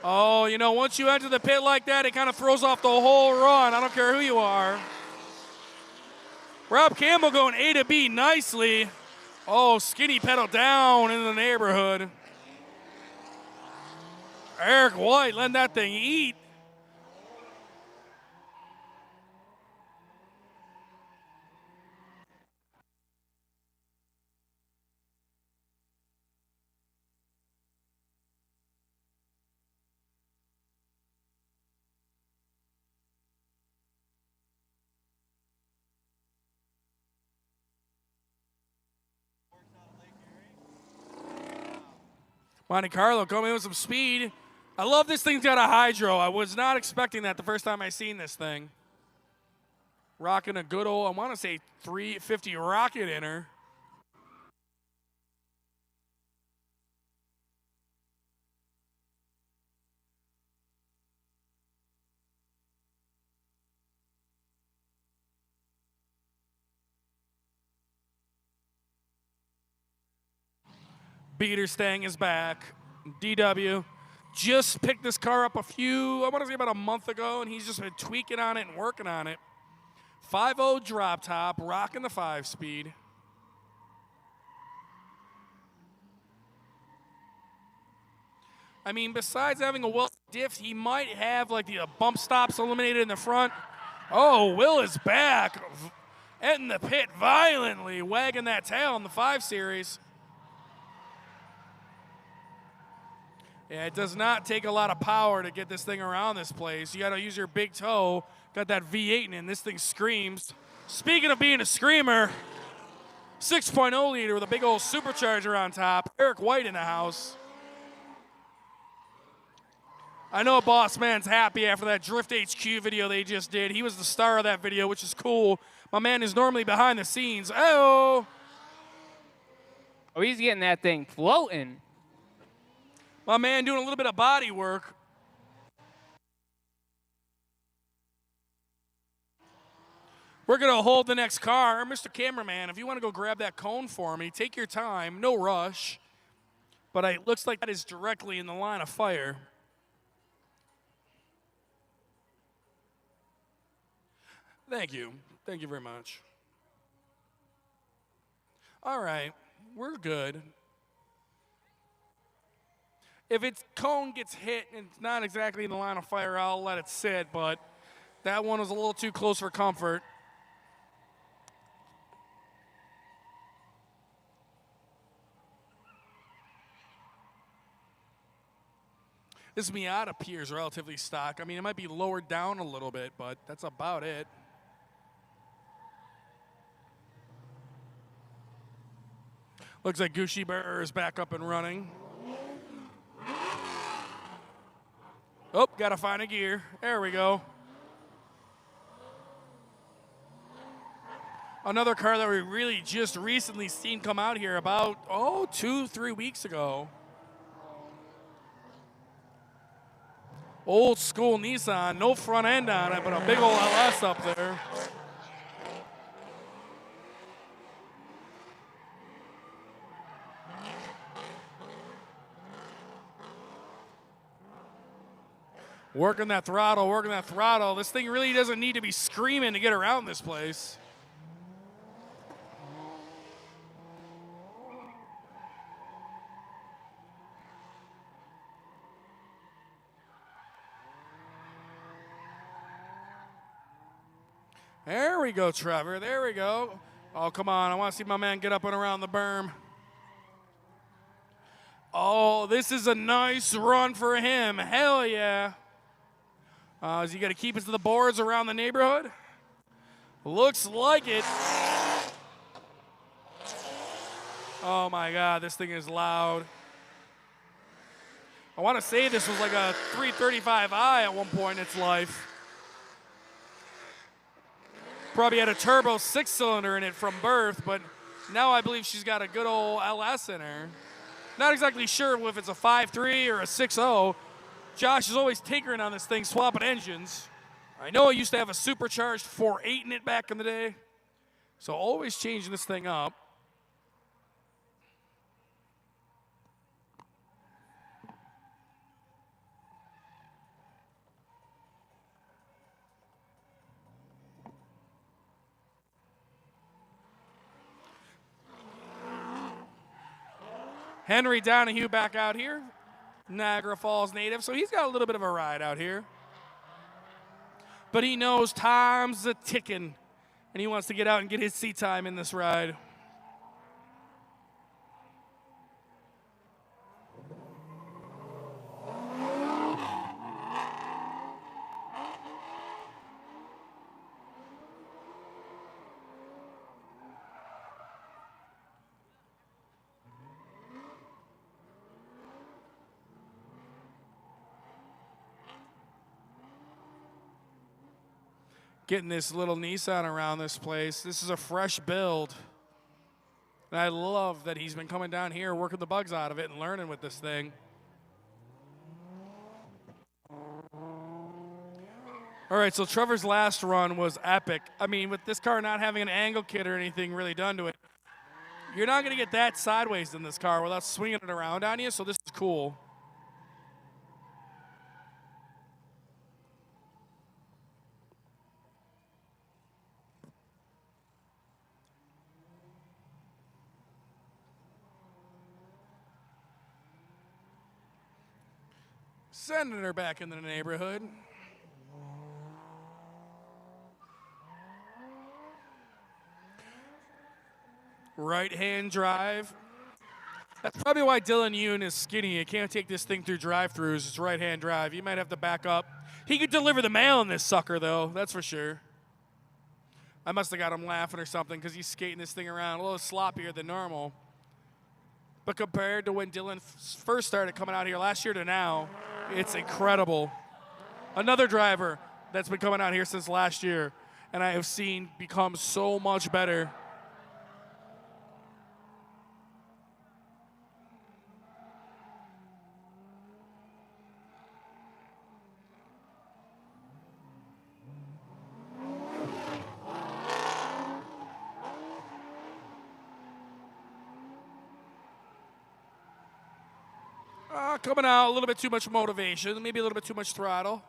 Oh, you know, once you enter the pit like that, it kind of throws off the whole run. I don't care who you are. Rob Campbell going A to B nicely. Oh, skinny pedal down in the neighborhood. Eric White letting that thing eat. Monte Carlo coming in with some speed. I love this thing's got a hydro. I was not expecting that the first time I seen this thing. Rocking a good old, I want to say 350 rocket in her. Beater Stang is back. DW just picked this car up I want to say about a month ago, and he's just been tweaking on it and working on it. 5.0 drop top, rocking the 5-speed. I mean, besides having a well diff, he might have like the bump stops eliminated in the front. Oh, Will is back in the pit violently, wagging that tail in the 5 Series. Yeah, it does not take a lot of power to get this thing around this place. You got to use your big toe. Got that V8 in, this thing screams. Speaking of being a screamer, 6.0 liter with a big old supercharger on top. Eric White in the house. I know Boss Man's happy after that Drift HQ video they just did. He was the star of that video, which is cool. My man is normally behind the scenes. Oh, he's getting that thing floating. My man doing a little bit of body work. We're going to hold the next car. Mr. Cameraman, if you want to go grab that cone for me, take your time, no rush. But it looks like that is directly in the line of fire. Thank you. Thank you very much. All right, we're good. If its cone gets hit and it's not exactly in the line of fire, I'll let it sit, but that one was a little too close for comfort. This Miata appears relatively stock. I mean, it might be lowered down a little bit, but that's about it. Looks like Gucci Bear is back up and running. Oh, gotta find a gear. There we go. Another car that we really just recently seen come out here about, 2-3 weeks ago. Old school Nissan, no front end on it, but a big old LS up there. Working that throttle, working that throttle. This thing really doesn't need to be screaming to get around this place. There we go, Trevor. There we go. Oh, come on. I want to see my man get up and around the berm. Oh, this is a nice run for him. Hell yeah. Is he going to keep us to the boards around the neighborhood? Looks like it. Oh, my God. This thing is loud. I want to say this was like a 335i at one point in its life. Probably had a turbo 6-cylinder in it from birth, but now I believe she's got a good old LS in her. Not exactly sure if it's a 5.3 or a 6.0. Josh is always tinkering on this thing, swapping engines. I know I used to have a supercharged 4.8 in it back in the day, so always changing this thing up. Henry Donahue back out here, Niagara Falls native, so he's got a little bit of a ride out here. But he knows time's a ticking, and he wants to get out and get his seat time in this ride. Getting this little Nissan around this place. This is a fresh build. And I love that he's been coming down here, working the bugs out of it and learning with this thing. All right, so Trevor's last run was epic. I mean, with this car not having an angle kit or anything really done to it, you're not going to get that sideways in this car without swinging it around on you, so this is cool. Sending her back into the neighborhood. Right-hand drive. That's probably why Dylan Yoon is skinny. You can't take this thing through drive-thrus. It's right-hand drive. You might have to back up. He could deliver the mail in this sucker, though. That's for sure. I must have got him laughing or something because he's skating this thing around a little sloppier than normal. But compared to when Dylan first started coming out here last year to now, it's incredible. Another driver that's been coming out here since last year, and I have seen become so much better. Coming out a little bit too much motivation, maybe a little bit too much throttle.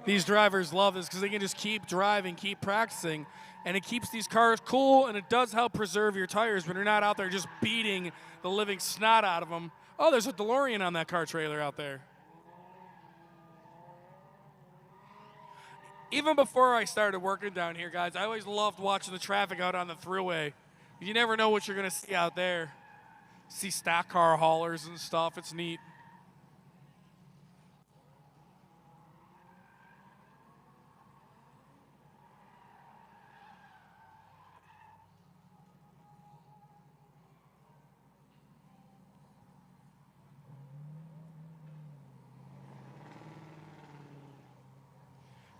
These drivers love this because they can just keep driving, keep practicing, and it keeps these cars cool, and it does help preserve your tires when you're not out there just beating the living snot out of them. Oh, there's a DeLorean on that car trailer out there. Even before I started working down here, guys, I always loved watching the traffic out on the thruway. You never know what you're going to see out there. See stock car haulers and stuff. It's neat.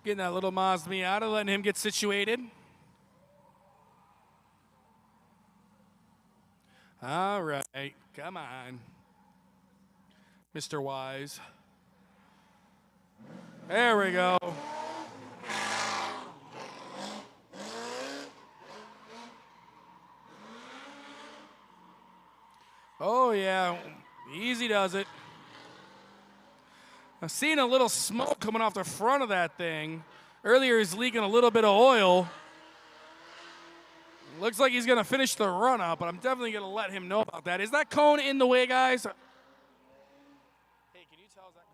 Getting that little Mazda Miata, letting him get situated. All right, come on, Mr. Wise. There we go. Oh, yeah, easy does it. I've seen a little smoke coming off the front of that thing. Earlier, he's leaking a little bit of oil. Looks like he's going to finish the run up, but I'm definitely going to let him know about that. Is that cone in the way, guys? Hey, can you tell that?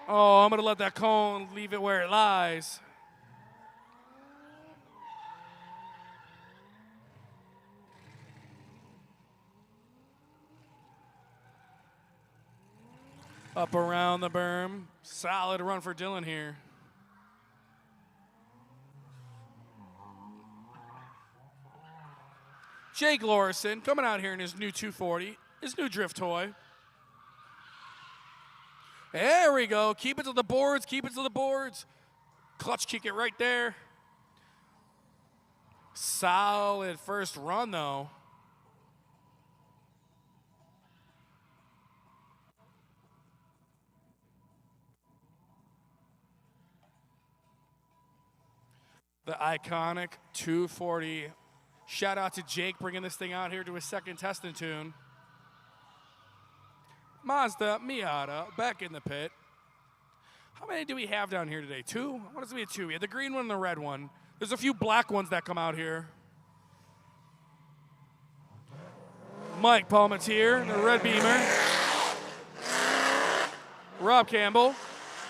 Oh, I'm going to let that cone leave it where it lies. Up around the berm. Solid run for Dylan here. Jake Lorison coming out here in his new 240, his new drift toy. There we go. Keep it to the boards. Keep it to the boards. Clutch kick it right there. Solid first run, though. The iconic 240. Shout out to Jake bringing this thing out here to his second testing tune. Mazda Miata back in the pit. How many do we have down here today? 2? I want it to be a 2. We have the green one and the red one. There's a few black ones that come out here. Mike Palmetier in the red Beamer. Rob Campbell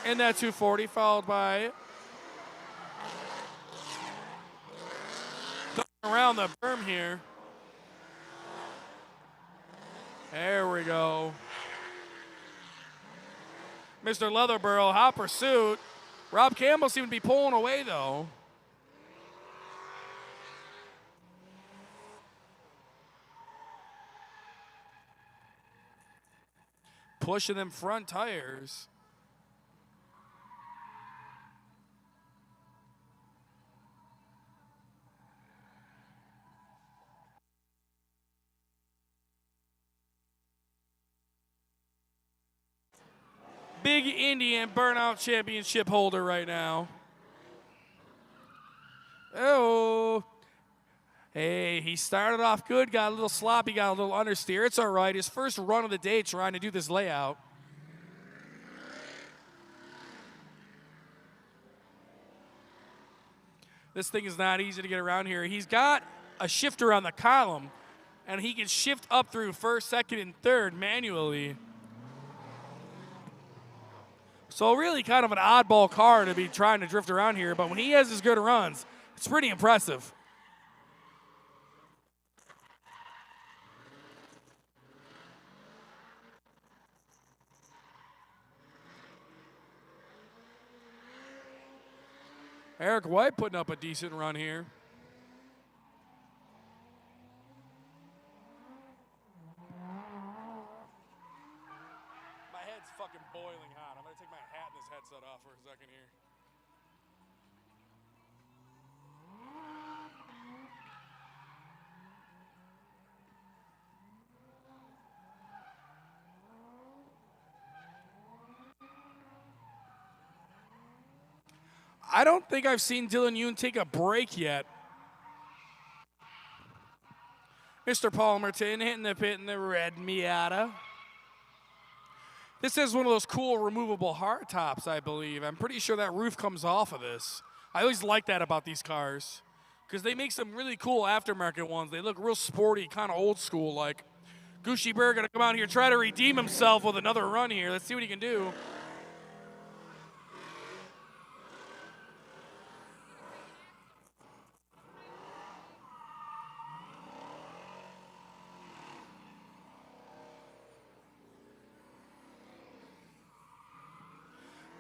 in that 240, followed by around the berm here. There we go. Mr. Leatherboro, hot pursuit. Rob Campbell seemed to be pulling away, though. Pushing them front tires. Big Indian Burnout Championship holder right now. Oh. Hey, he started off good, got a little sloppy, got a little understeer. It's all right. His first run of the day trying to do this layout. This thing is not easy to get around here. He's got a shifter on the column, and he can shift up through first, second, and third manually. So really kind of an oddball car to be trying to drift around here, but when he has his good runs, it's pretty impressive. Eric White putting up a decent run here. My head's fucking boiling hot. I'm going to take my hat and this headset off for a second here. I don't think I've seen Dylan Yoon take a break yet. Mr. Palmerton hitting the pit in the red Miata. This is one of those cool removable hard tops, I believe. I'm pretty sure that roof comes off of this. I always like that about these cars because they make some really cool aftermarket ones. They look real sporty, kind of old school like. Gucci Bear going to come out here, try to redeem himself with another run here. Let's see what he can do.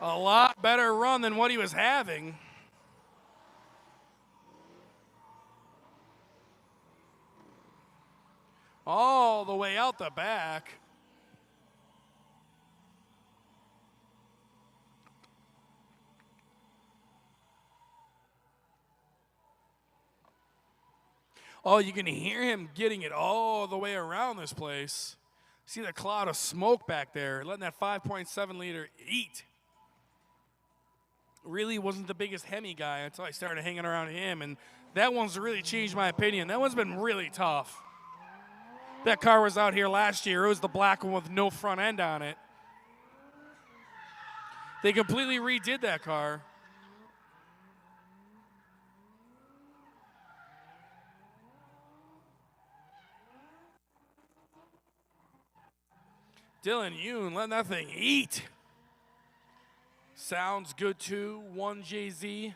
A lot better run than what he was having. All the way out the back. Oh, you can hear him getting it all the way around this place. See the cloud of smoke back there, letting that 5.7 liter eat. Really wasn't the biggest Hemi guy until I started hanging around him, and that one's really changed my opinion. That one's been really tough. That car was out here last year. It was the black one with no front end on it. They completely redid that car. Dylan Yoon letting that thing eat. Sounds good too, 1JZ.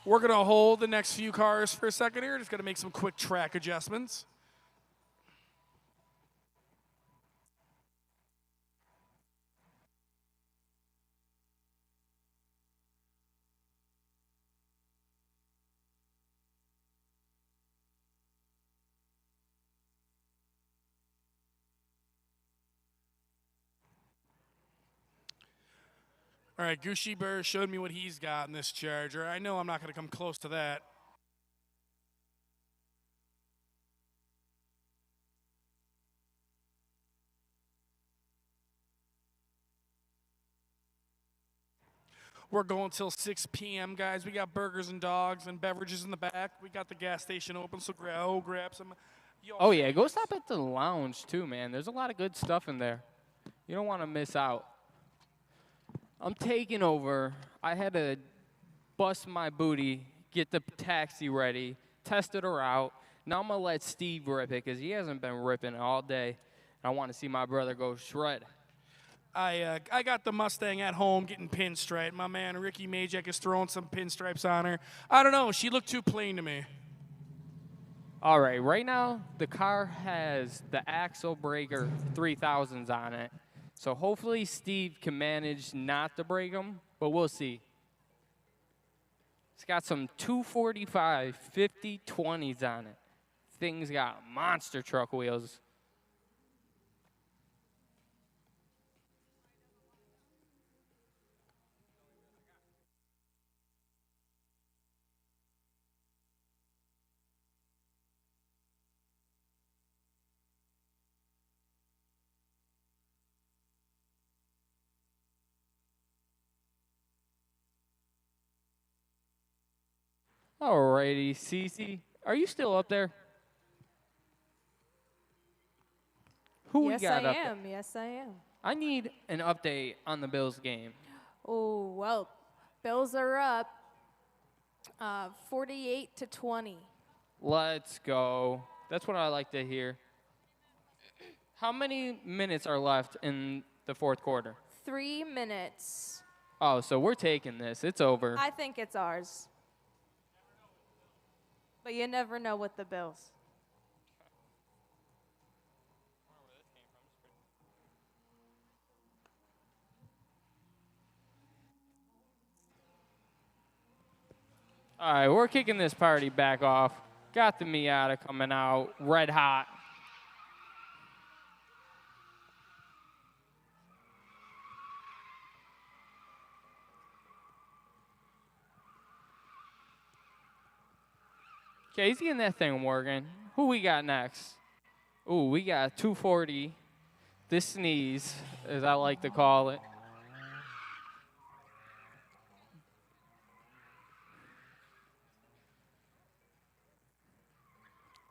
We're going to hold the next few cars for a second here. Just going to make some quick track adjustments. All right, Gucci Bear showed me what he's got in this Charger. I know I'm not going to come close to that. We're going till 6 p.m., guys. We got burgers and dogs and beverages in the back. We got the gas station open, so grab some. Oh, yeah, go stop at the lounge, too, man. There's a lot of good stuff in there. You don't want to miss out. I'm taking over. I had to bust my booty, get the taxi ready, tested her out. Now I'm going to let Steve rip it because he hasn't been ripping all day. I want to see my brother go shred. I got the Mustang at home getting pinstriped. My man Ricky Majek is throwing some pinstripes on her. I don't know. She looked too plain to me. All right now the car has the Axle Breaker 3000s on it. So hopefully Steve can manage not to break them, but we'll see. It's got some 245 50/20s on it. Thing's got monster truck wheels. Alrighty, Cece, are you still up there? Who we got up there? Yes, I am. I need an update on the Bills game. Oh, well, Bills are up 48-20. Let's go. That's what I like to hear. How many minutes are left in the fourth quarter? 3 minutes. Oh, so we're taking this. It's over. I think it's ours. But you never know with the Bills. All right, we're kicking this party back off. Got the Miata coming out, red hot. Okay, he's getting that thing working. Who we got next? Ooh, we got 240. This sneeze, as I like to call it.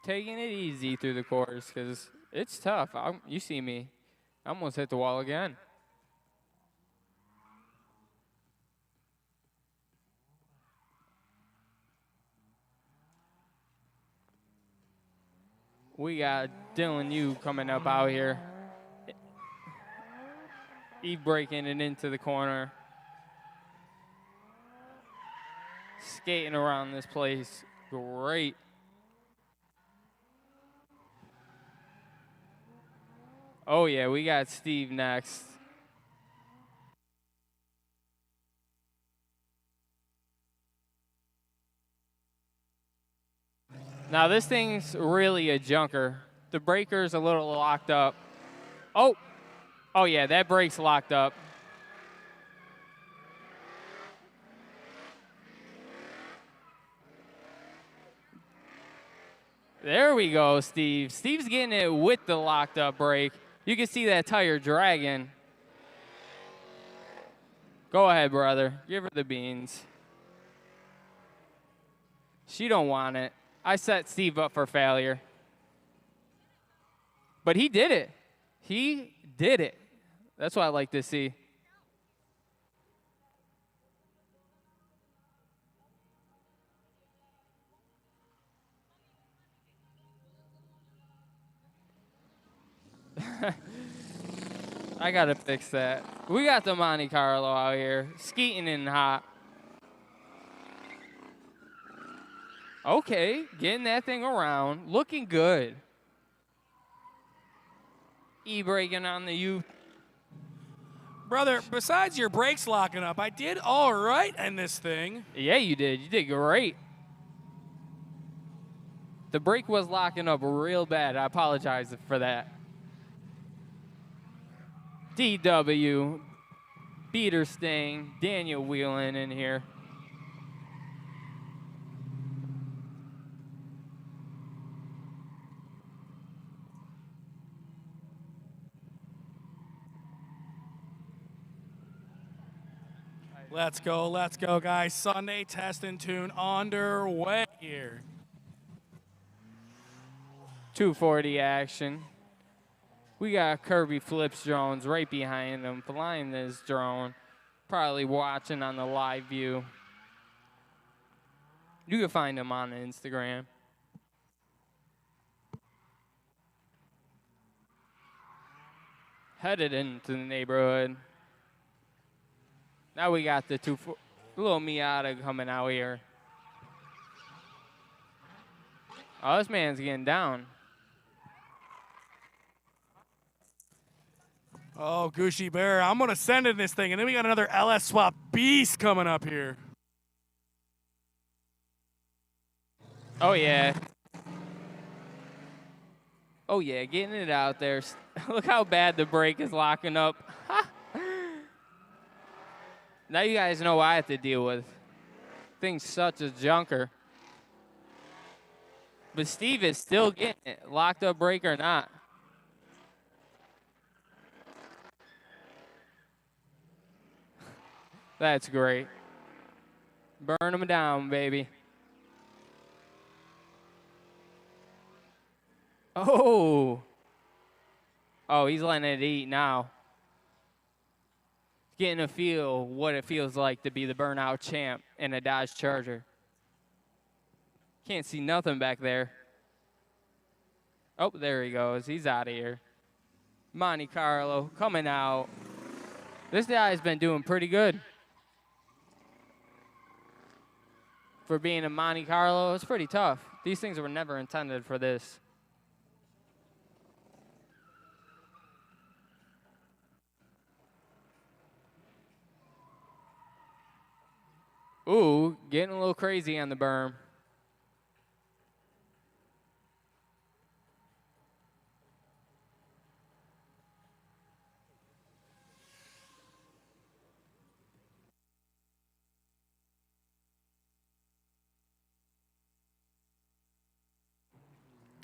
Taking it easy through the course because it's tough. You see me. I almost hit the wall again. We got Dylan Yu coming up out here. He breaking it into the corner. Skating around this place. Great. Oh, yeah, we got Steve next. Now, this thing's really a junker. The breaker's a little locked up. Oh, yeah, that brake's locked up. There we go, Steve. Steve's getting it with the locked up brake. You can see that tire dragging. Go ahead, brother. Give her the beans. She don't want it. I set Steve up for failure. But he did it. He did it. That's what I like to see. I gotta fix that. We got the Monte Carlo out here, skeeting in hot. Okay, getting that thing around. Looking good. E-braking on the U. Brother, besides your brakes locking up, I did all right in this thing. Yeah, you did. You did great. The brake was locking up real bad. I apologize for that. DW, Beater Sting, Daniel Whelan in here. Let's go, guys. Sunday test and tune underway here. 240 action. We got Kirby Flips drones right behind him, flying this drone. Probably watching on the live view. You can find him on Instagram. Headed into the neighborhood. Now we got the little Miata coming out here. Oh, this man's getting down. Oh, Gushy Bear, I'm going to send in this thing. And then we got another LS Swap beast coming up here. Oh, yeah. Oh, yeah, getting it out there. Look how bad the brake is locking up. Now you guys know what I have to deal with. Thing's such a junker. But Steve is still getting it, locked up brake or not. That's great. Burn them down, baby. Oh. Oh, he's letting it eat now. Getting a feel what it feels like to be the burnout champ in a Dodge Charger. Can't see nothing back there. Oh, there he goes. He's out of here. Monte Carlo coming out. This guy's been doing pretty good. For being a Monte Carlo, it's pretty tough. These things were never intended for this. Ooh, getting a little crazy on the berm.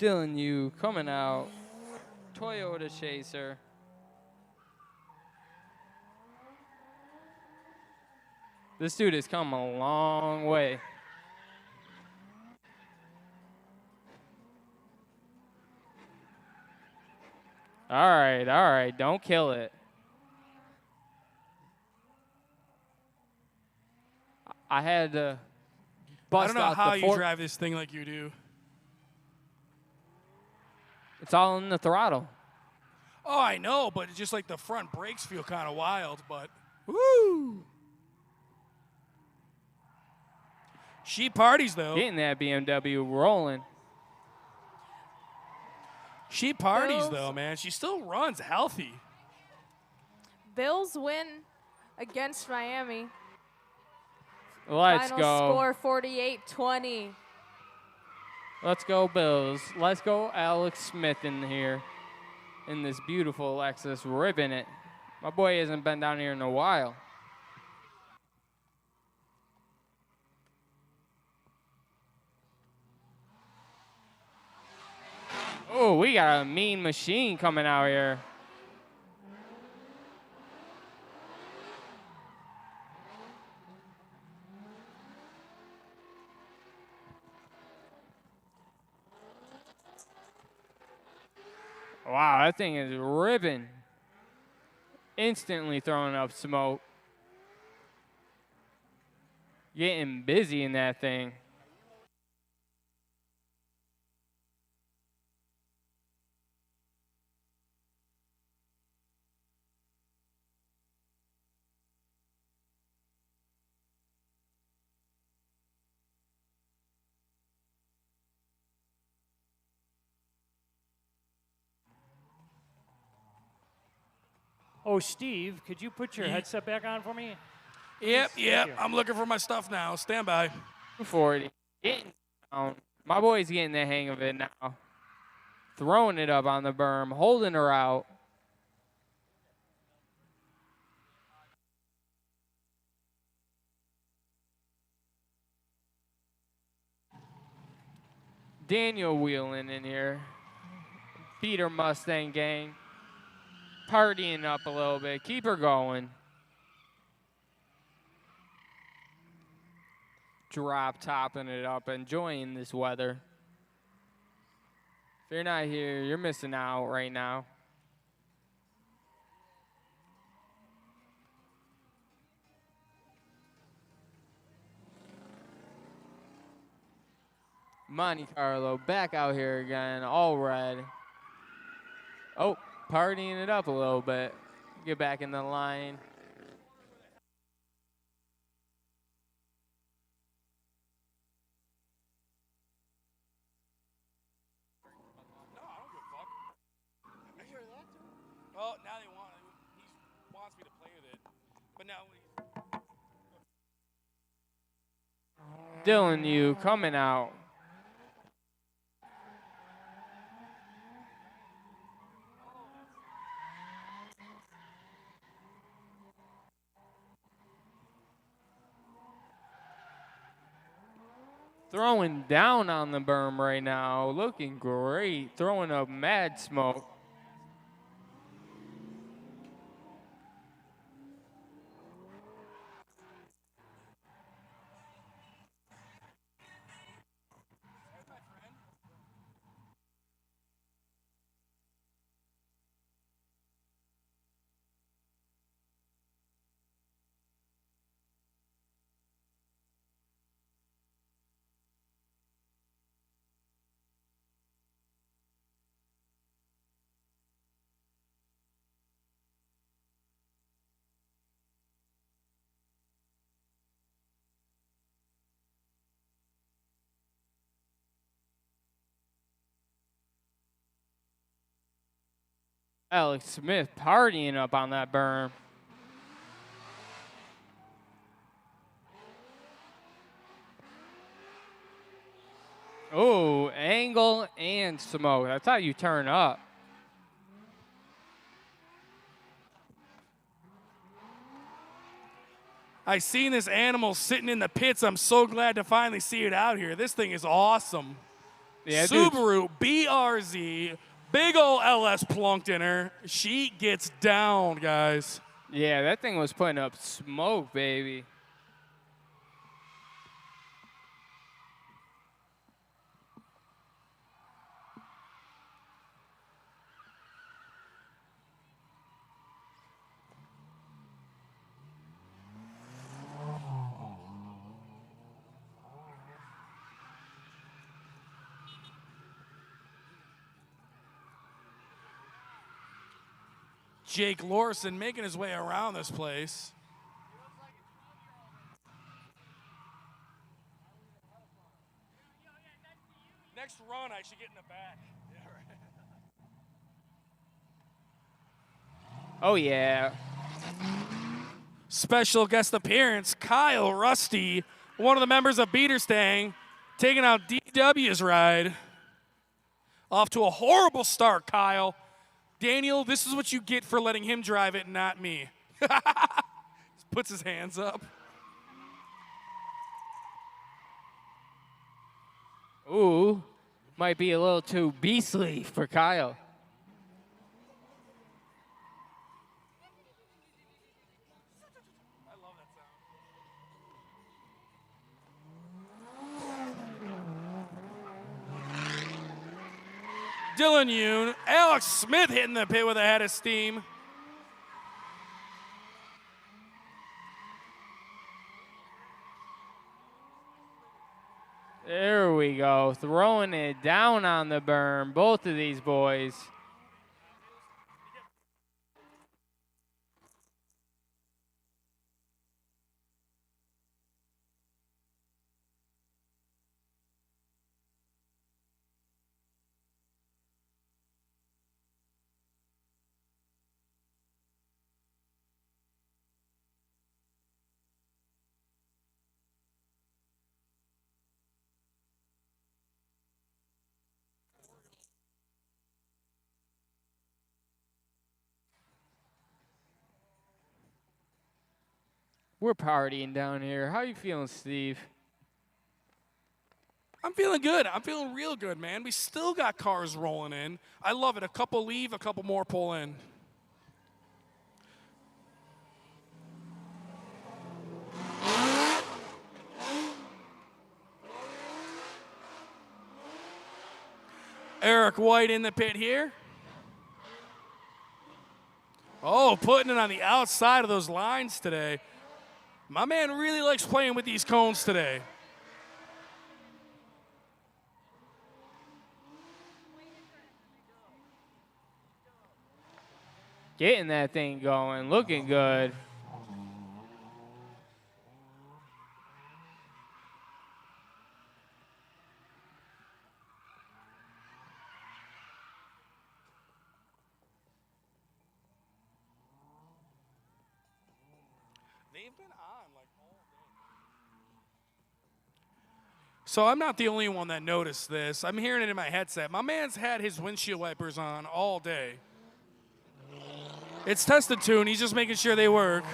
Dylan Yu coming out. Toyota Chaser. This dude has come a long way. All right, don't kill it. I had to bust I don't know out how the you drive this thing like you do. It's all in the throttle. Oh, I know, but it's just like the front brakes feel kind of wild, but woo! She parties, though. Getting that BMW rolling. She parties, Bills. though, man. She still runs healthy. Bills win against Miami. Let's Final go. score 48-20. Let's go, Bills. Let's go, Alex Smith in here. In this beautiful Lexus, ripping it. My boy hasn't been down here in a while. Oh, we got a mean machine coming out here. Wow, that thing is ripping. Instantly throwing up smoke. Getting busy in that thing. Oh, Steve, could you put your headset back on for me? Yep, Thank yep. you. I'm looking for my stuff now. Stand by. 240. Getting down. My boy's getting the hang of it now. Throwing it up on the berm, holding her out. Daniel wheeling in here. Peter Mustang gang. Partying up a little bit. Keep her going. Drop topping it up. Enjoying this weather. If you're not here, you're missing out right now. Monte Carlo back out here again, all red. Oh, partying it up a little bit. Get back in the line. Well, now they want. He wants me to play with it, but now. Dylan, you coming out. Throwing down on the berm right now. Looking great. Throwing up mad smoke. Alex Smith partying up on that berm. Oh, angle and smoke. That's how you turn up. I seen this animal sitting in the pits. I'm so glad to finally see it out here. This thing is awesome. Yeah, dude. Subaru BRZ, big ol' LS plunked in her. She gets down, guys. Yeah, that thing was putting up smoke, baby. Jake Lorson making his way around this place. Next run, I should get in the back. Yeah, right. Oh, yeah. Special guest appearance, Kyle Rusty, one of the members of Beaterstang, taking out DW's ride. Off to a horrible start, Kyle. Daniel, this is what you get for letting him drive it, not me. Puts his hands up. Ooh, might be a little too beastly for Kyle. Dylan Yoon, Alex Smith hitting the pit with a head of steam. There we go. Throwing it down on the berm. Both of these boys. We're partying down here. How you feeling, Steve? I'm feeling good. I'm feeling real good, man. We still got cars rolling in. I love it. A couple leave, a couple more pull in. Eric White in the pit here. Oh, putting it on the outside of those lines today. My man really likes playing with these cones today. Getting that thing going, looking good. They've been on like all day. So I'm not the only one that noticed this. I'm hearing it in my headset. My man's had his windshield wipers on all day. It's tested tune. He's just making sure they work.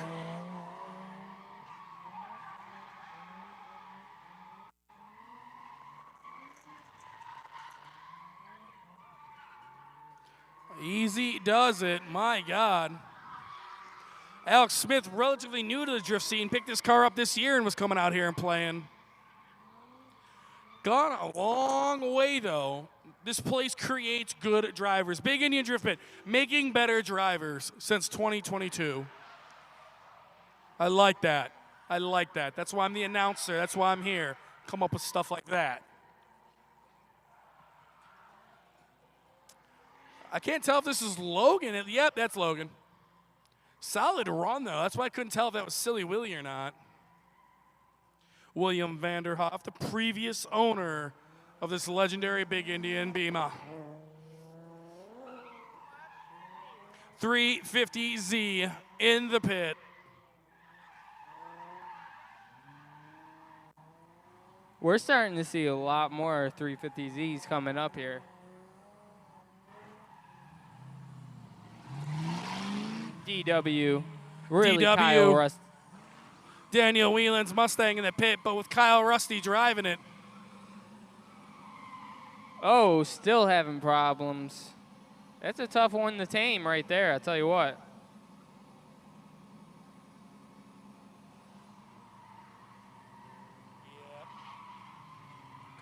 Easy does it. My God. Alex Smith, relatively new to the drift scene, picked this car up this year and was coming out here and playing. Gone a long way, though. This place creates good drivers. Big Indian Drift Pit, making better drivers since 2022. I like that. I like that. That's why I'm the announcer. That's why I'm here. Come up with stuff like that. I can't tell if this is Logan. Yep, that's Logan. Solid run, though. That's why I couldn't tell if that was Silly Willie or not. William Vanderhoff, the previous owner of this legendary Big Indian Beamer. 350Z in the pit. We're starting to see a lot more 350Zs coming up here. DW. Really DW. Kyle Rust. Daniel Whelan's Mustang in the pit, but with Kyle Rusty driving it. Oh, still having problems. That's a tough one to tame right there, I'll tell you what.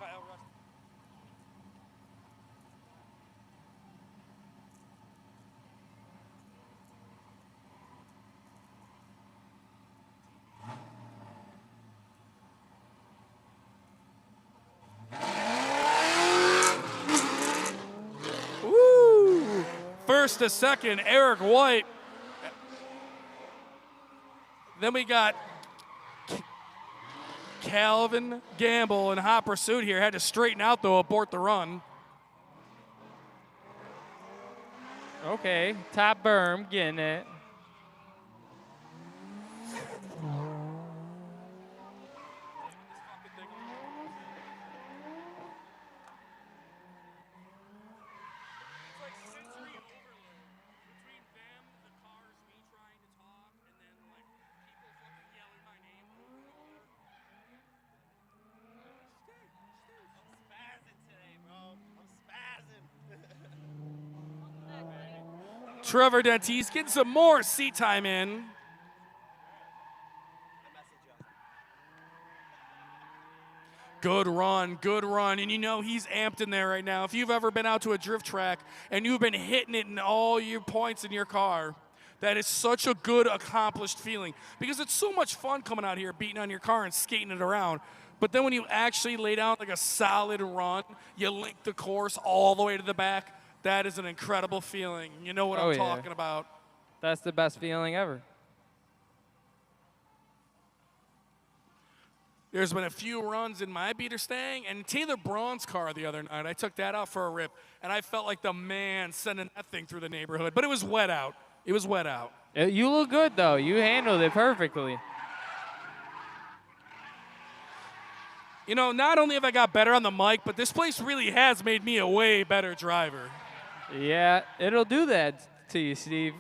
Kyle Rusty. Woo! First to second, Eric White. Then we got Calvin Gamble in hot pursuit here. Had to straighten out, though, abort the run. Okay, top berm, getting it. Trevor Dentis getting some more seat time in. Good run, good run. And you know he's amped in there right now. If you've ever been out to a drift track and you've been hitting it in all your points in your car, that is such a good, accomplished feeling. Because it's so much fun coming out here, beating on your car and skating it around. But then when you actually lay down like a solid run, you link the course all the way to the back, that is an incredible feeling. You know what I'm talking about. That's the best feeling ever. There's been a few runs in my beater stang, and Taylor Braun's car the other night, I took that out for a rip, and I felt like the man sending that thing through the neighborhood. But it was wet out. It was wet out. You look good, though. You handled it perfectly. You know, not only have I got better on the mic, but this place really has made me a way better driver. Yeah, it'll do that to you, Steve.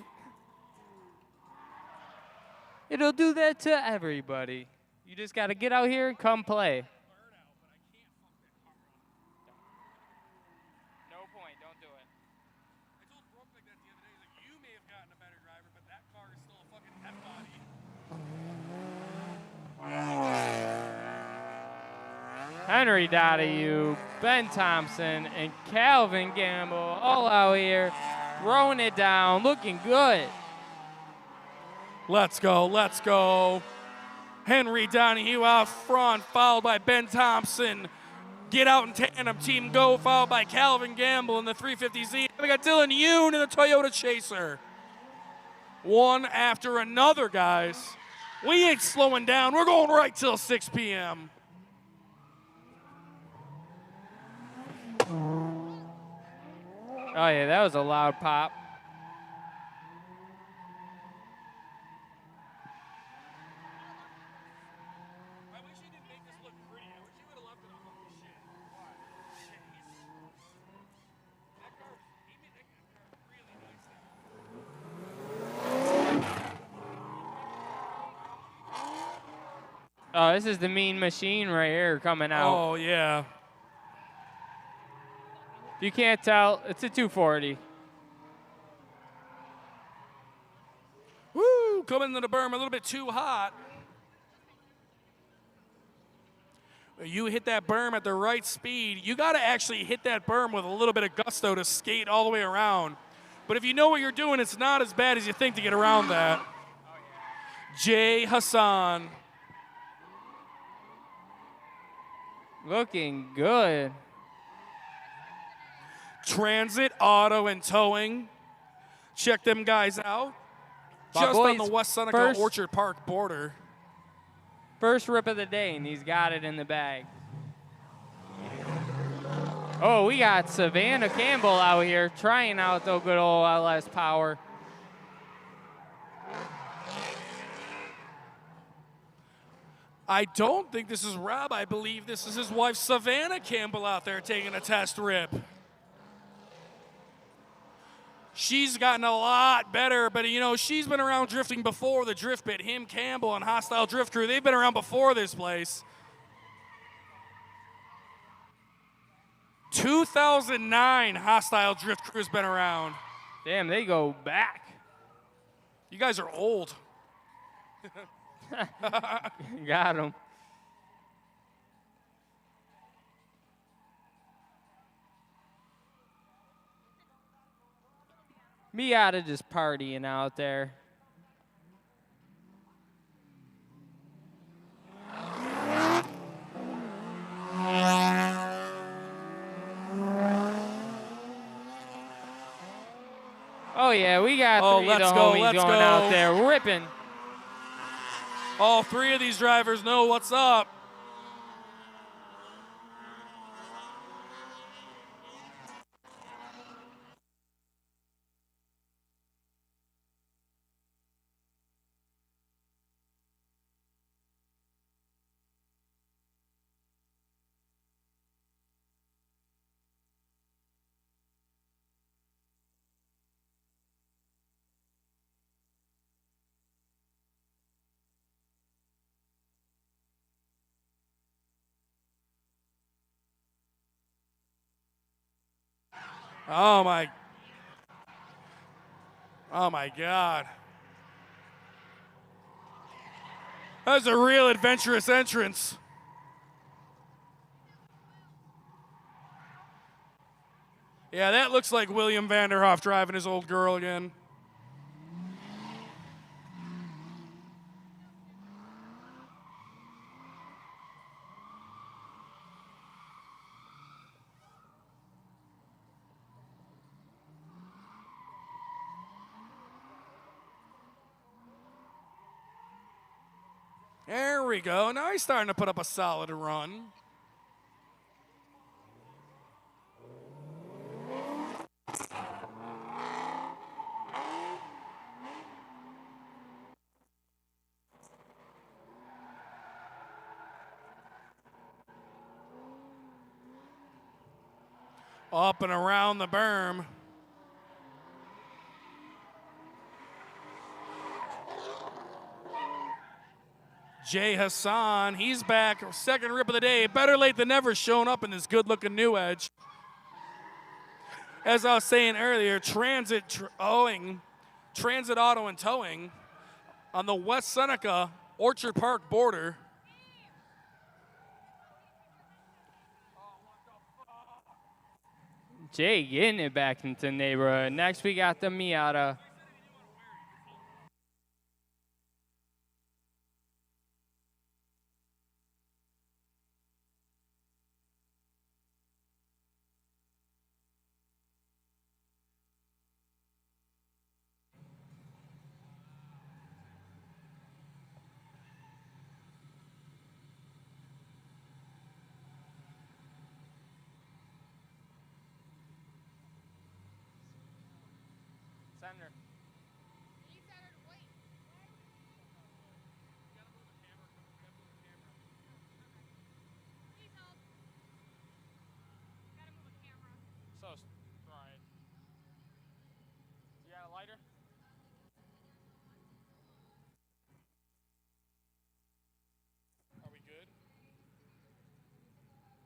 It'll do that to everybody. You just got to get out here and come play. No point. Don't do it. I told Brooke like that the other day. Like, you may have gotten a better driver, but that car is still a fucking F body. Henry Donahue, Ben Thompson, and Calvin Gamble all out here throwing it down, looking good. Let's go, let's go. Henry Donahue out front, followed by Ben Thompson. Get out in tandem, team go, followed by Calvin Gamble in the 350Z. We got Dylan Yoon in the Toyota Chaser. One after another, guys. We ain't slowing down. We're going right till 6 p.m. Oh, yeah, that was a loud pop. I wish he didn't make this look pretty. I wish he would have left it on the shit. Why? That car, he made that car really nice now. Oh, this is the mean machine right here coming out. Oh, yeah. If you can't tell, it's a 240. Woo! Coming into the berm a little bit too hot. You hit that berm at the right speed. You got to actually hit that berm with a little bit of gusto to skate all the way around. But if you know what you're doing, it's not as bad as you think to get around that. Jay Hassan. Looking good. Transit, Auto, and Towing. Check them guys out. My Just on boy's the West Seneca first- Orchard Park border. First rip of the day, and he's got it in the bag. Oh, we got Savannah Campbell out here trying out the good old LS power. I don't think this is Rob. I believe this is his wife, Savannah Campbell, out there taking a test rip. She's gotten a lot better, but, you know, she's been around drifting before the drift pit. Him, Campbell, and Hostile Drift Crew, they've been around before this place. 2009 Hostile Drift Crew's been around. Damn, they go back. You guys are old. Got him. Miata just partying out there. Oh yeah, we got three of the homies going out there ripping. All three of these drivers know what's up. Oh my God. That was a real adventurous entrance. Yeah, that looks like William Vanderhoff driving his old girl again. There we go. Now he's starting to put up a solid run. Up and around the berm. Jay Hassan, he's back. Second rip of the day. Better late than never showing up in this good-looking new edge. As I was saying earlier, Transit Auto and Towing on the West Seneca Orchard Park border. Jay getting it back into the neighborhood. Next, we got the Miata. Center. So, right. You got a lighter? Are we good?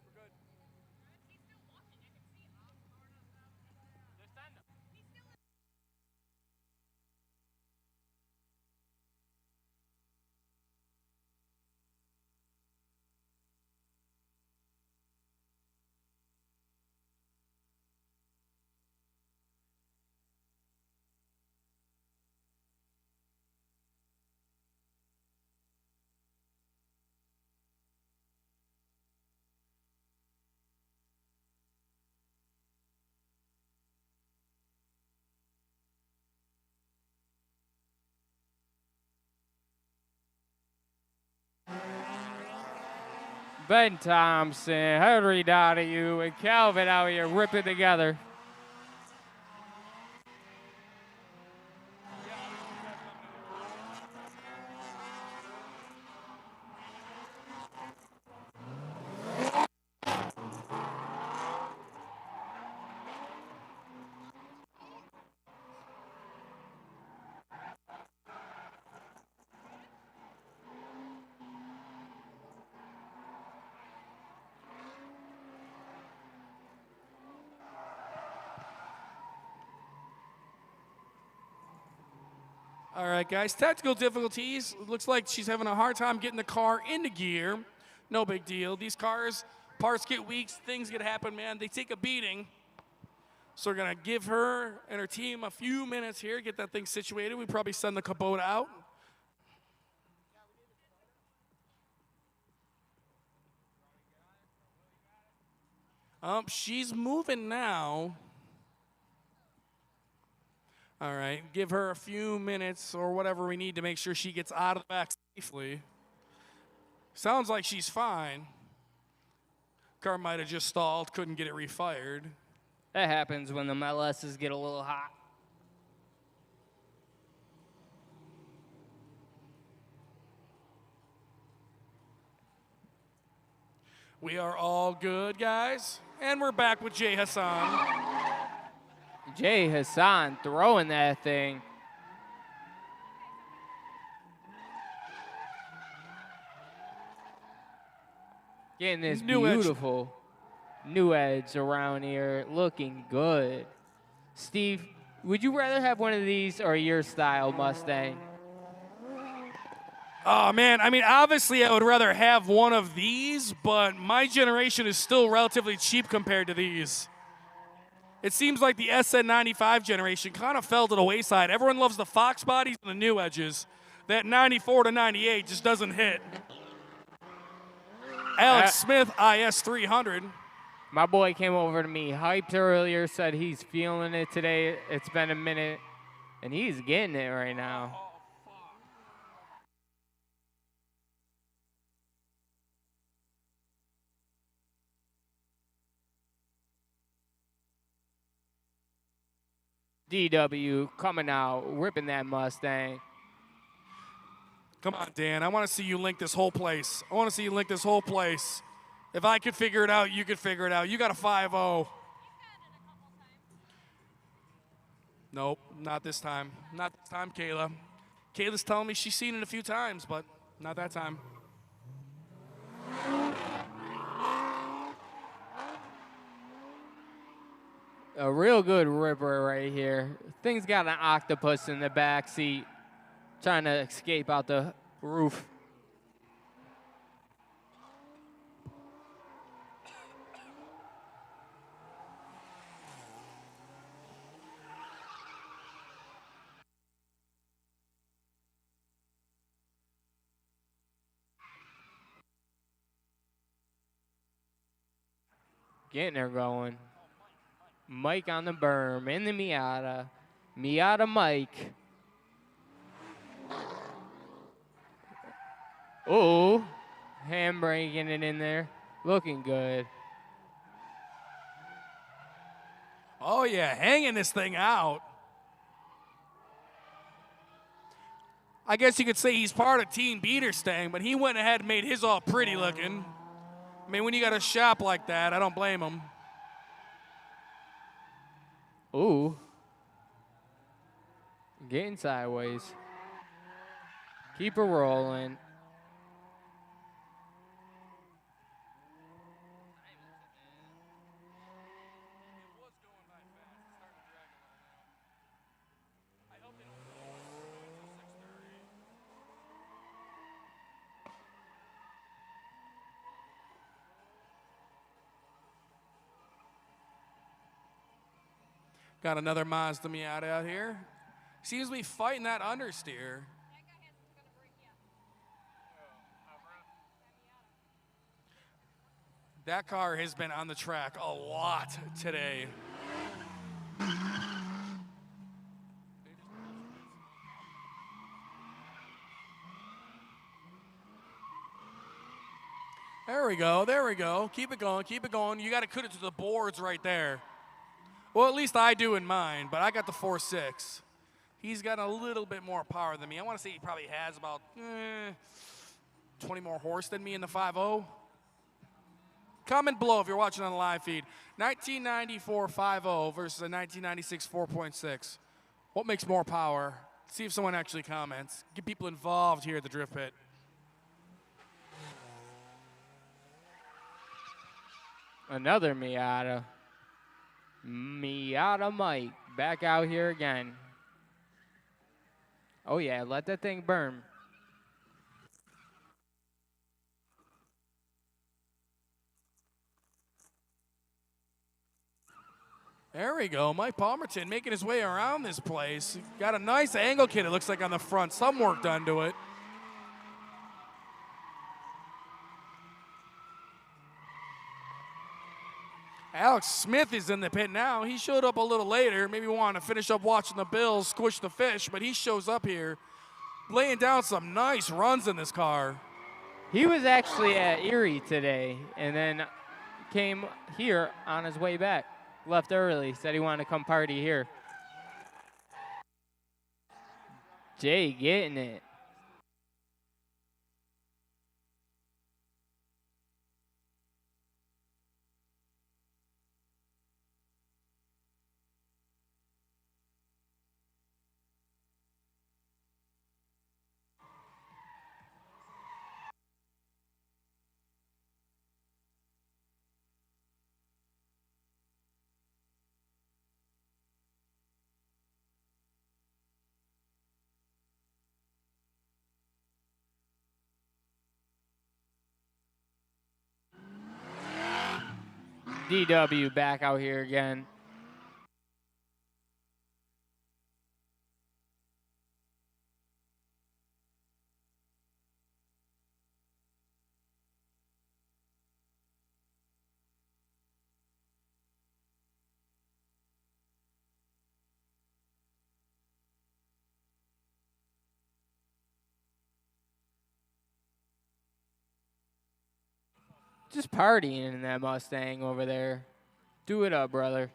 We're good. Ben Thompson, Henry Donahue, and Calvin out here ripping together. All right, guys, technical difficulties. Looks like she's having a hard time getting the car into gear. No big deal. These cars, parts get weak, things get happen, man. They take a beating. So we're going to give her and her team a few minutes here, get that thing situated. We probably send the Kubota out. She's moving now. All right, give her a few minutes or whatever we need to make sure she gets out of the back safely. Sounds like she's fine. Car might have just stalled, couldn't get it refired. That happens when the MLSs get a little hot. We are all good, guys. And we're back with Jay Hassan. Jay Hassan throwing that thing. Getting this beautiful new edge around here, looking good. Steve, would you rather have one of these or your style Mustang? Oh, man, I mean, obviously I would rather have one of these, but my generation is still relatively cheap compared to these. It seems like the SN95 generation kind of fell to the wayside. Everyone loves the Fox bodies and the new edges. That 94 to 98 just doesn't hit. Alex Smith, IS 300. My boy came over to me, hyped earlier, said he's feeling it today. It's been a minute, and he's getting it right now. DW coming out, ripping that Mustang. Come on, Dan. I want to see you link this whole place. I want to see you link this whole place. If I could figure it out, you could figure it out. You got a 5-0. Nope, not this time. Not this time, Kayla. Kayla's telling me she's seen it a few times, but Not that time. A real good ripper right here. Thing's got an octopus in the back seat trying to escape out the roof. Getting her going. Mike on the berm in the Miata. Miata Mike. Oh, handbraking it in there. Looking good. Oh, yeah, hanging this thing out. I guess you could say he's part of Team Beaterstang, but he went ahead and made his all pretty looking. I mean, when you got a shop like that, I don't blame him. Ooh. Getting sideways. Keep her rolling. Got another Mazda Miata out here. Seems to be fighting that understeer. That car has been on the track a lot today. There we go, there we go. Keep it going, keep it going. You got to cut it to the boards right there. Well, at least I do in mine, but I got the 4.6. He's got a little bit more power than me. I want to say he probably has about 20 more horse than me in the 5.0. Comment below if you're watching on the live feed. 1994 5.0 versus a 1996 4.6. What makes more power? See if someone actually comments. Get people involved here at the Drift Pit. Another Miata. Miata Mike back out here again. Oh yeah, let that thing burn. There we go. Mike Palmerton making his way around this place. Got a nice angle kit, it looks like, on the front. Some work done to it. Alex Smith is in the pit now. He showed up a little later. Maybe wanted to finish up watching the Bills squish the fish, but he shows up here laying down some nice runs in this car. He was actually at Erie today and then came here on his way back. Left early, said he wanted to come party here. Jay getting it. DW back out here again. Just partying in that Mustang over there. Do it up, brother.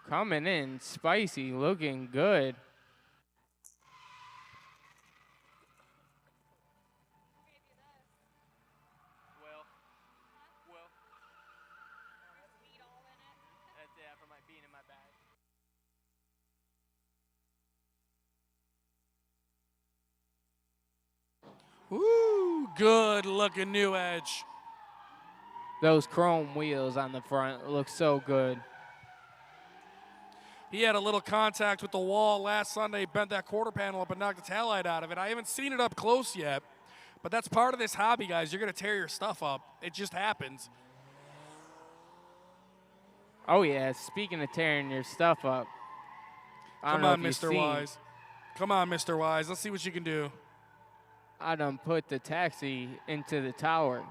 Coming in spicy, looking good. That's for my being in my bag. Woo, good looking new edge. Those chrome wheels on the front look so good. He had a little contact with the wall last Sunday, bent that quarter panel up and knocked the taillight out of it. I haven't seen it up close yet, but that's part of this hobby, guys. You're going to tear your stuff up. It just happens. Oh, yeah. Speaking of tearing your stuff up. Come on, Mr. Wise. Come on, Mr. Wise. Let's see what you can do. I done put the taxi into the tower.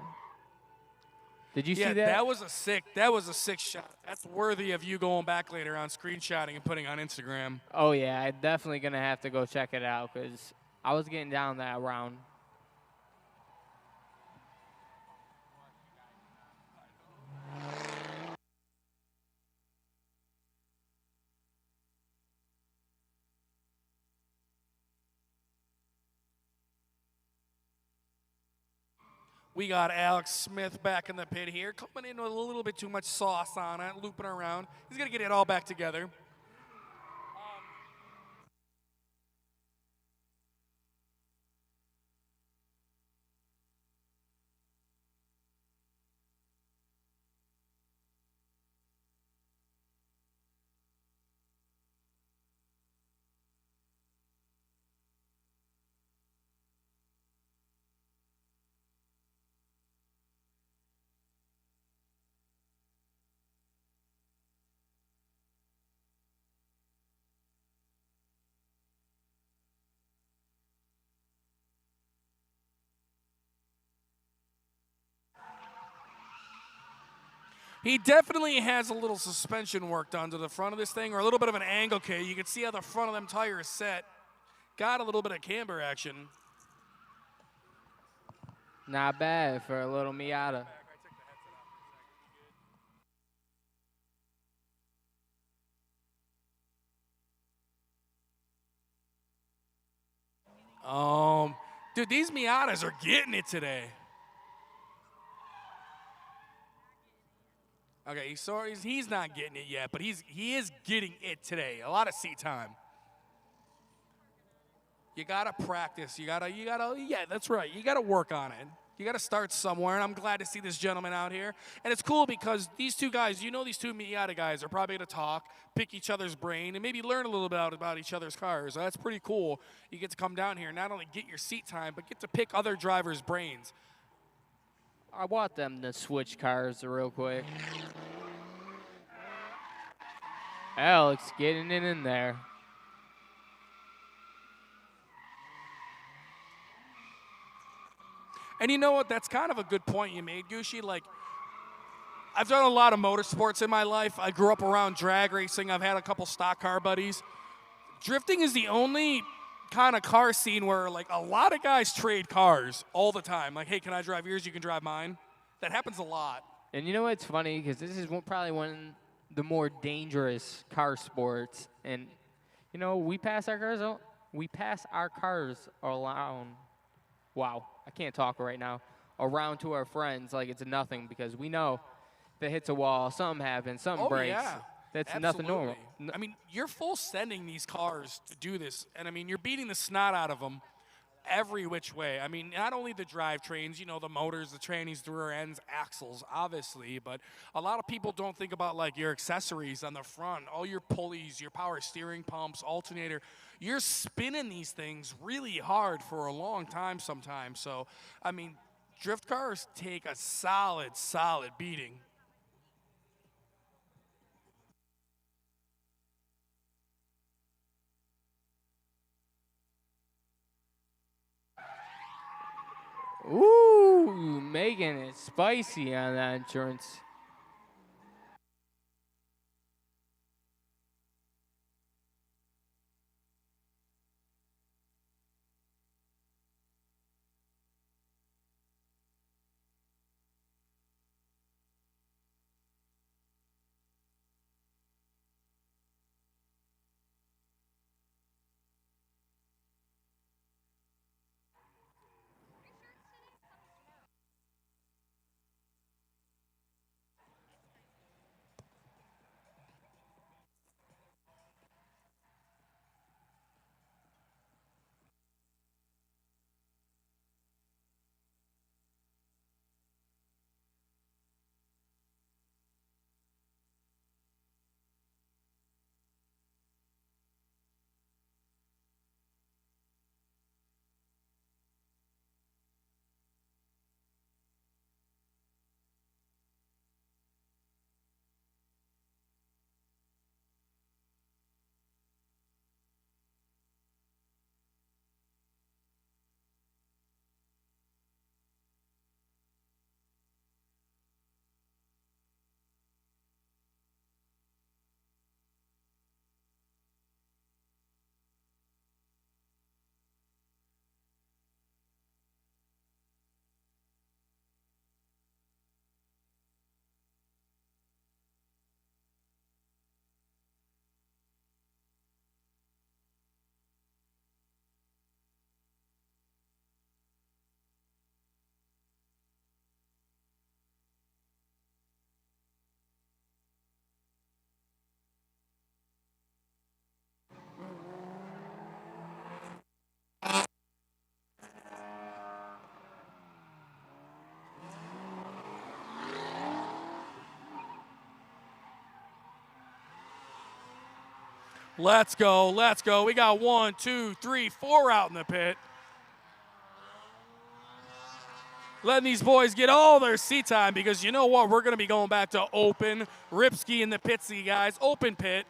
Did you see that? That was a sick shot. That's worthy of you going back later on, screenshotting and putting on Instagram. Oh, yeah. I'm definitely going to have to go check it out because I was getting down that round. We got Alex Smith back in the pit here, coming in with a little bit too much sauce on it, looping around. He's going to get it all back together. He definitely has a little suspension work done to the front of this thing, or a little bit of an angle K. You can see how the front of them tires set. Got a little bit of camber action. Not bad for a little Miata. Dude, these Miatas are getting it today. Okay, he's not getting it yet, but he is getting it today. A lot of seat time. You gotta practice. You gotta. Yeah, that's right. You gotta work on it. You gotta start somewhere, and I'm glad to see this gentleman out here. And it's cool because these two guys, these two Miata guys are probably gonna talk, pick each other's brain, and maybe learn a little bit about each other's cars. So that's pretty cool. You get to come down here, and not only get your seat time, but get to pick other drivers' brains. I want them to switch cars real quick. Alex getting it in there. And you know what? That's kind of a good point you made, Gucci. Like, I've done a lot of motorsports in my life. I grew up around drag racing. I've had a couple stock car buddies. Drifting is the only kind of car scene where, like, a lot of guys trade cars all the time. Like, hey, can I drive yours? You can drive mine. That happens a lot. And you know what's funny? Because this is probably one of the more dangerous car sports. And, we pass our cars around. Wow, I can't talk right now. Around to our friends like it's nothing because we know if it hits a wall, something happens, something breaks. Yeah. That's Absolutely. nothing normal. I mean, you're full sending these cars to do this, and I mean, you're beating the snot out of them every which way. I mean, not only the drivetrains, the motors, the trannies, the rear ends, axles, obviously, but a lot of people don't think about, like, your accessories on the front, all your pulleys, your power steering pumps, alternator. You're spinning these things really hard for a long time sometimes. So, I mean, drift cars take a solid beating. Ooh, making it spicy on that entrance. Let's go, let's go. We got 1, 2, 3, 4 out in the pit. Letting these boys get all their seat time because you know what? We're going to be going back to open. Ripsky in the pitsy, guys. Open pit.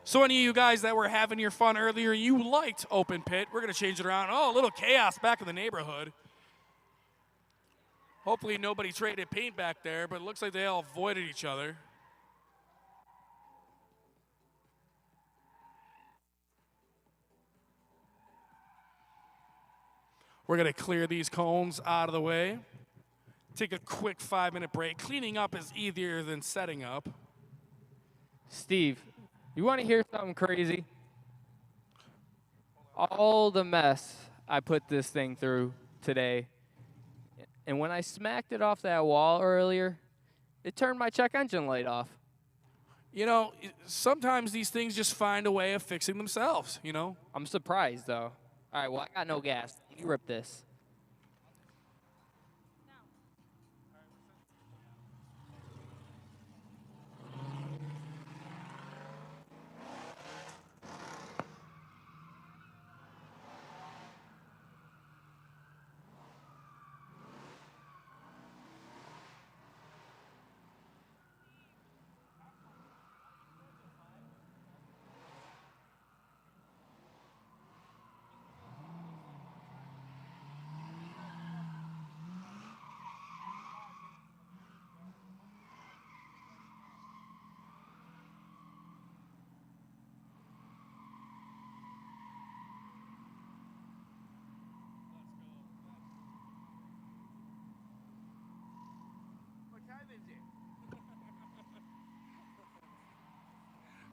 So any of you guys that were having your fun earlier, you liked open pit. We're going to change it around. Oh, a little chaos back in the neighborhood. Hopefully nobody traded paint back there, but it looks like they all avoided each other. We're going to clear these cones out of the way. Take a quick 5-minute break. Cleaning up is easier than setting up. Steve, you want to hear something crazy? All the mess I put this thing through today, and when I smacked it off that wall earlier, it turned my check engine light off. You know, sometimes these things just find a way of fixing themselves, you know? I'm surprised, though. All right, well, I got no gas. You rip this.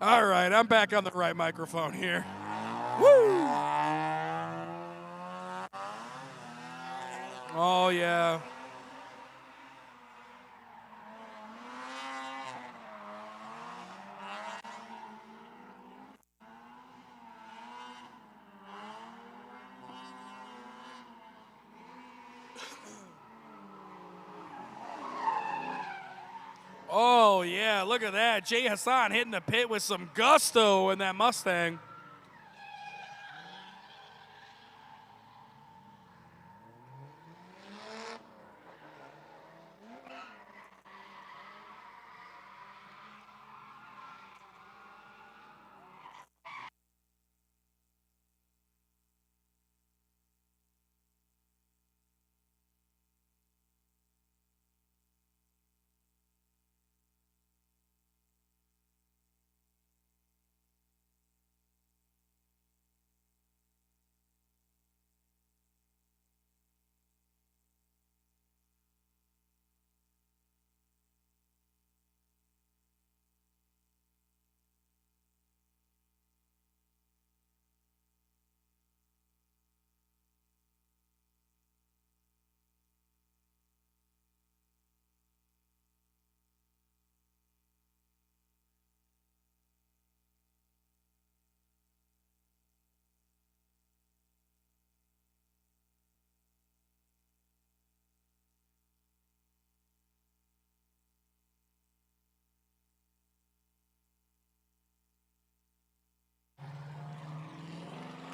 All right, I'm back on the right microphone here. Woo! Oh, yeah. Oh, yeah, look at that. Jay Hassan hitting the pit with some gusto in that Mustang.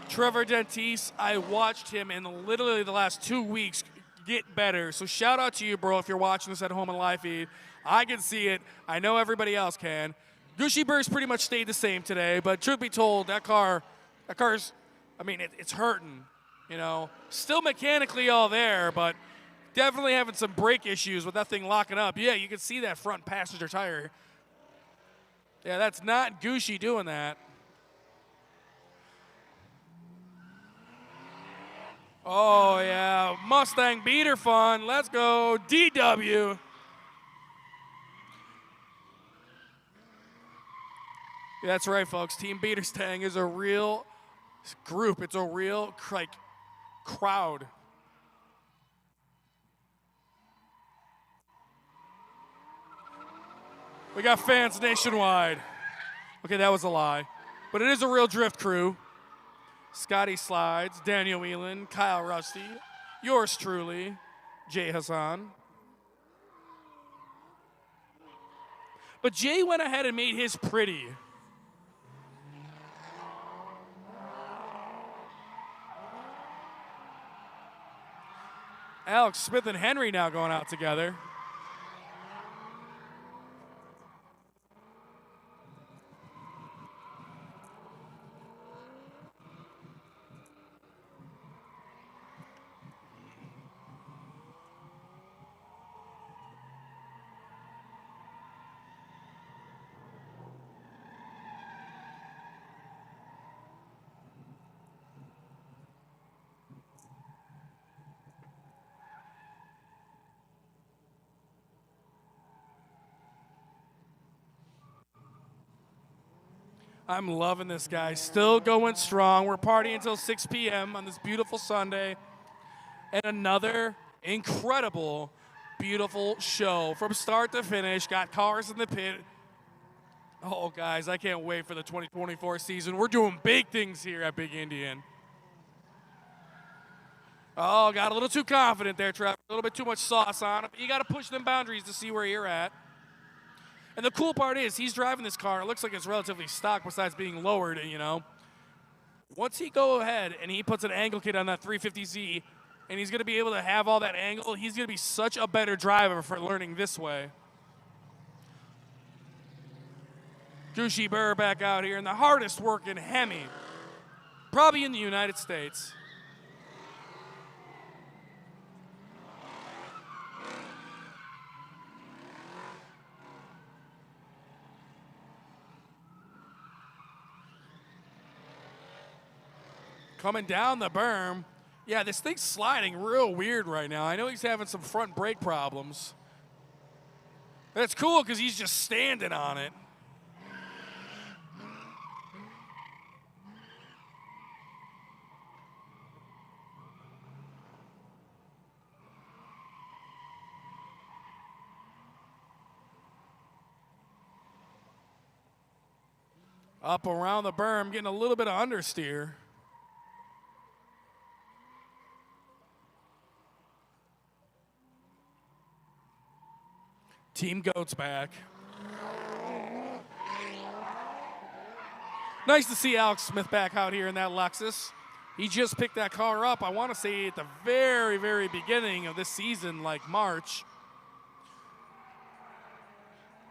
Trevor Dentise, I watched him in literally the last 2 weeks get better. So shout out to you, bro, if you're watching this at home in live feed. I can see it. I know everybody else can. Gushy Burst pretty much stayed the same today, but truth be told, that car's, I mean, it's hurting, you know. Still mechanically all there, but definitely having some brake issues with that thing locking up. Yeah, you can see that front passenger tire. Yeah, that's not Gushy doing that. Oh, yeah. Mustang beater fun. Let's go. DW. Yeah, that's right, folks. Team Beater Stang is a real group. It's a real, like, crowd. We got fans nationwide. Okay, that was a lie. But it is a real drift crew. Scotty Slides, Daniel Whelan, Kyle Rusty, yours truly, Jay Hassan. But Jay went ahead and made his pretty. Alex Smith and Henry now going out together. I'm loving this guy. Still going strong. We're partying until 6 p.m. on this beautiful Sunday. And another incredible, beautiful show from start to finish. Got cars in the pit. Oh, guys, I can't wait for the 2024 season. We're doing big things here at Big Indian. Oh, got a little too confident there, Trevor. A little bit too much sauce on him. You got to push them boundaries to see where you're at. And the cool part is he's driving this car. It looks like it's relatively stock besides being lowered, you know. Once he go ahead and he puts an angle kit on that 350Z and he's going to be able to have all that angle, he's going to be such a better driver for learning this way. Gucci Burr back out here, and the hardest working Hemi, probably in the United States. Coming down the berm. Yeah, this thing's sliding real weird right now. I know he's having some front brake problems. That's cool because he's just standing on it. Up around the berm, getting a little bit of understeer. Team Goat's back. Nice to see Alex Smith back out here in that Lexus. He just picked that car up, I want to say, at the very, very beginning of this season, like March.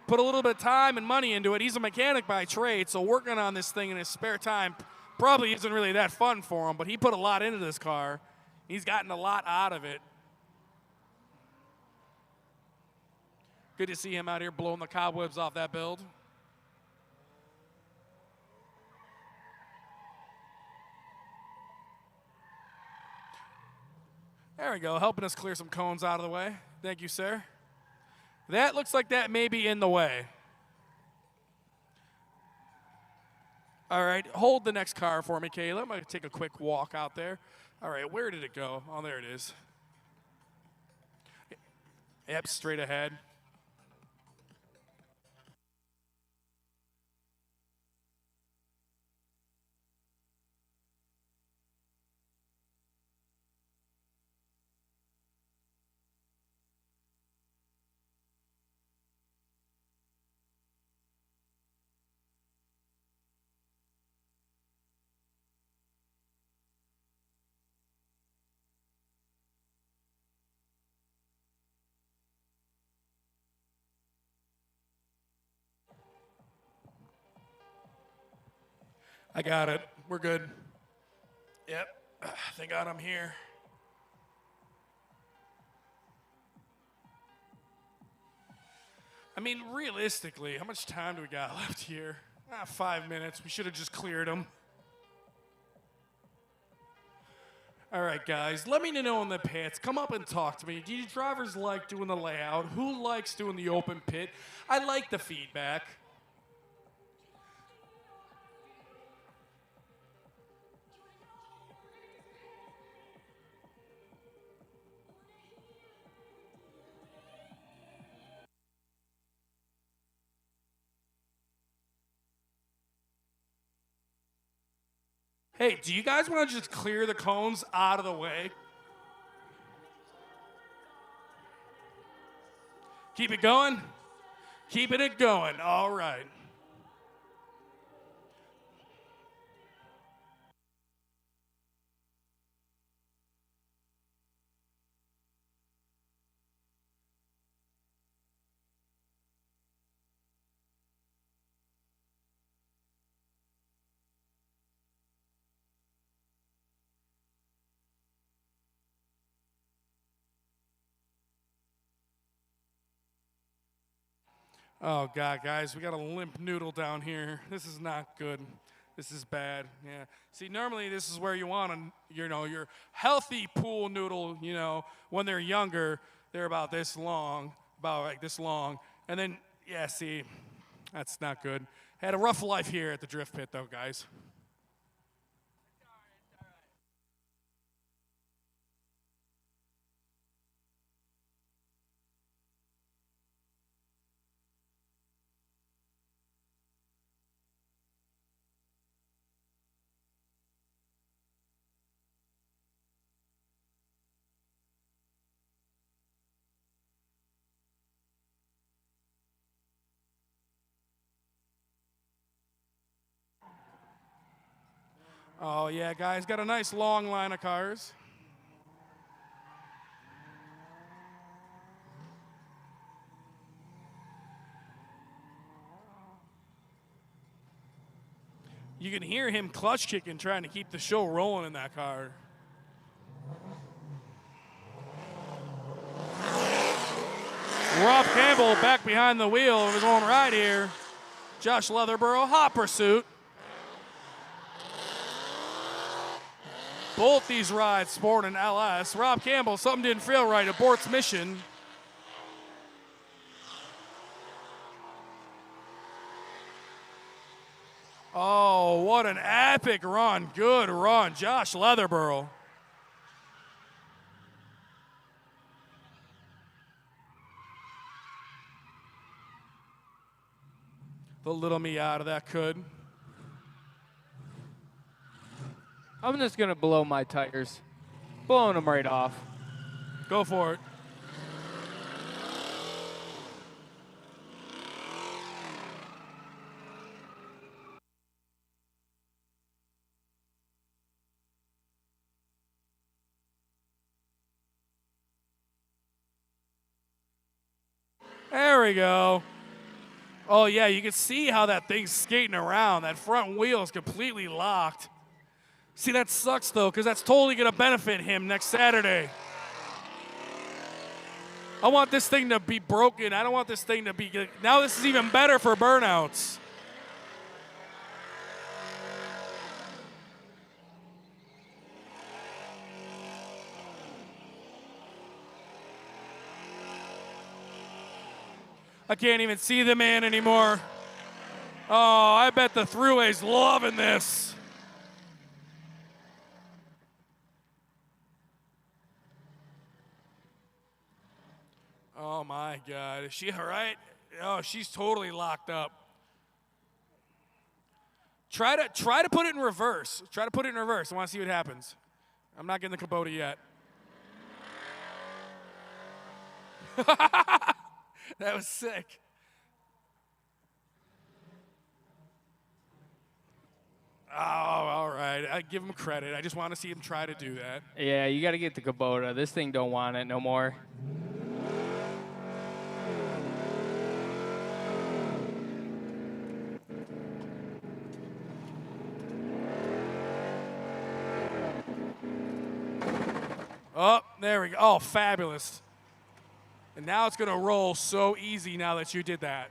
Put a little bit of time and money into it. He's a mechanic by trade, so working on this thing in his spare time probably isn't really that fun for him, but he put a lot into this car. He's gotten a lot out of it. Good to see him out here blowing the cobwebs off that build. There we go, helping us clear some cones out of the way. Thank you, sir. That looks like that may be in the way. All right, hold the next car for me, Caleb. I'm going to take a quick walk out there. All right, where did it go? Oh, there it is. Yep, straight ahead. I got it. We're good. Yep. Thank God I'm here. I mean, realistically, how much time do we got left here? 5 minutes. We should have just cleared them. All right, guys, let me know in the pits. Come up and talk to me. Do you drivers like doing the layout? Who likes doing the open pit? I like the feedback. Hey, do you guys want to just clear the cones out of the way? Keep it going? Keeping it going. All right. Oh, God, guys, we got a limp noodle down here. This is not good. This is bad. Yeah. See, normally this is where you want your healthy pool noodle, when they're younger, they're about this long, And then, yeah, see, that's not good. Had a rough life here at the drift pit, though, guys. Oh, yeah, guys, got a nice long line of cars. You can hear him clutch kicking, trying to keep the show rolling in that car. Rob Campbell back behind the wheel of his own ride here. Josh Leatherborough, hot pursuit. Both these rides sport an LS. Rob Campbell, something didn't feel right, aborts mission. Oh, what an epic run. Good run, Josh Leatherborough. The little Miata that could. I'm just going to blow my tires. Blowing them right off. Go for it. There we go. Oh, yeah, you can see how that thing's skating around. That front wheel is completely locked. See, that sucks, though, because that's totally going to benefit him next Saturday. I want this thing to be broken. I don't want this thing to be good. Now this is even better for burnouts. I can't even see the man anymore. Oh, I bet the throughway's loving this. Oh my God, is she all right? Oh, she's totally locked up. Try to put it in reverse. Try to put it in reverse. I want to see what happens. I'm not getting the Kubota yet. That was sick. Oh, all right. I give him credit. I just want to see him try to do that. Yeah, you got to get the Kubota. This thing don't want it no more. Oh, there we go. Oh, fabulous. And now it's going to roll so easy now that you did that.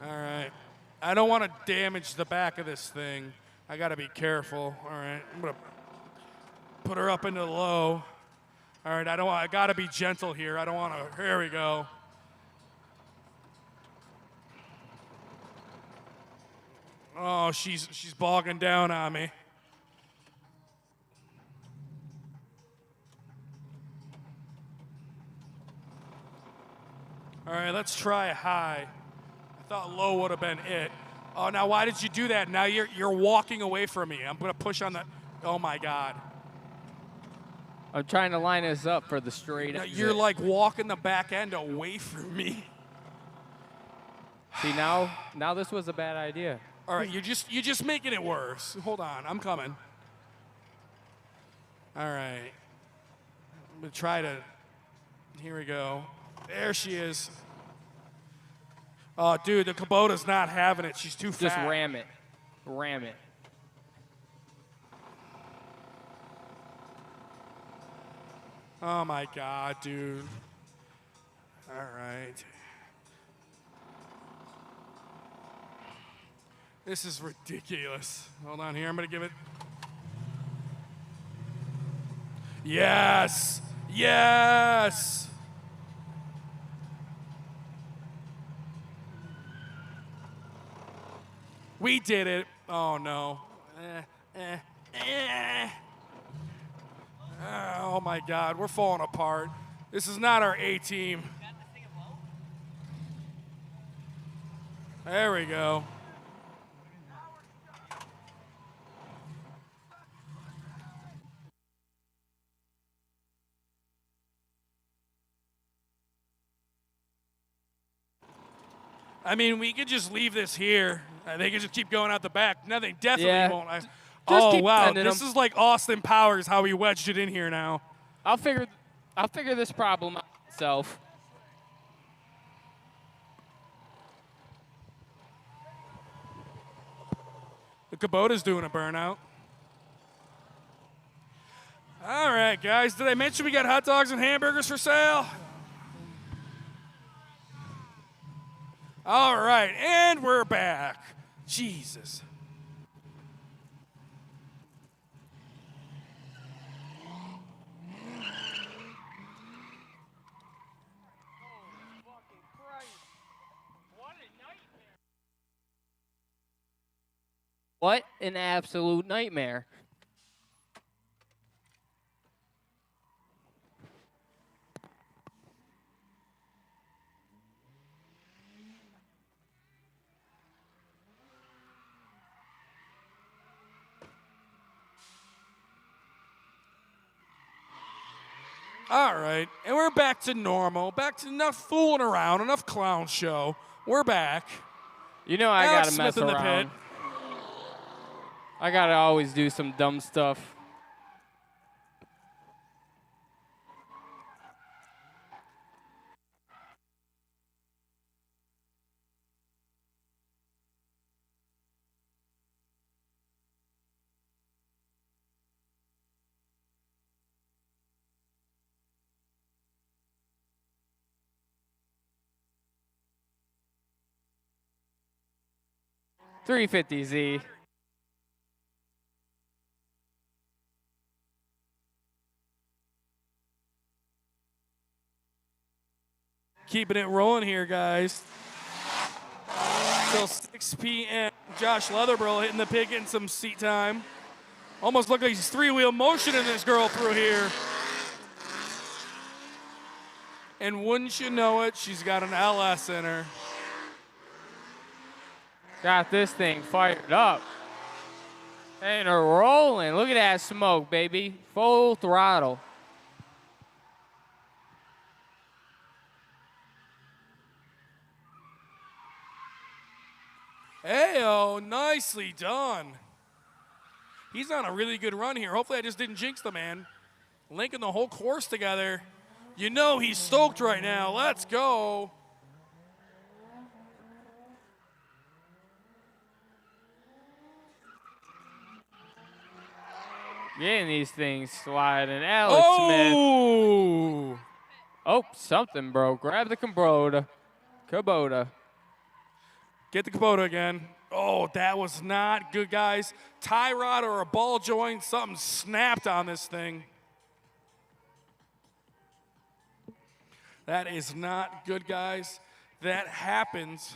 All right. I don't want to damage the back of this thing. I got to be careful. All right. I'm going to put her up into the low. All right. I got to be gentle here. I don't want to. Here we go. Oh, she's bogging down on me. All right, let's try high. I thought low would have been it. Oh, now why did you do that? Now you're walking away from me. I'm going to push on the. Oh, my God. I'm trying to line us up for the straight Now exit. you're like walking the back end away from me. See, now this was a bad idea. All right, you're just making it worse. Hold on, I'm coming. All right. I'm going to try to. Here we go. There she is. Oh, dude, the Kubota's not having it. She's too fat. Just ram it. Ram it. Oh, my God, dude. All right. This is ridiculous. Hold on here. I'm going to give it. Yes. Yes. We did it. Oh, no. Oh, my God. We're falling apart. This is not our A team. There we go. I mean, we could just leave this here. They could just keep going out the back. No, they definitely won't. Oh, keep wow. sending This them. is like Austin Powers, how he wedged it in here now. I'll figure this problem out myself. The Kubota's doing a burnout. All right, guys. Did I mention we got hot dogs and hamburgers for sale? All right, and we're back. Jesus. What an absolute nightmare. All right, and we're back to normal. Back to enough fooling around, enough clown show. We're back. You know I Alex gotta mess Smith in the around. pit. I gotta always do some dumb stuff. $350Z. Keeping it rolling here, guys. Till 6 p.m. Josh Leatherbrill hitting the pit, getting some seat time. Almost looked like he's three-wheel motioning this girl through here. And wouldn't you know it, she's got an LS in her. Got this thing fired up. And they're rolling. Look at that smoke, baby. Full throttle. Hey-oh, nicely done. He's on a really good run here. Hopefully I just didn't jinx the man. Linking the whole course together. You know he's stoked right now. Let's go. Getting these things sliding. Alex Smith. Oh! Oh, something broke. Grab the Kubota. Get the Kubota again. Oh, that was not good, guys. Tie rod or a ball joint, something snapped on this thing. That is not good, guys. That happens.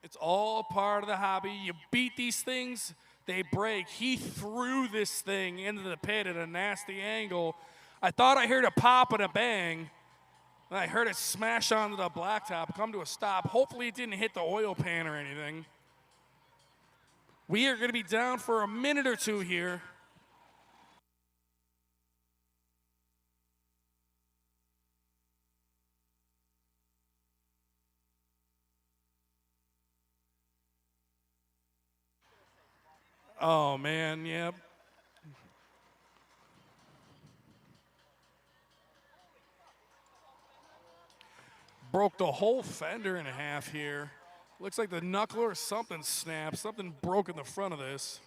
It's all part of the hobby. You beat these things, they break. He threw this thing into the pit at a nasty angle. I thought I heard a pop and a bang. I heard it smash onto the blacktop, come to a stop. Hopefully it didn't hit the oil pan or anything. We are going to be down for a minute or two here. Oh, man, yep. Broke the whole fender in half here. Looks like the knuckle or something snapped. Something broke in the front of this.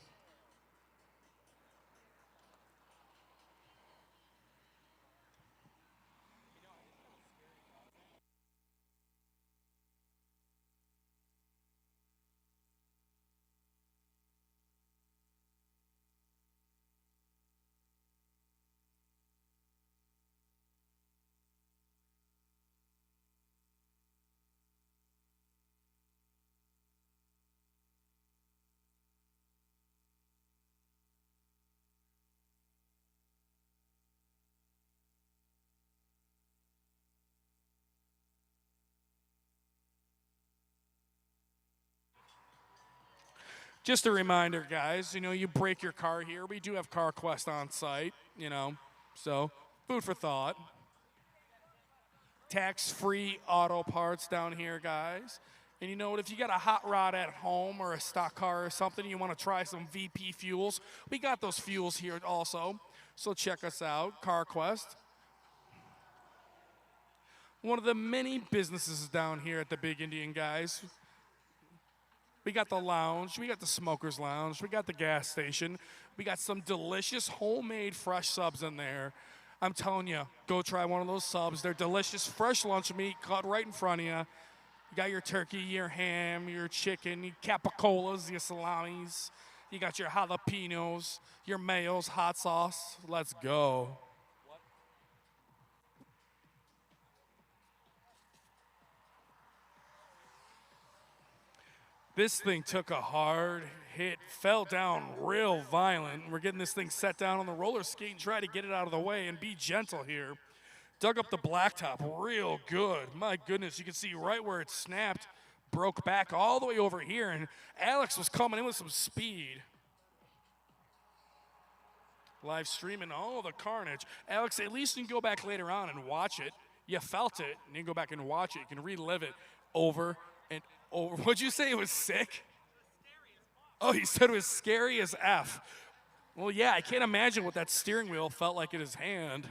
Just a reminder, guys, you break your car here. We do have CarQuest on site, so food for thought. Tax-free auto parts down here, guys. And you know what? If you got a hot rod at home or a stock car or something, you want to try some VP fuels, we got those fuels here also. So check us out, CarQuest. One of the many businesses down here at the Big Indian, guys. We got the lounge, we got the smoker's lounge, we got the gas station. We got some delicious homemade fresh subs in there. I'm telling you, go try one of those subs. They're delicious, fresh lunch meat cut right in front of you. You got your turkey, your ham, your chicken, your capicolas, your salamis. You got your jalapenos, your mayos, hot sauce. Let's go. This thing took a hard hit, fell down real violent. We're getting this thing set down on the roller skate and try to get it out of the way and be gentle here. Dug up the blacktop real good. My goodness, you can see right where it snapped, broke back all the way over here, and Alex was coming in with some speed. Live streaming all the carnage. Alex, at least you can go back later on and watch it. You felt it, and you can go back and watch it. You can relive it over and over. What'd you say? It was sick? Oh, he said it was scary as F. Well, yeah, I can't imagine what that steering wheel felt like in his hand.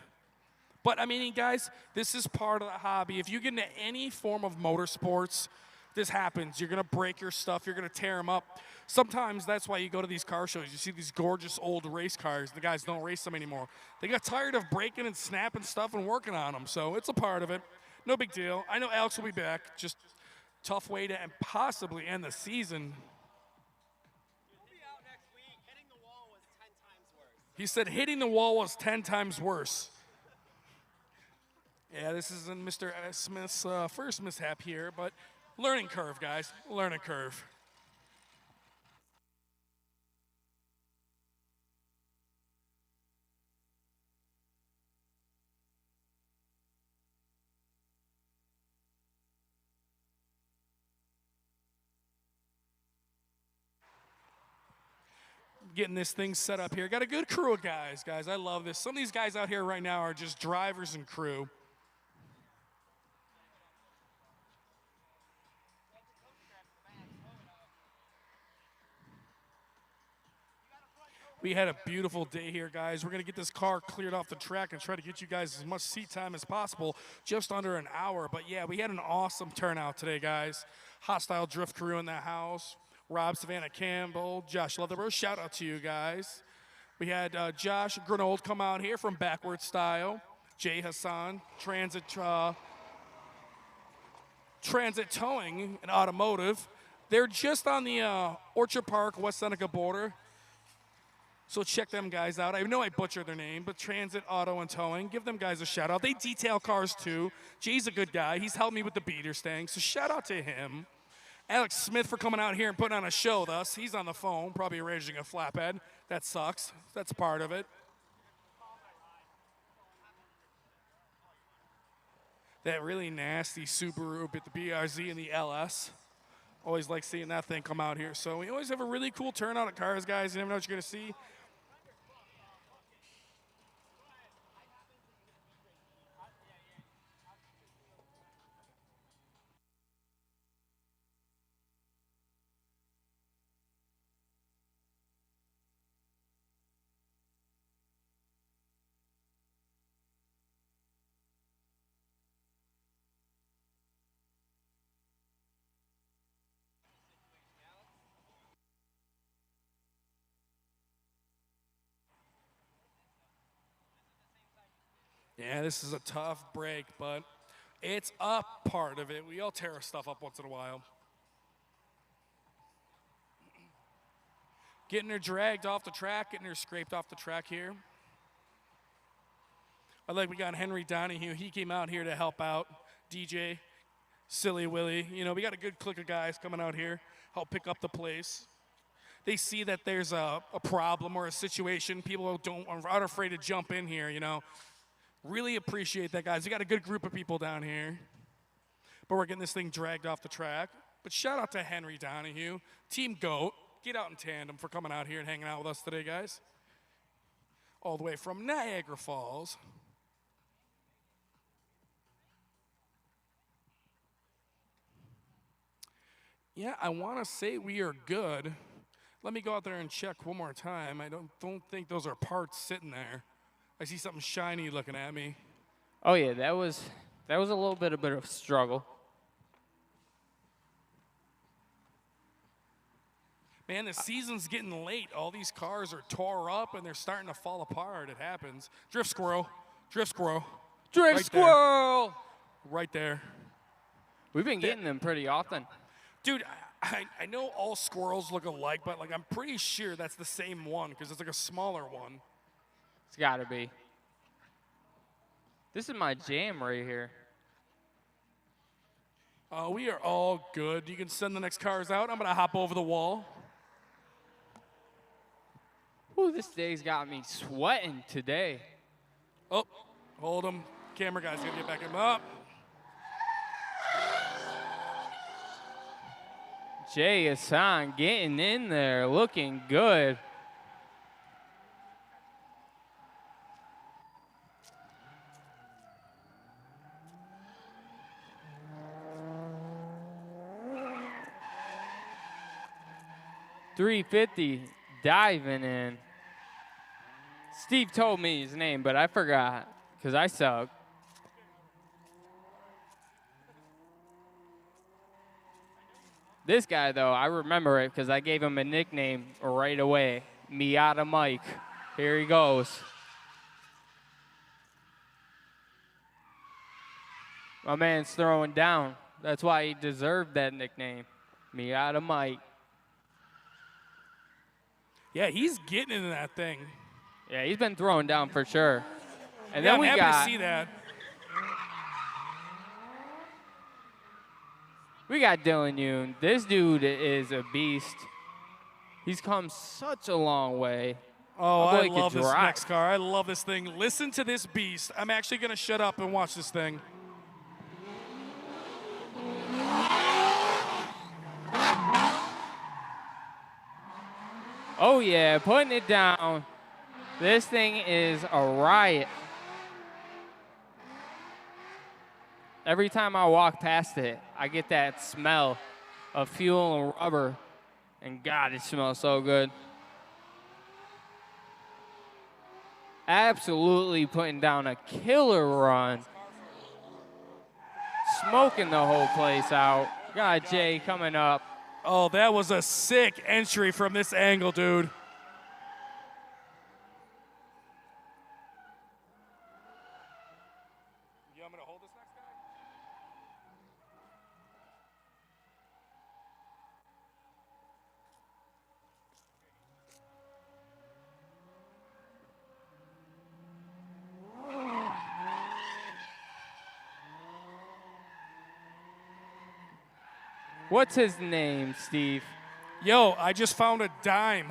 But, I mean, guys, this is part of the hobby. If you get into any form of motorsports, this happens. You're going to break your stuff. You're going to tear them up. Sometimes that's why you go to these car shows. You see these gorgeous old race cars. The guys don't race them anymore. They got tired of breaking and snapping stuff and working on them. So it's a part of it. No big deal. I know Alex will be back. Just tough way to possibly end the season. He said hitting the wall was 10 times worse. Yeah, this isn't Mr. Smith's first mishap here, but learning curve, guys. Learning curve. Getting this thing set up here. Got a good crew of guys. I love this. Some of these guys out here right now are just drivers and crew. We had a beautiful day here, guys. We're going to get this car cleared off the track and try to get you guys as much seat time as possible, just under an hour. But, yeah, we had an awesome turnout today, guys. Hostile Drift crew in the house. Rob Savannah Campbell, Josh Leatherberg, shout out to you guys. We had Josh Grenold come out here from Backward Style. Jay Hassan, Transit Towing and Automotive. They're just on the Orchard Park, West Seneca border. So check them guys out. I know I butchered their name, but Transit Auto and Towing. Give them guys a shout out. They detail cars too. Jay's a good guy. He's helped me with the beater stang, so shout out to him. Alex Smith for coming out here and putting on a show with us. He's on the phone, probably arranging a flatbed. That sucks. That's part of it. that really nasty Subaru, but the BRZ and the LS. Always like seeing that thing come out here. So we always have a really cool turnout at cars, guys. You never know what you're going to see. Yeah, this is a tough break, but it's a part of it. We all tear our stuff up once in a while. Getting her dragged off the track, getting her scraped off the track here. I like we got Henry Donahue. He came out here to help out DJ, Silly Willie. You know, we got a good clique of guys coming out here, help pick up the place. They see that there's a problem or a situation. People aren't afraid to jump in here, you know. Really appreciate that, guys. We got a good group of people down here. But we're getting this thing dragged off the track. But shout out to Henry Donahue, Team GOAT. Get out in tandem for coming out here and hanging out with us today, guys. All the way from Niagara Falls. Yeah, I want to say we are good. Let me go out there and check one more time. I don't think those are parts sitting there. I see something shiny looking at me. Oh yeah, that was a little bit of a struggle. Man, the season's getting late. All these cars are tore up and they're starting to fall apart. It happens. Drift squirrel. Drift squirrel. Drift Right squirrel! there. Right there. We've been getting them pretty often. Dude, I know all squirrels look alike, but like I'm pretty sure that's the same one because it's like a smaller one. It's gotta be. This is my jam right here. We are all good. You can send the next cars out. I'm gonna hop over the wall. Ooh, this day's got me sweating today. Oh, hold him. Camera guy's gonna get back him up. Jay Hassan getting in there, looking good. .350 diving in. Steve told me his name, but I forgot because I suck. This guy, though, I remember it because I gave him a nickname right away. Miata Mike. Here he goes. My man's throwing down. That's why he deserved that nickname. Miata Mike. Yeah, he's getting into that thing. Yeah, he's been throwing down for sure. And Yeah, then I'm we happy got to see that. Dylan Yoon. This dude is a beast. He's come such a long way. Oh, My I boy can love this drive. next car. I love this thing. Listen to this beast. I'm actually going to shut up and watch this thing. Oh, yeah, putting it down. This thing is a riot. Every time I walk past it, I get that smell of fuel and rubber. And God, it smells so good. Absolutely putting down a killer run. Smoking the whole place out. Got Jay coming up. Oh, that was a sick entry from this angle, dude. You want me to hold this next guy? What's his name, Steve? Yo, I just found a dime.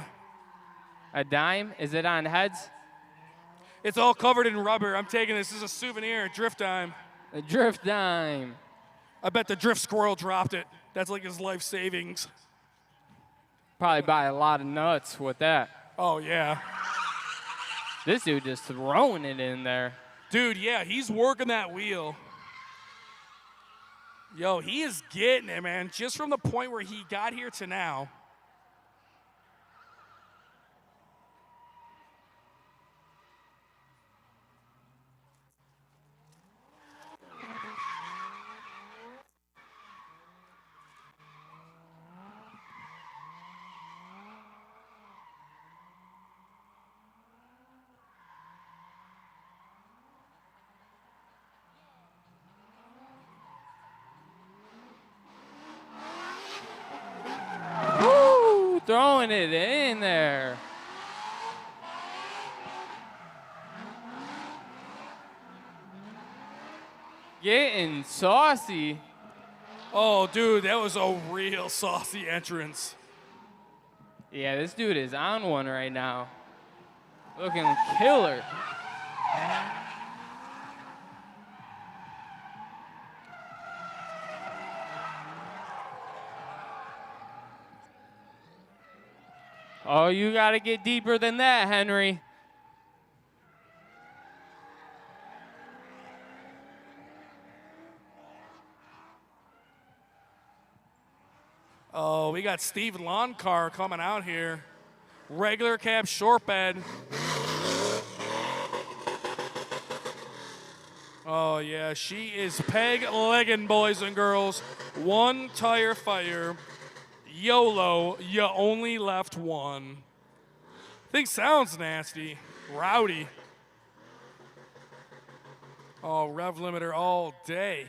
A dime? Is it on heads? It's all covered in rubber. I'm taking this as a souvenir, a drift dime. A drift dime. I bet the drift squirrel dropped it. That's like his life savings. Probably buy a lot of nuts with that. Oh, yeah. This dude just throwing it in there. Dude, yeah, he's working that wheel. Yo, he is getting it, man, just from the point where he got here to now. Woo! Throwing it in there. Getting saucy. Oh, dude, that was a real saucy entrance. Yeah, this dude is on one right now. Looking killer. Oh, you got to get deeper than that, Henry. Oh, we got Steve Lawncar coming out here. Regular cab, short bed. Oh, yeah, she is peg-legging, boys and girls. One tire fire. YOLO, you only left one. Thing sounds nasty. Rowdy. Oh, rev limiter all day.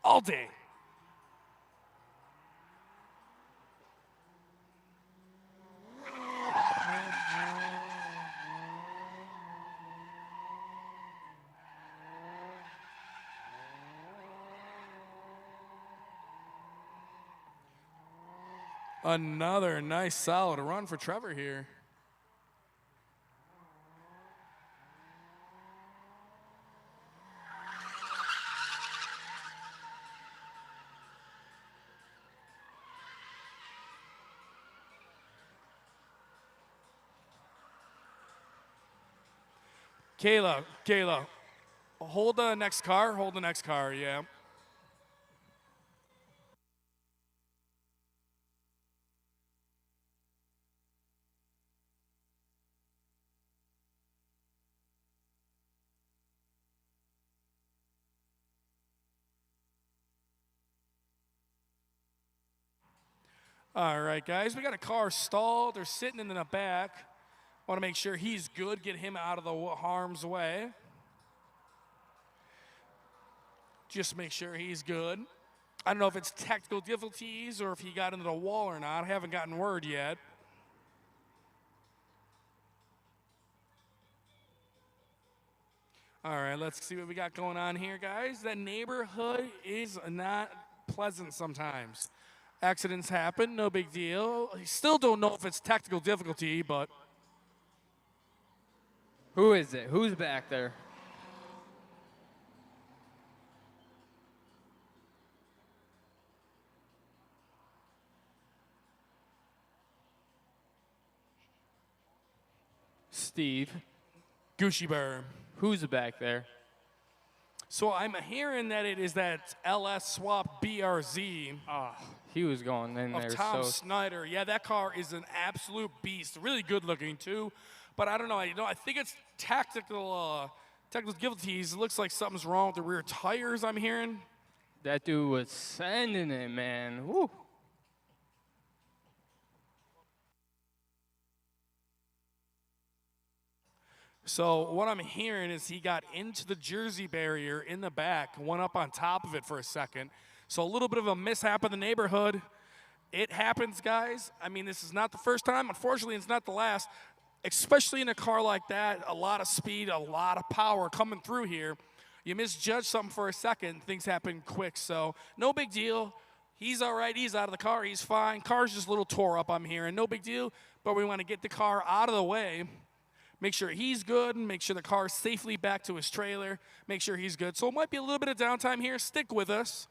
All day. Another nice solid run for Trevor here. Kayla, hold the next car, yeah. All right, guys, we got a car stalled. They're sitting in the back. Want to make sure he's good, get him out of the harm's way. Just make sure he's good. I don't know if it's technical difficulties or if he got into the wall or not. I haven't gotten word yet. All right, let's see what we got going on here, guys. That neighborhood is not pleasant sometimes. Accidents happen, no big deal. I still don't know if it's technical difficulty, but... Who is it? Who's back there? Steve. Gucci Bear. Who's back there? So I'm hearing that it is that LS Swap BRZ He was going in of there. Tom So Snyder. Yeah, that car is an absolute beast. Really good looking too. But I don't know. I think it's technical difficulties. It looks like something's wrong with the rear tires, I'm hearing. that dude was sending it, man. Woo. So what I'm hearing is he got into the Jersey barrier in the back, went up on top of it for a second. So a little bit of a mishap in the neighborhood. It happens, guys. I mean, this is not the first time. Unfortunately, it's not the last. Especially in a car like that, a lot of speed, a lot of power coming through here. You misjudge something for a second, things happen quick. So no big deal. He's all right. He's out of the car. He's fine. Car's just a little tore up, I'm hearing. No big deal, but we want to get the car out of the way make sure he's good, and make sure the car's safely back to his trailer, make sure he's good. So it might be a little bit of downtime here. Stick with us.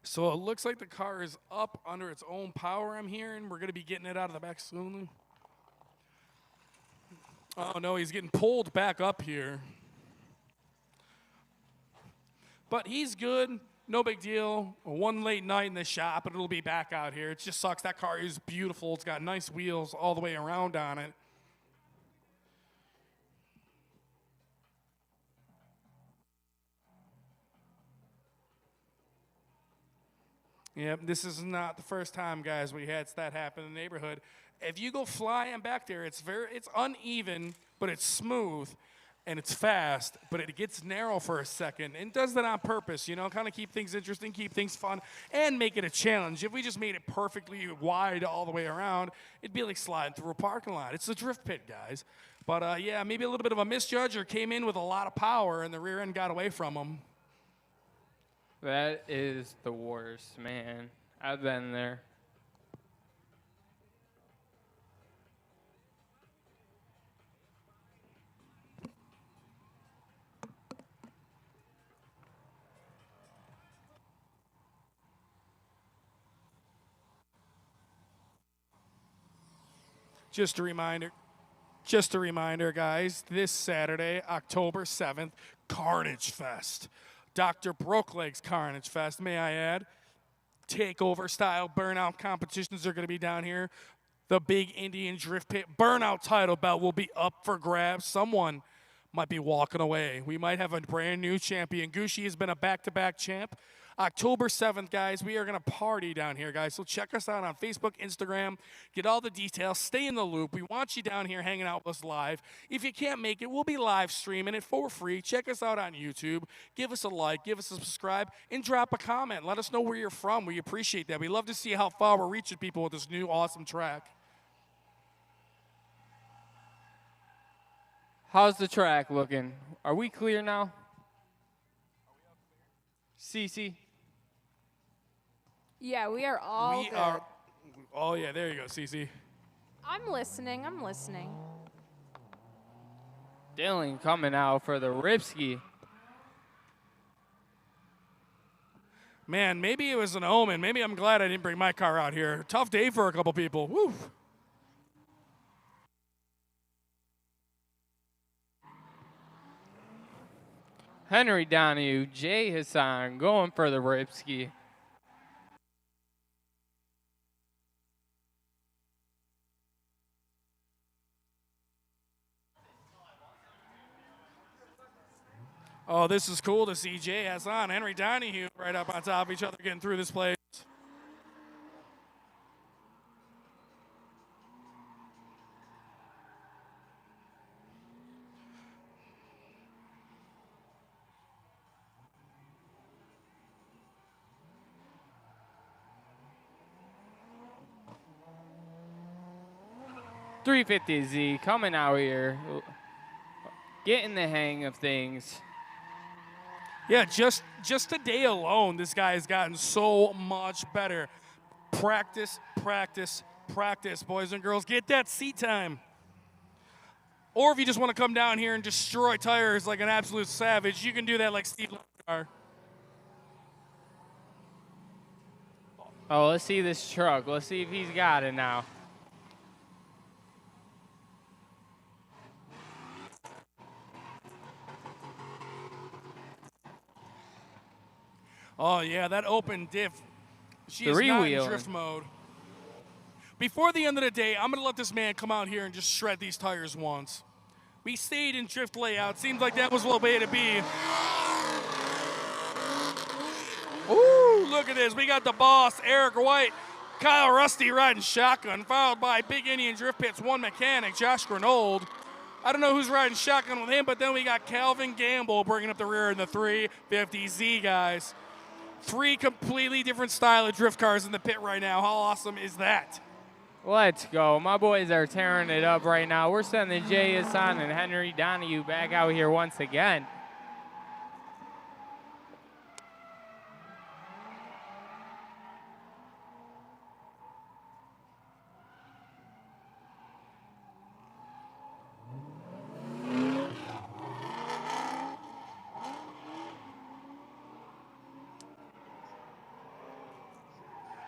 So it looks like the car is up under its own power, I'm hearing. We're going to be getting it out of the back soon. Oh, no, he's getting pulled back up here. But he's good. No big deal. One late night in the shop, and it'll be back out here. It just sucks. That car is beautiful. It's got nice wheels all the way around on it. Yep, this is not the first time, guys, we had that happen in the neighborhood. If you go flying back there, it's uneven, but it's smooth, and it's fast, but it gets narrow for a second, and does that on purpose, you know, kind of keep things interesting, keep things fun, and make it a challenge. If we just made it perfectly wide all the way around, it'd be like sliding through a parking lot. It's the drift pit, guys. But, yeah, maybe a little bit of a misjudge or came in with a lot of power, and the rear end got away from him. That is the worst, man. I've been there. Just a reminder, guys, this Saturday, October 7th, Carnage Fest. Dr. Brokeleg's Carnage Fest, may I add. Takeover style burnout competitions are going to be down here. The Big Indian Drift Pit burnout title belt will be up for grabs. Someone might be walking away. We might have a brand new champion. Gucci has been a back-to-back champ. October 7th, guys, we are going to party down here, guys. So check us out on Facebook, Instagram. Get all the details. Stay in the loop. We want you down here hanging out with us live. If you can't make it, we'll be live streaming it for free. Check us out on YouTube. Give us a like. Give us a subscribe. And drop a comment. Let us know where you're from. We appreciate that. We love to see how far we're reaching people with this new awesome track. How's the track looking? Are we clear now? Cece? Yeah, we are all good. Oh, yeah, there you go, Cece. I'm listening. I'm listening. Dylan coming out for the Ripski. Man, maybe it was an omen. Maybe I'm glad I didn't bring my car out here. Tough day for a couple people. Woo. Henry Donahue, Jay Hassan going for the Ripski. Oh, this is cool to see Jay Hassan, Henry Donahue right up on top of each other getting through this place. .350Z coming out here, getting the hang of things. Yeah, just today alone, this guy has gotten so much better. Practice, practice, practice, boys and girls. Get that seat time. Or if you just want to come down here and destroy tires like an absolute savage, you can do that like Steve Lar. Oh, let's see this truck. Let's see if he's got it now. Oh, yeah, that open diff. She is not in drift mode. Before the end of the day, I'm going to let this man come out here and just shred these tires once. We stayed in drift layout. Seems like that was the way to be. Ooh, look at this. We got the boss, Eric White, Kyle Rusty riding shotgun, followed by Big Indian Drift Pit's one mechanic, Josh Grenold. I don't know who's riding shotgun with him, but then we got Calvin Gamble bringing up the rear in the 350Z, guys. 3 completely different style of drift cars in the pit right now. How awesome is that? Let's go. My boys are tearing it up right now. We're sending Jay Hassan and Henry Donahue back out here once again.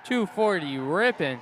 .240 ripping.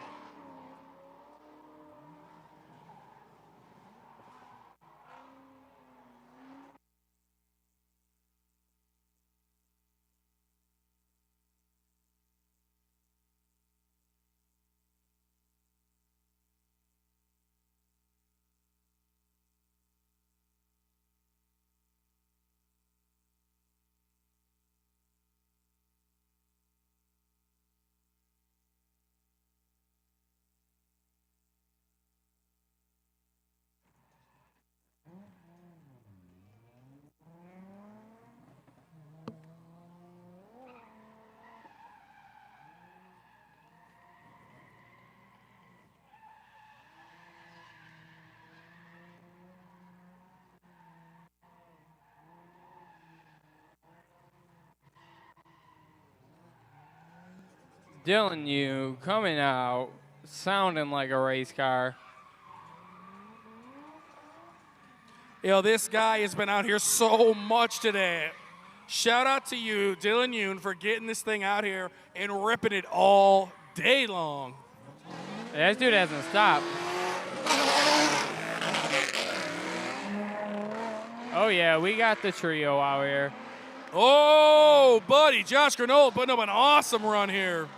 Dylan Yu coming out, sounding like a race car. Yo, this guy has been out here so much today. Shout out to you, Dylan Yoon, for getting this thing out here and ripping it all day long. Yeah, this dude hasn't stopped. Oh, yeah, we got the trio out here. Oh, buddy, Josh Grenold putting up an awesome run here.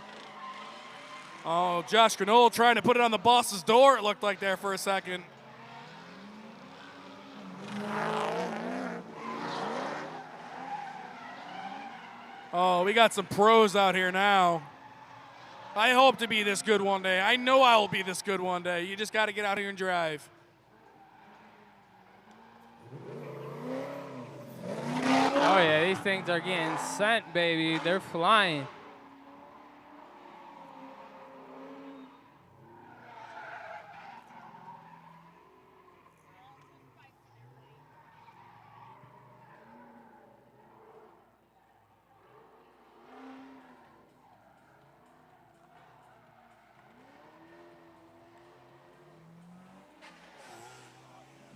Oh, Josh Grenold trying to put it on the boss's door, it looked like there for a second. Oh, we got some pros out here now. I hope to be this good one day. I know I will be this good one day. You just got to get out here and drive. Oh, yeah, these things are getting sent, baby. They're flying.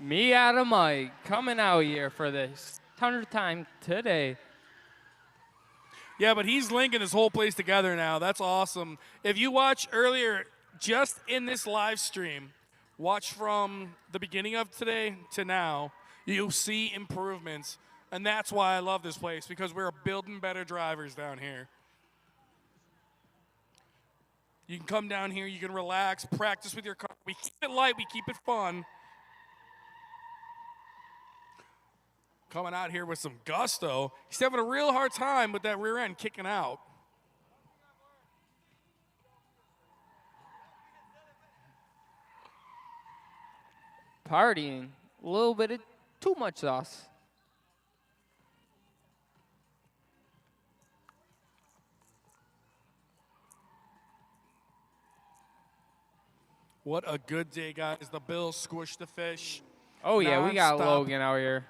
Me out of Mike coming out here for this 100th time today. Yeah, but he's linking this whole place together now. That's awesome. If you watch earlier, just in this live stream, watch from the beginning of today to now, you'll see improvements. And that's why I love this place, because we're building better drivers down here. You can come down here, you can relax, practice with your car. We keep it light, we keep it fun. Coming out here with some gusto. He's having a real hard time with that rear end kicking out. Partying. A little bit of too much sauce. What a good day, guys. The Bills squished the fish. Oh, yeah, we got Non-stop. Logan out here.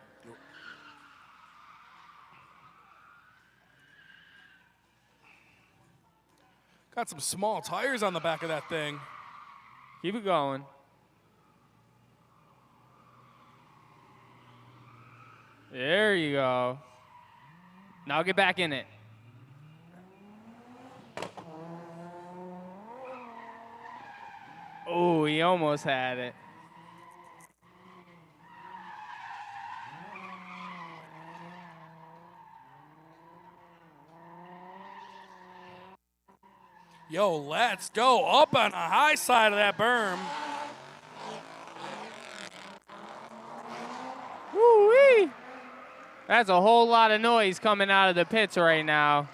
Got some small tires on the back of that thing. Keep it going. There you go. Now get back in it. Oh, he almost had it. Yo, let's go up on the high side of that berm. Woo-wee. That's a whole lot of noise coming out of the pits right now.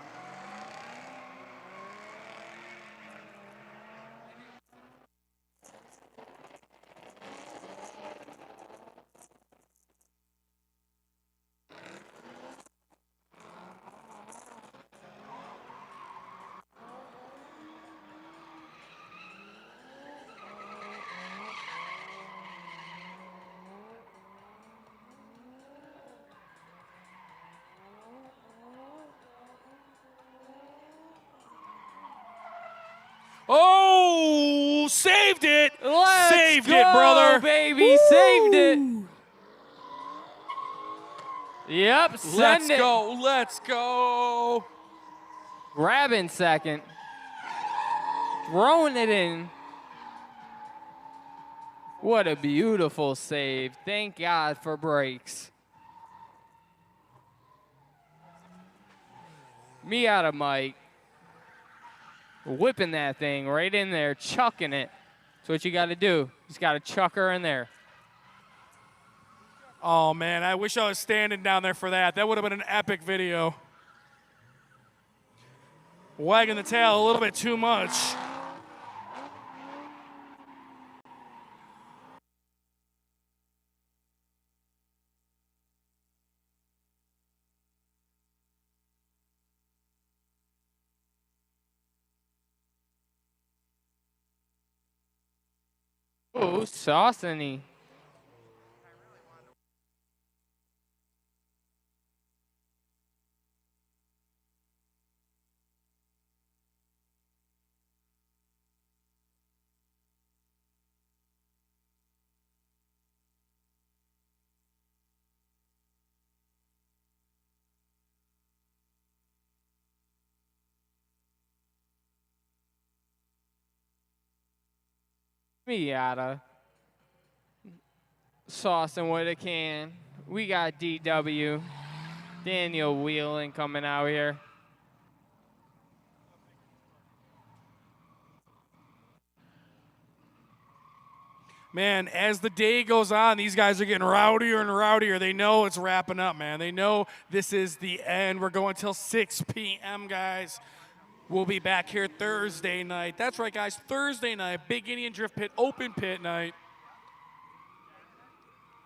Oh, saved it. Saved go, it, brother. baby. Woo! Saved it. Yep, send Let's it. go. Let's go. Grabbing second. Throwing it in. What a beautiful save. Thank God for brakes. Miata Mike. Whipping that thing right in there, chucking it. That's what you got to do. Just got to chuck her in there. Oh, man, I wish I was standing down there for that. That would have been an epic video. Wagging the tail a little bit too much. Oh, sauciny. Miata. Saucing what it can. We got DW. Daniel Wheeling coming out here. Man, as the day goes on, these guys are getting rowdier and rowdier. They know it's wrapping up, man. They know this is the end. We're going till 6 p.m., guys. We'll be back here Thursday night. That's right, guys. Thursday night, Big Indian Drift Pit, open pit night.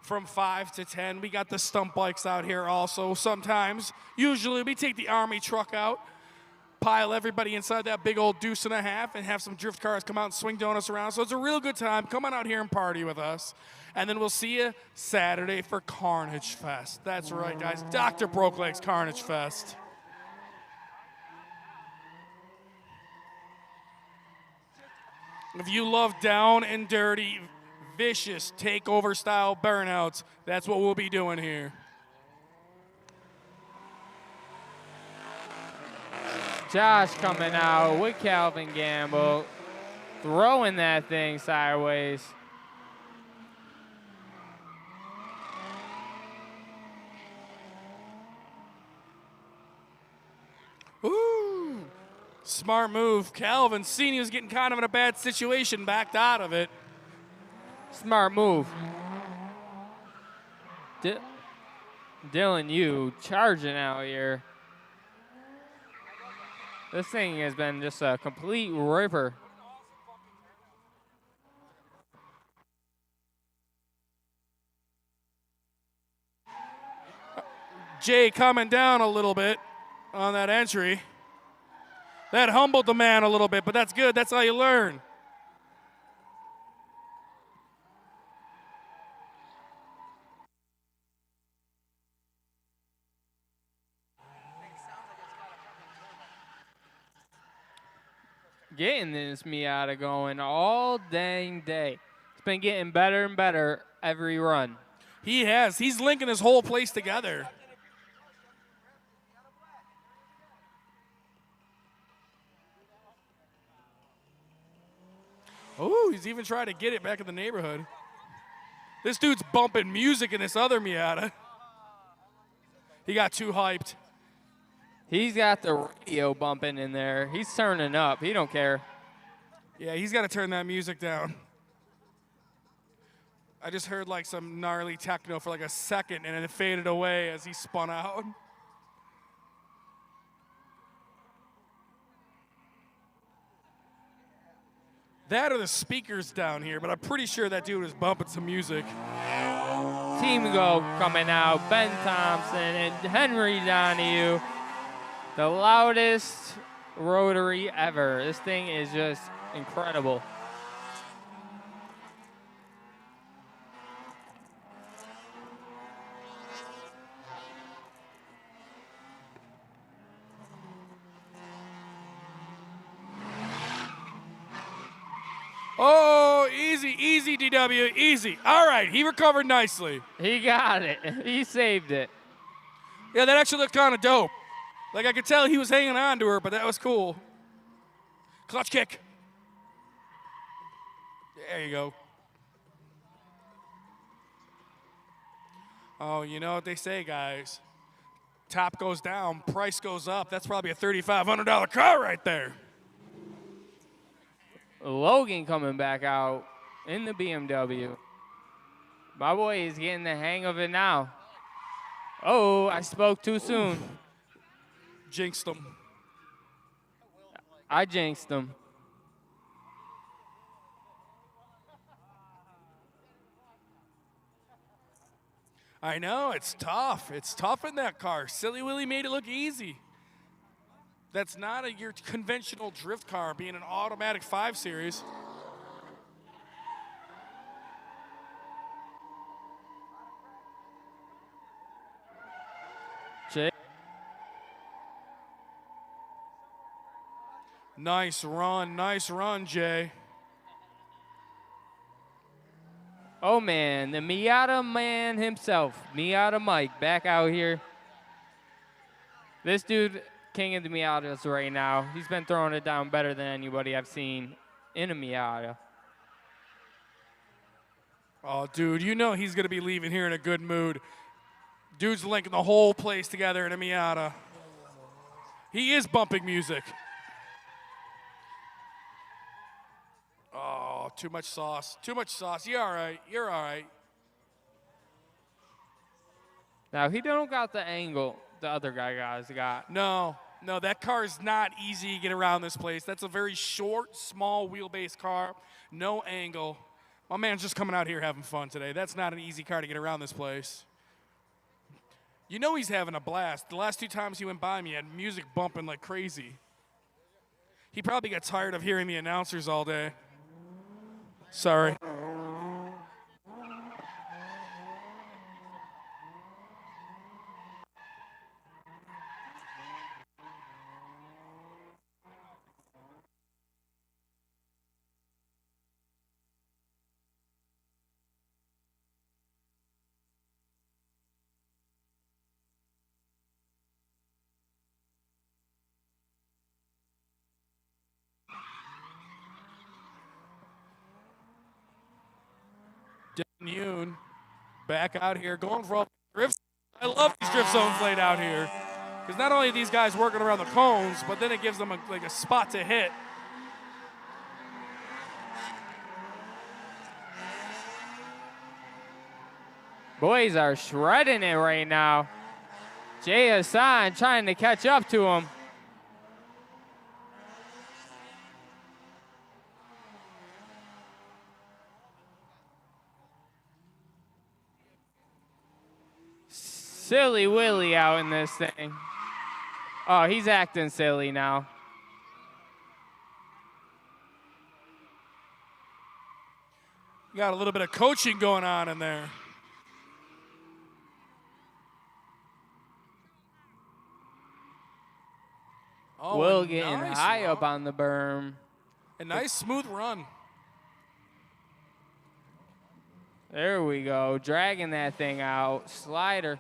From 5 to 10. We got the stump bikes out here also sometimes. Usually we take the Army truck out, pile everybody inside that big old deuce and a half, and have some drift cars come out and swing donuts around. So it's a real good time. Come on out here and party with us. And then we'll see you Saturday for Carnage Fest. That's right, guys. Dr. Brokeleg's Carnage Fest. If you love down and dirty, vicious takeover style burnouts, that's what we'll be doing here. Josh coming out with Calvin Gamble, throwing that thing sideways. Ooh, smart move. Calvin seen he was getting kind of in a bad situation, backed out of it. Smart move. Dylan, you charging out here. This thing has been just a complete ripper. Jay coming down a little bit on that entry. That humbled the man a little bit, but that's good. That's how you learn. Getting this Miata going all dang day. It's been getting better and better every run. He has. He's linking his whole place together. Oh, he's even trying to get it back in the neighborhood. This dude's bumping music in this other Miata. He got too hyped. He's got the radio bumping in there. He's turning up. He don't care. Yeah, he's got to turn that music down. I just heard like some gnarly techno for like a second, and it faded away as he spun out. That or the speakers down here, but I'm pretty sure that dude was bumping some music. Team Go coming out. Ben Thompson and Henry Donahue. The loudest rotary ever. This thing is just incredible. Oh, easy, easy, DW, easy. All right, he recovered nicely. He got it. He saved it. Yeah, that actually looked kind of dope. Like, I could tell he was hanging on to her, but that was cool. Clutch kick. There you go. Oh, you know what they say, guys. Top goes down, price goes up. That's probably a $3,500 car right there. Logan coming back out in the BMW. My boy is getting the hang of it now. Oh, I spoke too soon. Jinxed him. I jinxed him. I know, it's tough. It's tough in that car. Silly Willy made it look easy. That's not your conventional drift car being an automatic 5 Series. Jay. Nice run, Jay. Oh man, the Miata man himself, Miata Mike, back out here. This dude, king of the Miatas right now. He's been throwing it down better than anybody I've seen in a Miata. Oh, dude, you know he's going to be leaving here in a good mood. Dude's linking the whole place together in a Miata. He is bumping music. Oh, too much sauce. Too much sauce. You're all right. You're all right. Now, he don't got the angle the other guys got. No, that car is not easy to get around this place. That's a very short, small wheelbase car. No angle. My man's just coming out here having fun today. That's not an easy car to get around this place. You know he's having a blast. The last 2 times he went by me, he had music bumping like crazy. He probably got tired of hearing the announcers all day. Sorry. Yoon back out here going for all the drifts. I love these drift zones laid out here because not only are these guys working around the cones, but then it gives them a spot to hit. Boys are shredding it right now. Jay Hassan trying to catch up to him. Silly Willy out in this thing. Oh, he's acting silly now. Got a little bit of coaching going on in there. Oh, Will getting nice high run. up on the berm. A nice smooth run. There we go, dragging that thing out. Slider.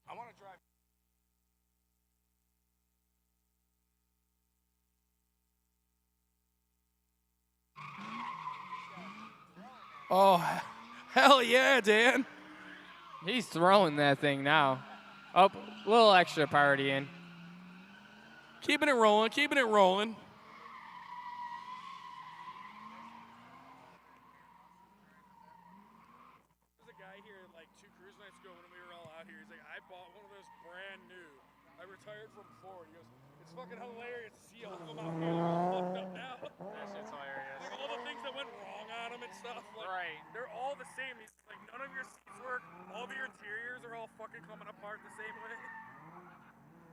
I want to drive. Oh, hell yeah, Dan. He's throwing that thing now. Oh, a little extra partying. Keeping it rolling, keeping it rolling. There's a guy here like 2 cruise nights ago when we were all out here. He's like, I bought one of those brand new. I retired from Ford. He goes, it's fucking hilarious to see all of them out here. They're all fucked up now. That shit's hilarious. Like all the things that went wrong on them and stuff. Like, Right. They're all the same. He's like, none of your seats work. All of your interiors are all fucking coming apart the same way.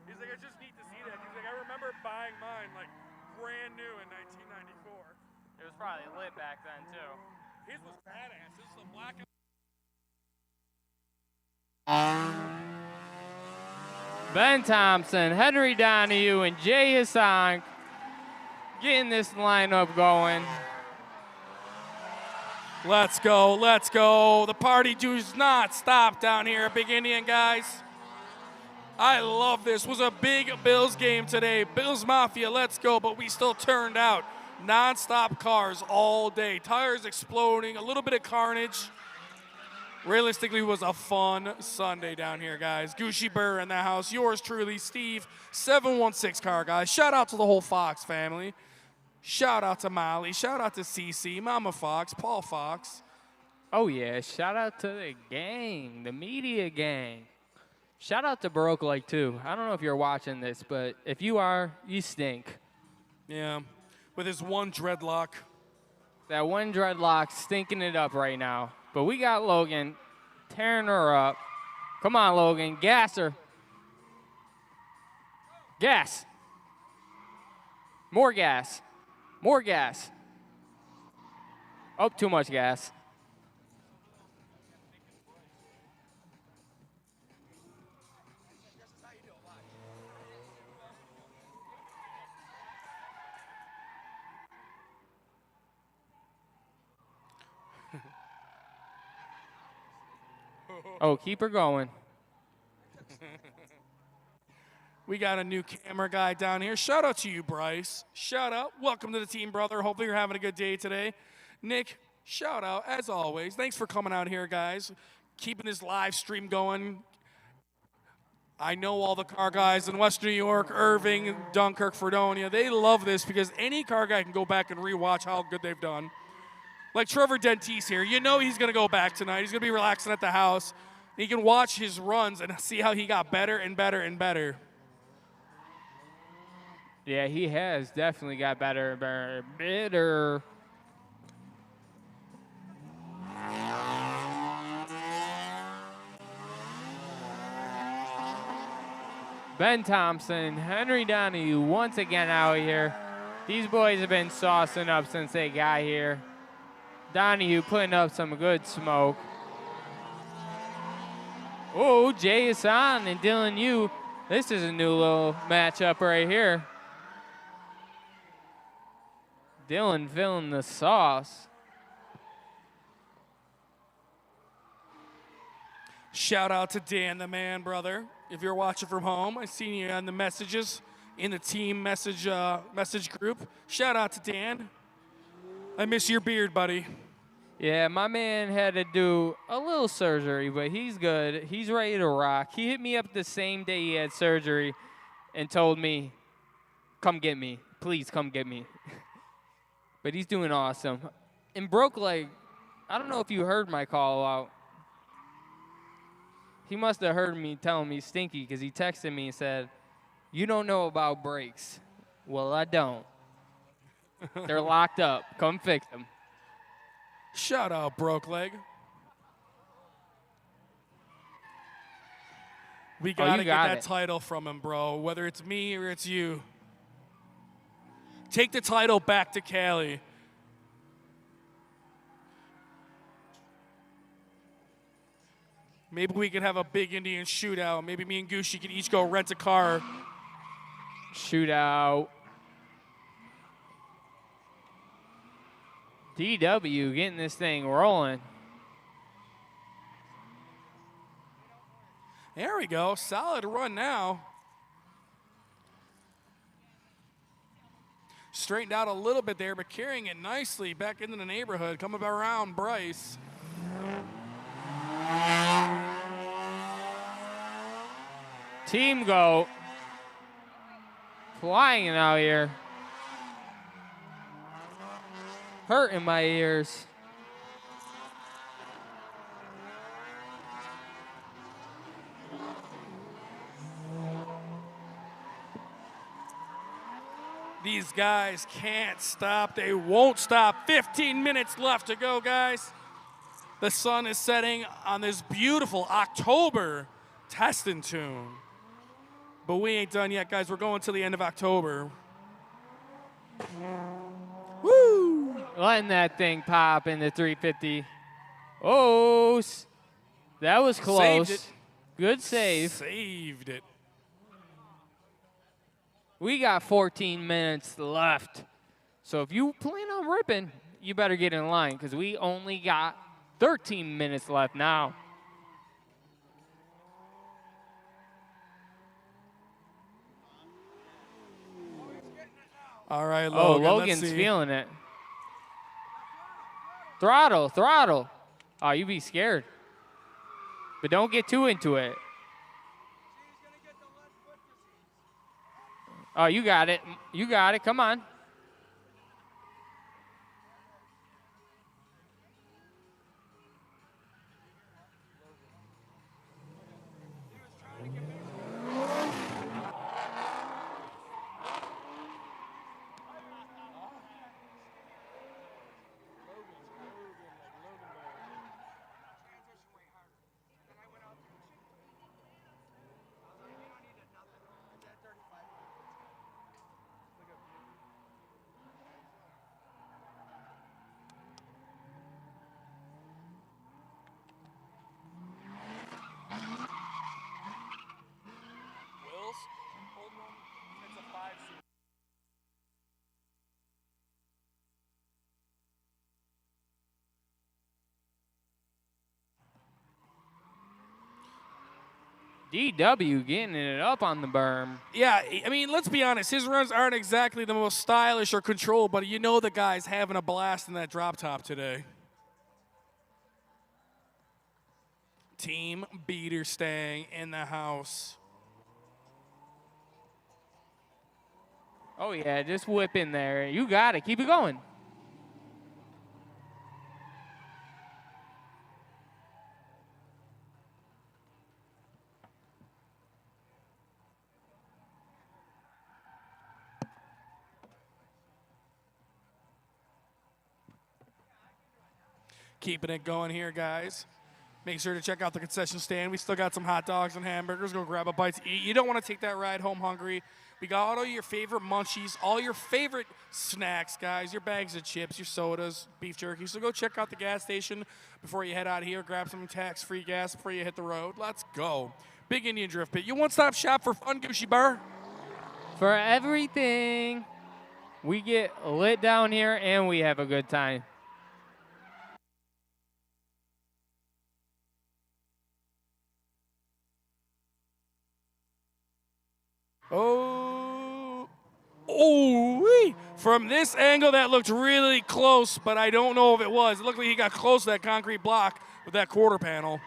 He's like, it's just neat to see that. He's like, I remember buying mine like brand new in 1994. It was probably lit back then, too. His was badass. This is a black and Ben Thompson, Henry Donahue, and Jay Hassan getting this lineup going. Let's go, let's go. The party does not stop down here at Big Indian, guys. I love this. Was a big Bills game today. Bills Mafia, let's go, but we still turned out. Non-stop cars all day. Tires exploding, a little bit of carnage. Realistically, it was a fun Sunday down here, guys. Gucci Burr in the house. Yours truly, Steve, 716 Car Guys. Shout out to the whole Fox family. Shout out to Molly. Shout out to Cece, Mama Fox, Paul Fox. Oh, yeah. Shout out to the gang, the media gang. Shout out to Baroque Lake, too. I don't know if you're watching this, but if you are, you stink. Yeah, with his one dreadlock. That one dreadlock stinking it up right now. But we got Logan tearing her up. Come on, Logan. Gas her. Gas. More gas. More gas. Oh, too much gas. Oh, keep her going. We got a new camera guy down here. Shout out to you, Bryce. Shout out. Welcome to the team, brother. Hopefully you're having a good day today. Nick, shout out, as always. Thanks for coming out here, guys. Keeping this live stream going. I know all the car guys in Western New York, Irving, Dunkirk, Fredonia. They love this because any car guy can go back and rewatch how good they've done. Like Trevor Dentise here. You know he's going to go back tonight. He's going to be relaxing at the house. He can watch his runs and see how he got better and better and better. Yeah, he has definitely got better and better. Ben Thompson, Henry Donahue once again out here. These boys have been saucing up since they got here. Donahue putting up some good smoke. Oh, Jay Hassan and Dylan Yu. This is a new little matchup right here. Dylan filling the sauce. Shout out to Dan, the man, brother. If you're watching from home, I seen you on the messages in the team message group. Shout out to Dan. I miss your beard, buddy. Yeah, my man had to do a little surgery, but he's good. He's ready to rock. He hit me up the same day he had surgery and told me, come get me. Please come get me. But he's doing awesome. And Broke Leg, I don't know if you heard my call out. He must have heard me telling me stinky because he texted me and said, you don't know about brakes. Well, I don't. They're locked up. Come fix them. Shout out, Broke Leg. We gotta get that title from him, bro. Whether it's me or it's you. Take the title back to Cali. Maybe we could have a big Indian shootout. Maybe me and Gucci could each go rent a car. Shootout. DW getting this thing rolling. There we go. Solid run now. Straightened out a little bit there, but carrying it nicely back into the neighborhood. Coming around Bryce. Team Goat. Flying out here. Hurting my ears. These guys can't stop. They won't stop. 15 minutes left to go, guys. The sun is setting on this beautiful October testing tune. But we ain't done yet, guys. We're going to the end of October. Woo! Letting that thing pop in the 350. Oh, that was close. Saved it. Good save. Saved it. We got 14 minutes left. So if you plan on ripping, you better get in line because we only got 13 minutes left now. All right, Oh, Logan. Logan's let's see. feeling it. Throttle, throttle. Oh, you be scared. But don't get too into it. Oh, you got it. You got it. Come on. DW getting it up on the berm. Yeah, I mean, let's be honest. His runs aren't exactly the most stylish or controlled, but you know the guy's having a blast in that drop top today. Team beater staying in the house. Oh, yeah, just whip in there. You got it. Keep it going. Keeping it going here, guys. Make sure to check out the concession stand. We still got some hot dogs and hamburgers. Go grab a bite to eat. You don't want to take that ride home hungry. We got all your favorite munchies, all your favorite snacks, guys, your bags of chips, your sodas, beef jerky. So go check out the gas station before you head out of here. Grab some tax-free gas before you hit the road. Let's go. Big Indian Drift Pit. Your one-stop shop for fun, Gucci Burr. For everything, we get lit down here and we have a good time. Oh, from this angle, that looked really close, but I don't know if it was. It looked like he got close to that concrete block with that quarter panel.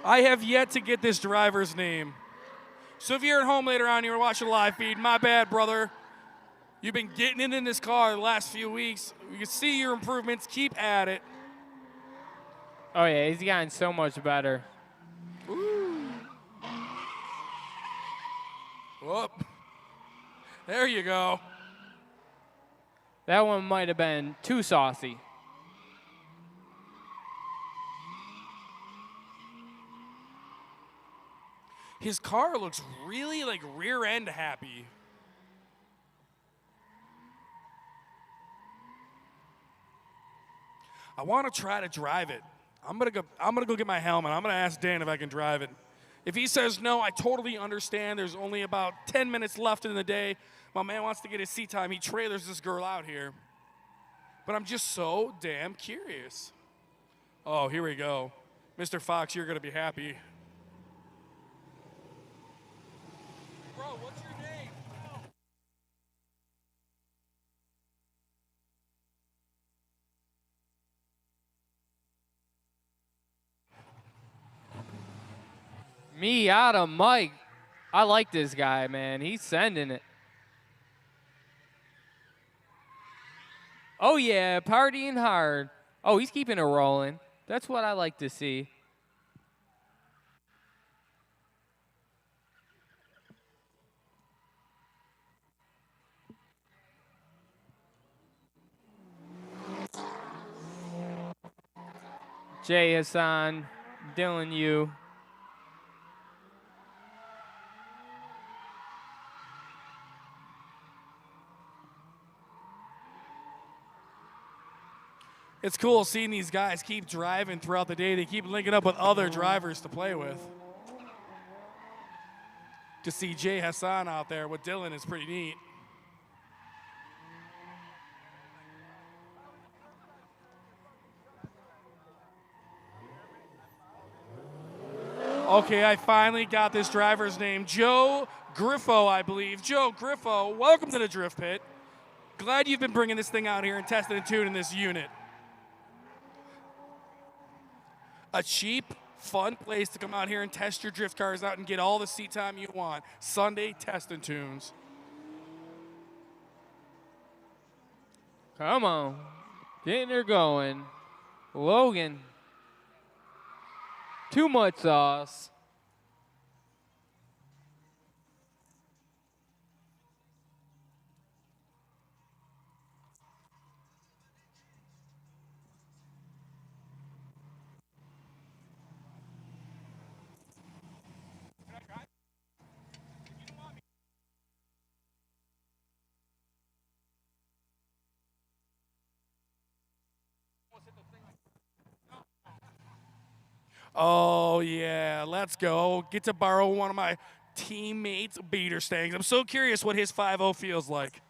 I have yet to get this driver's name. So if you're at home later on, you're watching the live feed, my bad, brother. You've been getting it in this car the last few weeks. We can see your improvements. Keep at it. Oh, yeah, he's gotten so much better. Ooh. Whoop. There you go. That one might have been too saucy. His car looks really like rear end happy. I want to try to drive it. I'm gonna go get my helmet. I'm gonna ask Dan if I can drive it. If he says no, I totally understand. There's only about 10 minutes left in the day. My man wants to get his seat time. He trailers this girl out here. But I'm just so damn curious. Oh, here we go. Mr. Fox, you're gonna be happy. Bro, what's your name? Miata Mike. I like this guy, man. He's sending it. Oh, yeah, partying hard. Oh, he's keeping it rolling. That's what I like to see. Jay Hassan, Dylan Yu. It's cool seeing these guys keep driving throughout the day. They keep linking up with other drivers to play with. To see Jay Hassan out there with Dylan is pretty neat. Okay, I finally got this driver's name. Joe Griffo, I believe. Joe Griffo, welcome to the Drift Pit. Glad you've been bringing this thing out here and testing and tuning this unit. A cheap, fun place to come out here and test your drift cars out and get all the seat time you want. Sunday Test and Tunes. Come on. Getting her going. Logan. Too much sauce. Oh, yeah, let's go. Get to borrow one of my teammates' beater stangs. I'm so curious what his 5.0 feels like.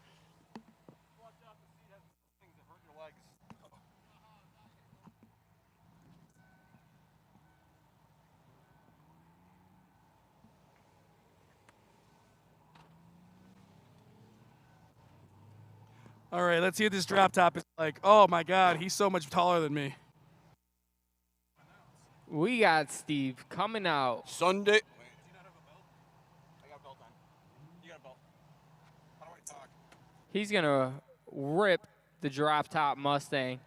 All right, let's see what this drop top is like. Oh, my God, he's so much taller than me. We got Steve coming out. Sunday. He's going to rip the drop top Mustang.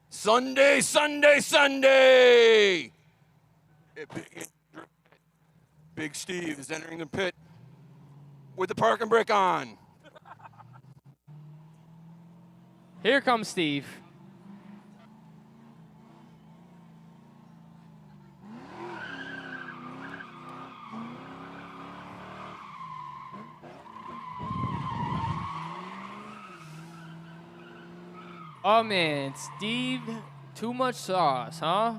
Sunday, Sunday, Sunday. Big Steve is entering the pit with the parking brake on. Here comes Steve. Oh man, Steve, too much sauce, huh?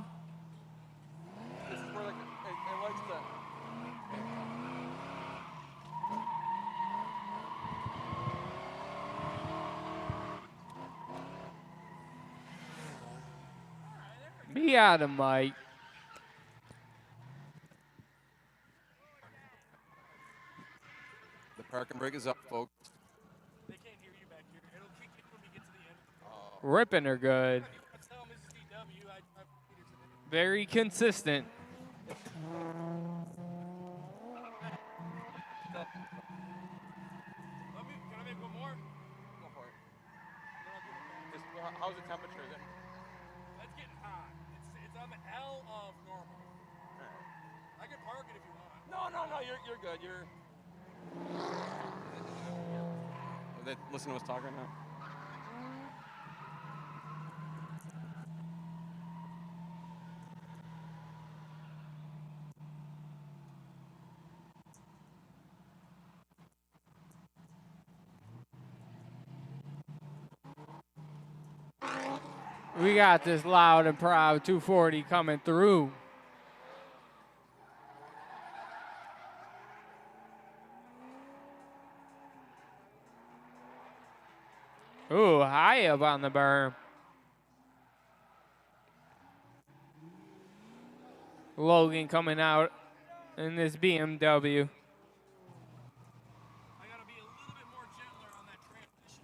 This is where it likes to. Be out of Mike. The parking brake is up, folks. They can't hear you back here. It'll kick in when we get to the end. Ripping her good. Let's tell Mrs. DW I drive beater today. Very consistent. Can I make one more? Go for it. How's the temperature then? That's getting hot. It's on the L of normal. I can park it if you want. No, you're good. Listen to us talk right now. We got this loud and proud 240 coming through. Ooh, high up on the berm. Logan coming out in this BMW. I gotta be a little bit more gentler on that transition.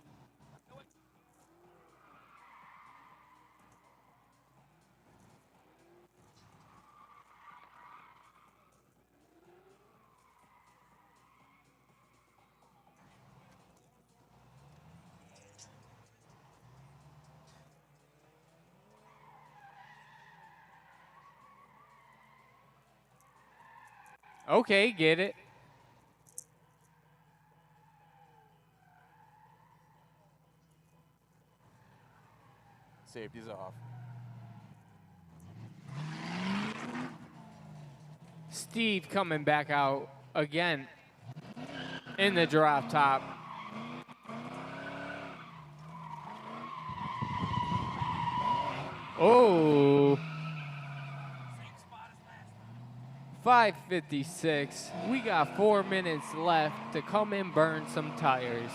Okay, get it. Safety's off. Steve coming back out again in the drop top. Oh. 5:56. We got 4 minutes left to come and burn some tires.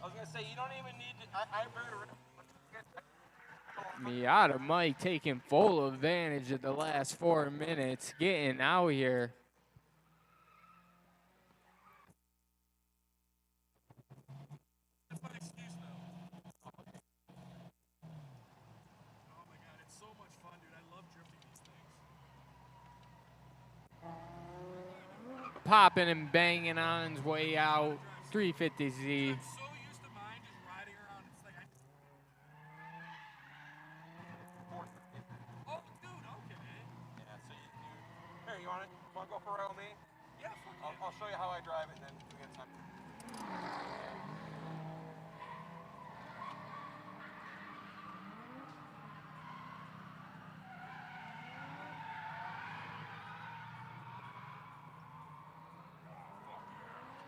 I was gonna say you don't even need to. Miata Mike taking full advantage of the last 4 minutes, getting out here. Popping and banging on his way out. 350Z. Here, you want to go for a ride with me? Yeah. I'll show you how I drive it, and then we get time.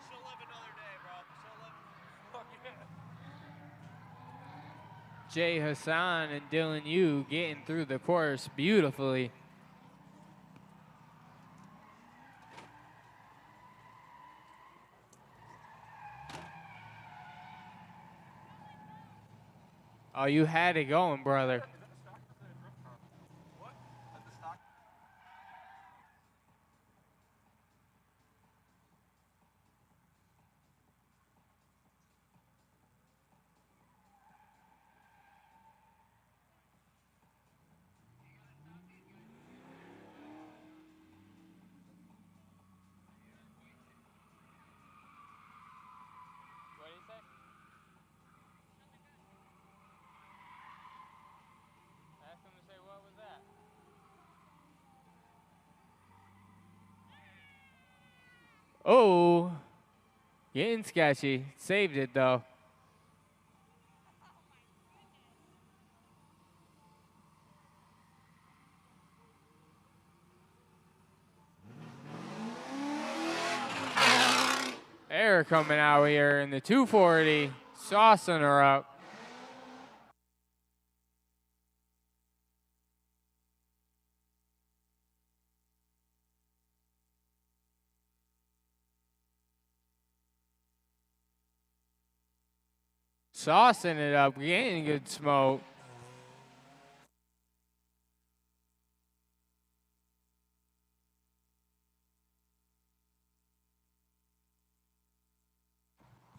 Still live another day, bro. Still live. Fuck yeah. Jay Hassan and Dylan Yu getting through the course beautifully. Oh, you had it going, brother. Oh, getting sketchy. Saved it, though. Air coming out here in the 240, saucing her up. Saucing it up, getting good smoke.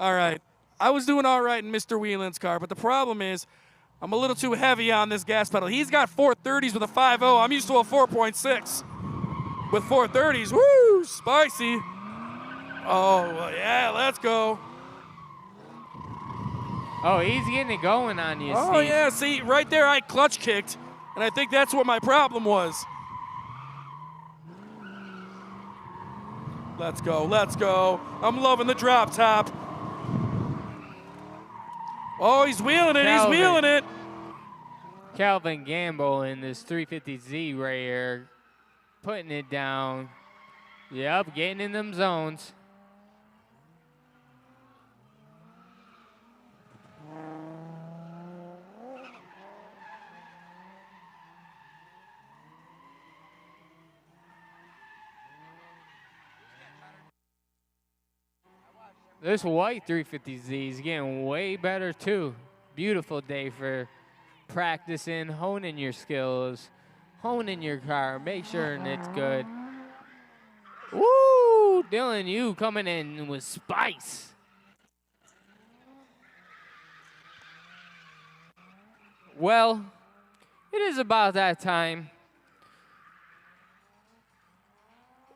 All right. I was doing all right in Mr. Whelan's car, but the problem is I'm a little too heavy on this gas pedal. He's got 430s with a 5.0. I'm used to a 4.6 with 430s. Woo, spicy. Oh, yeah, let's go. Oh, he's getting it going on you, Oh, Steve. yeah, see, right there I clutch kicked, and I think that's what my problem was. Let's go, let's go. I'm loving the drop top. Oh, he's wheeling it, he's wheeling it. Calvin Gamble in this 350Z right here, putting it down. Yep, getting in them zones. This white 350Z is getting way better too. Beautiful day for practicing, honing your skills, honing your car, make sure it's good. Woo! Dylan, you coming in with spice. Well, it is about that time.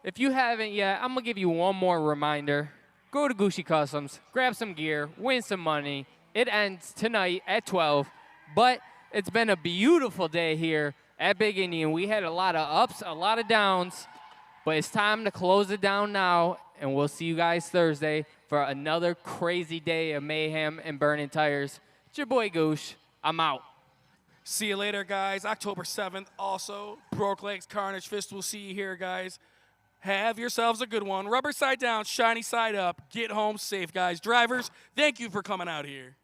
If you haven't yet, I'm going to give you one more reminder. Go to Gucci Customs, grab some gear, win some money. It ends tonight at 12, but it's been a beautiful day here at Big Indian. We had a lot of ups, a lot of downs, but it's time to close it down now, and we'll see you guys Thursday for another crazy day of mayhem and burning tires. It's your boy Goosh. I'm out. See you later, guys. October 7th, also. Broke Legs Carnage Fist. We'll see you here, guys. Have yourselves a good one. Rubber side down, shiny side up. Get home safe, guys. Drivers, thank you for coming out here.